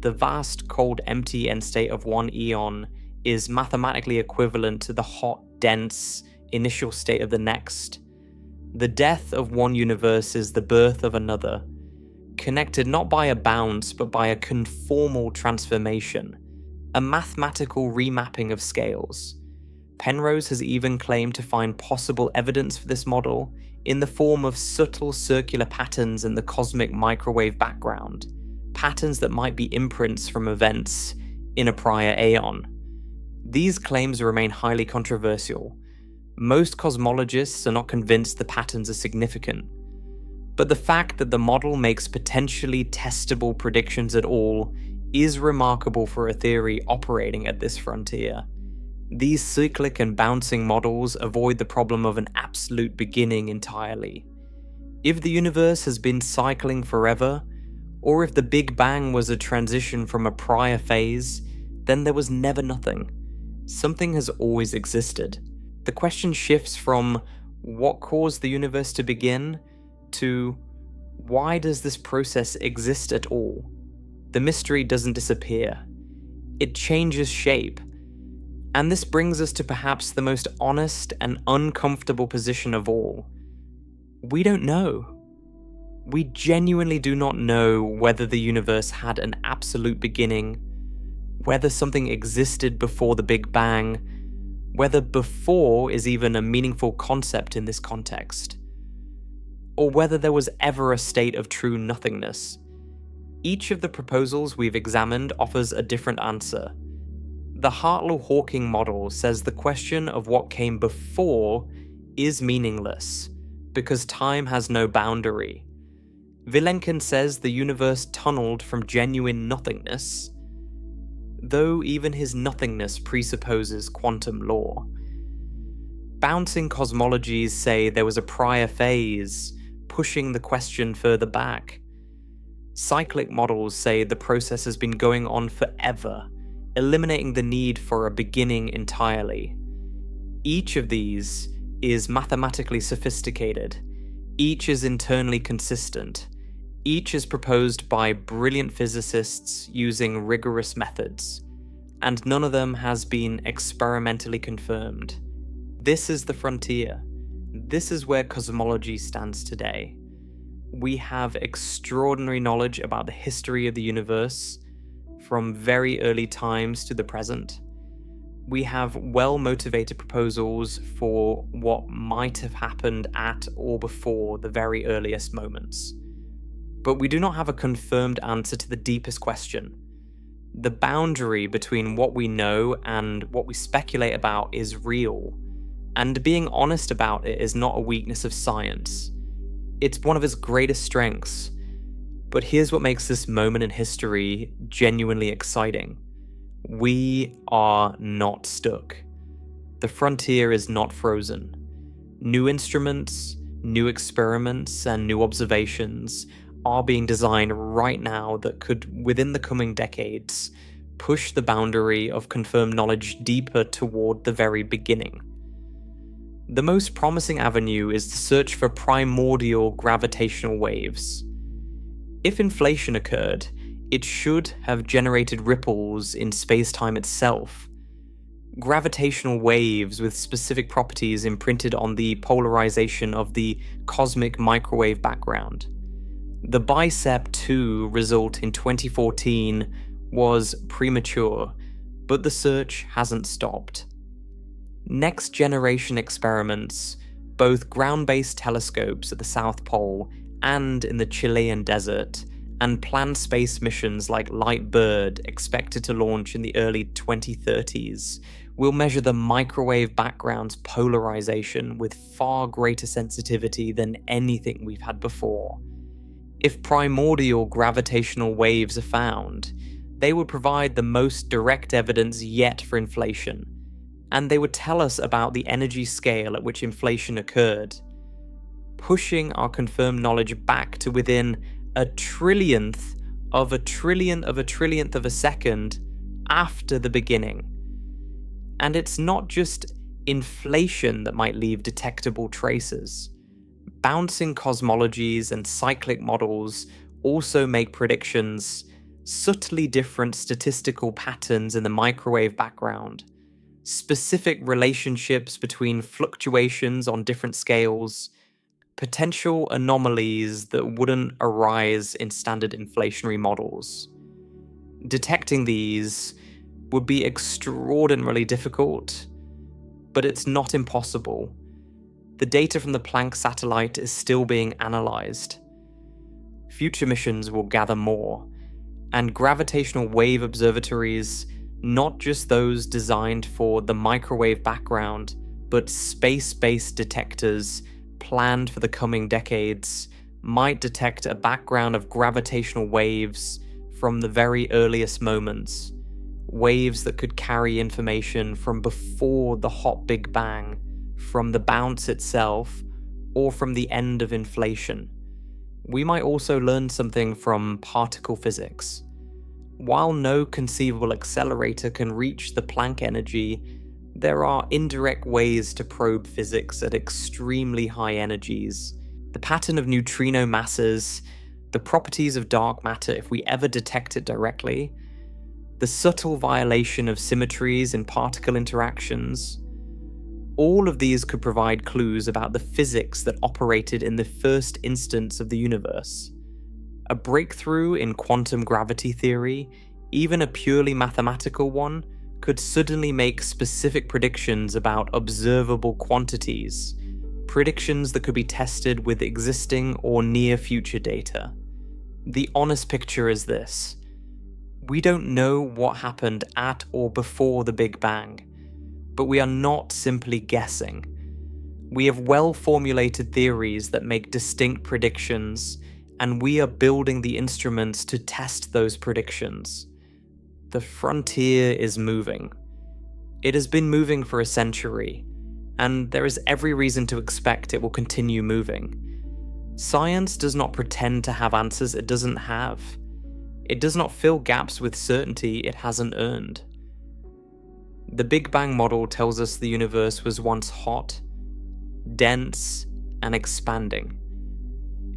The vast, cold, empty end state of one eon is mathematically equivalent to the hot, dense initial state of the next. The death of one universe is the birth of another, connected not by a bounce but by a conformal transformation, a mathematical remapping of scales. Penrose has even claimed to find possible evidence for this model in the form of subtle circular patterns in the cosmic microwave background, patterns that might be imprints from events in a prior aeon. These claims remain highly controversial. Most cosmologists are not convinced the patterns are significant, but the fact that the model makes potentially testable predictions at all is remarkable for a theory operating at this frontier. These cyclic and bouncing models avoid the problem of an absolute beginning entirely. If the universe has been cycling forever, or if the Big Bang was a transition from a prior phase, then there was never nothing. Something has always existed. The question shifts from what caused the universe to begin to why does this process exist at all? The mystery doesn't disappear. It changes shape. And this brings us to perhaps the most honest and uncomfortable position of all. We don't know. We genuinely do not know whether the universe had an absolute beginning, whether something existed before the Big Bang, whether before is even a meaningful concept in this context, or whether there was ever a state of true nothingness. Each of the proposals we've examined offers a different answer. The Hartley-Hawking model says the question of what came before is meaningless, because time has no boundary. Vilenkin says the universe tunneled from genuine nothingness, though even his nothingness presupposes quantum law. Bouncing cosmologies say there was a prior phase, pushing the question further back. Cyclic models say the process has been going on forever, eliminating the need for a beginning entirely. Each of these is mathematically sophisticated. Each is internally consistent. Each is proposed by brilliant physicists using rigorous methods, and none of them has been experimentally confirmed. This is the frontier. This is where cosmology stands today. We have extraordinary knowledge about the history of the universe, from very early times to the present. We have well-motivated proposals for what might have happened at or before the very earliest moments. But we do not have a confirmed answer to the deepest question. The boundary between what we know and what we speculate about is real, and being honest about it is not a weakness of science. It's one of its greatest strengths. But here's what makes this moment in history genuinely exciting. We are not stuck. The frontier is not frozen. New instruments, new experiments, and new observations are being designed right now that could, within the coming decades, push the boundary of confirmed knowledge deeper toward the very beginning. The most promising avenue is the search for primordial gravitational waves. If inflation occurred, it should have generated ripples in space-time itself. Gravitational waves with specific properties imprinted on the polarization of the cosmic microwave background. The BICEP 2 result in 2014 was premature, but the search hasn't stopped. Next-generation experiments, both ground-based telescopes at the South Pole and in the Chilean desert, and planned space missions like LightBird, expected to launch in the early 2030s, will measure the microwave background's polarization with far greater sensitivity than anything we've had before. If primordial gravitational waves are found, they would provide the most direct evidence yet for inflation, and they would tell us about the energy scale at which inflation occurred, pushing our confirmed knowledge back to within a trillionth of a trillionth of a second after the beginning. And it's not just inflation that might leave detectable traces. Bouncing cosmologies and cyclic models also make predictions, subtly different statistical patterns in the microwave background, specific relationships between fluctuations on different scales, potential anomalies that wouldn't arise in standard inflationary models. Detecting these would be extraordinarily difficult, but it's not impossible. The data from the Planck satellite is still being analyzed. Future missions will gather more, and gravitational wave observatories, not just those designed for the microwave background, but space-based detectors planned for the coming decades, might detect a background of gravitational waves from the very earliest moments, waves that could carry information from before the hot Big Bang, from the bounce itself, or from the end of inflation. We might also learn something from particle physics. While no conceivable accelerator can reach the Planck energy, there are indirect ways to probe physics at extremely high energies. The pattern of neutrino masses, the properties of dark matter if we ever detect it directly, the subtle violation of symmetries in particle interactions. All of these could provide clues about the physics that operated in the first instance of the universe. A breakthrough in quantum gravity theory, even a purely mathematical one, could suddenly make specific predictions about observable quantities, predictions that could be tested with existing or near-future data. The honest picture is this: we don't know what happened at or before the Big Bang, but we are not simply guessing. We have well-formulated theories that make distinct predictions, and we are building the instruments to test those predictions. The frontier is moving. It has been moving for a century, and there is every reason to expect it will continue moving. Science does not pretend to have answers it doesn't have. It does not fill gaps with certainty it hasn't earned. The Big Bang model tells us the universe was once hot, dense, and expanding.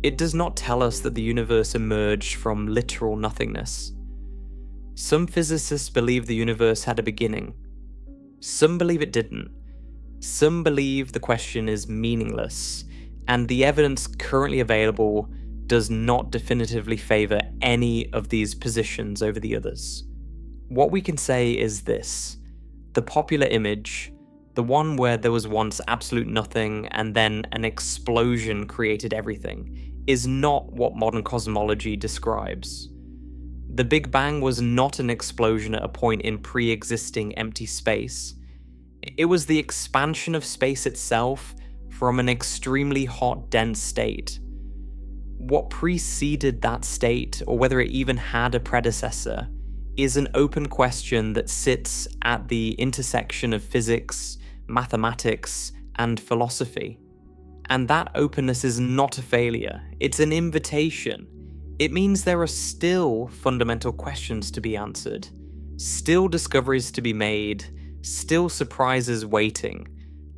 It does not tell us that the universe emerged from literal nothingness. Some physicists believe the universe had a beginning. Some believe it didn't. Some believe the question is meaningless, and the evidence currently available does not definitively favor any of these positions over the others. What we can say is this: the popular image, the one where there was once absolute nothing and then an explosion created everything, is not what modern cosmology describes. The Big Bang was not an explosion at a point in pre-existing empty space. It was the expansion of space itself from an extremely hot, dense state. What preceded that state, or whether it even had a predecessor, is an open question that sits at the intersection of physics, mathematics, and philosophy. And that openness is not a failure, it's an invitation. It means there are still fundamental questions to be answered, still discoveries to be made, still surprises waiting.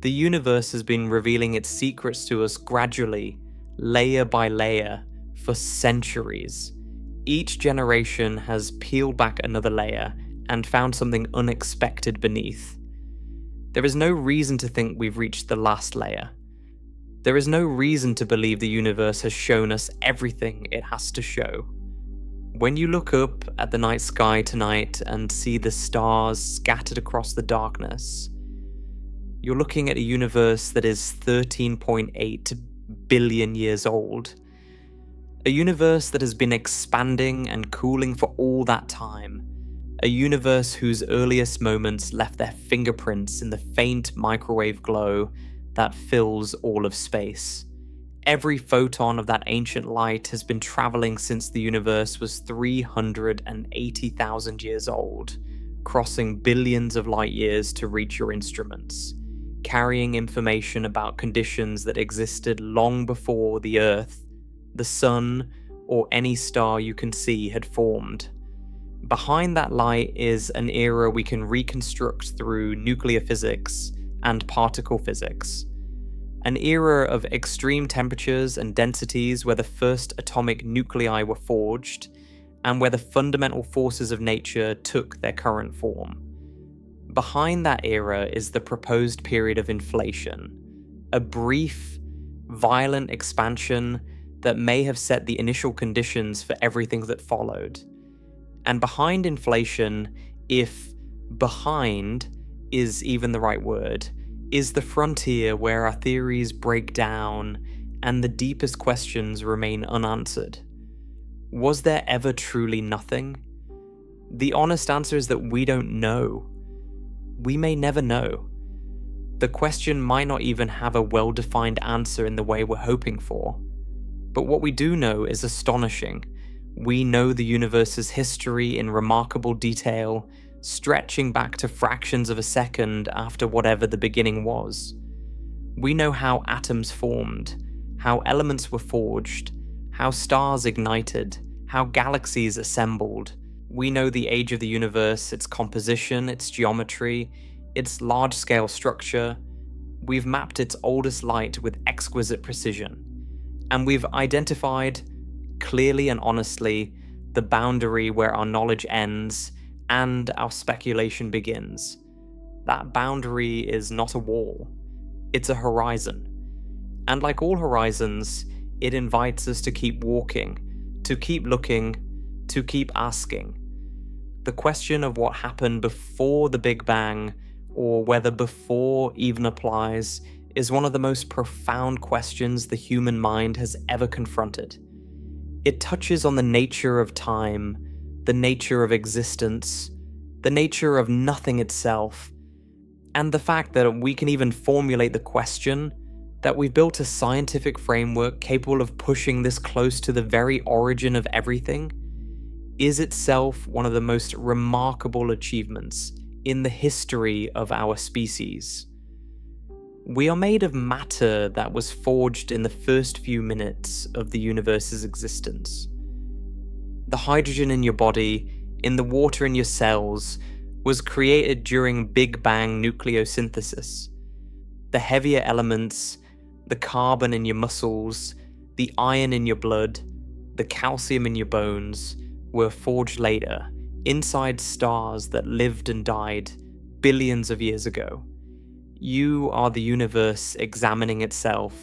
The universe has been revealing its secrets to us gradually, layer by layer, for centuries. Each generation has peeled back another layer and found something unexpected beneath. There is no reason to think we've reached the last layer. There is no reason to believe the universe has shown us everything it has to show. When you look up at the night sky tonight and see the stars scattered across the darkness, you're looking at a universe that is 13.8 billion years old. A universe that has been expanding and cooling for all that time. A universe whose earliest moments left their fingerprints in the faint microwave glow that fills all of space. Every photon of that ancient light has been traveling since the universe was 380,000 years old, crossing billions of light years to reach your instruments, carrying information about conditions that existed long before the Earth, the Sun, or any star you can see had formed. Behind that light is an era we can reconstruct through nuclear physics and particle physics. An era of extreme temperatures and densities where the first atomic nuclei were forged, and where the fundamental forces of nature took their current form. Behind that era is the proposed period of inflation, a brief, violent expansion that may have set the initial conditions for everything that followed. And behind inflation, if behind is even the right word, is the frontier where our theories break down and the deepest questions remain unanswered. Was there ever truly nothing? The honest answer is that we don't know. We may never know. The question might not even have a well-defined answer in the way we're hoping for. But what we do know is astonishing. We know the universe's history in remarkable detail, stretching back to fractions of a second after whatever the beginning was. We know how atoms formed, how elements were forged, how stars ignited, how galaxies assembled. We know the age of the universe, its composition, its geometry, its large-scale structure. We've mapped its oldest light with exquisite precision. And we've identified, clearly and honestly, the boundary where our knowledge ends And our speculation begins. That boundary is not a wall, it's a horizon. And like all horizons, it invites us to keep walking, to keep looking, to keep asking. The question of what happened before the Big Bang, or whether before even applies, is one of the most profound questions the human mind has ever confronted. It touches on the nature of time, the nature of existence, the nature of nothing itself, and the fact that we can even formulate the question, that we've built a scientific framework capable of pushing this close to the very origin of everything, is itself one of the most remarkable achievements in the history of our species. We are made of matter that was forged in the first few minutes of the universe's existence. The hydrogen in your body, in the water in your cells, was created during Big Bang nucleosynthesis. The heavier elements, the carbon in your muscles, the iron in your blood, the calcium in your bones, were forged later, inside stars that lived and died billions of years ago. You are the universe examining itself.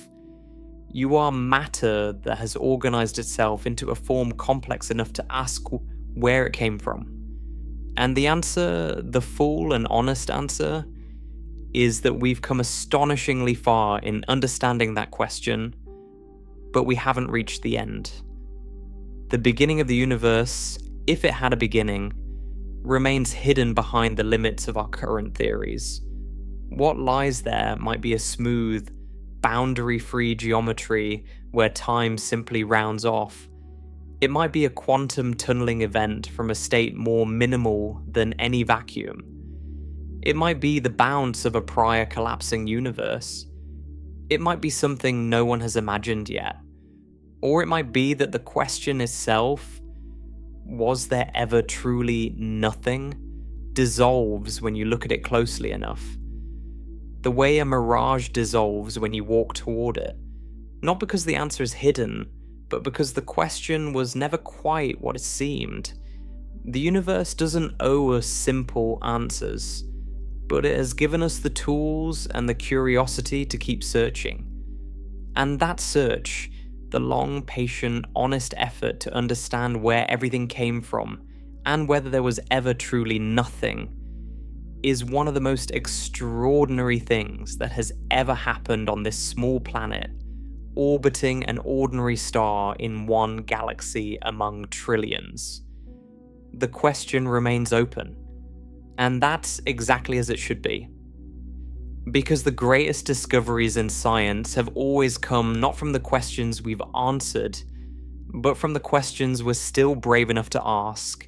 You are matter that has organized itself into a form complex enough to ask where it came from. And the answer, the full and honest answer, is that we've come astonishingly far in understanding that question, but we haven't reached the end. The beginning of the universe, if it had a beginning, remains hidden behind the limits of our current theories. What lies there might be a smooth, boundary-free geometry where time simply rounds off. It might be a quantum tunneling event from a state more minimal than any vacuum. It might be the bounce of a prior collapsing universe. It might be something no one has imagined yet. Or it might be that the question itself, was there ever truly nothing, dissolves when you look at it closely enough. The way a mirage dissolves when you walk toward it. Not because the answer is hidden, but because the question was never quite what it seemed. The universe doesn't owe us simple answers, but it has given us the tools and the curiosity to keep searching. And that search, the long, patient, honest effort to understand where everything came from, and whether there was ever truly nothing, is one of the most extraordinary things that has ever happened on this small planet, orbiting an ordinary star in one galaxy among trillions. The question remains open, and that's exactly as it should be. Because the greatest discoveries in science have always come not from the questions we've answered, but from the questions we're still brave enough to ask,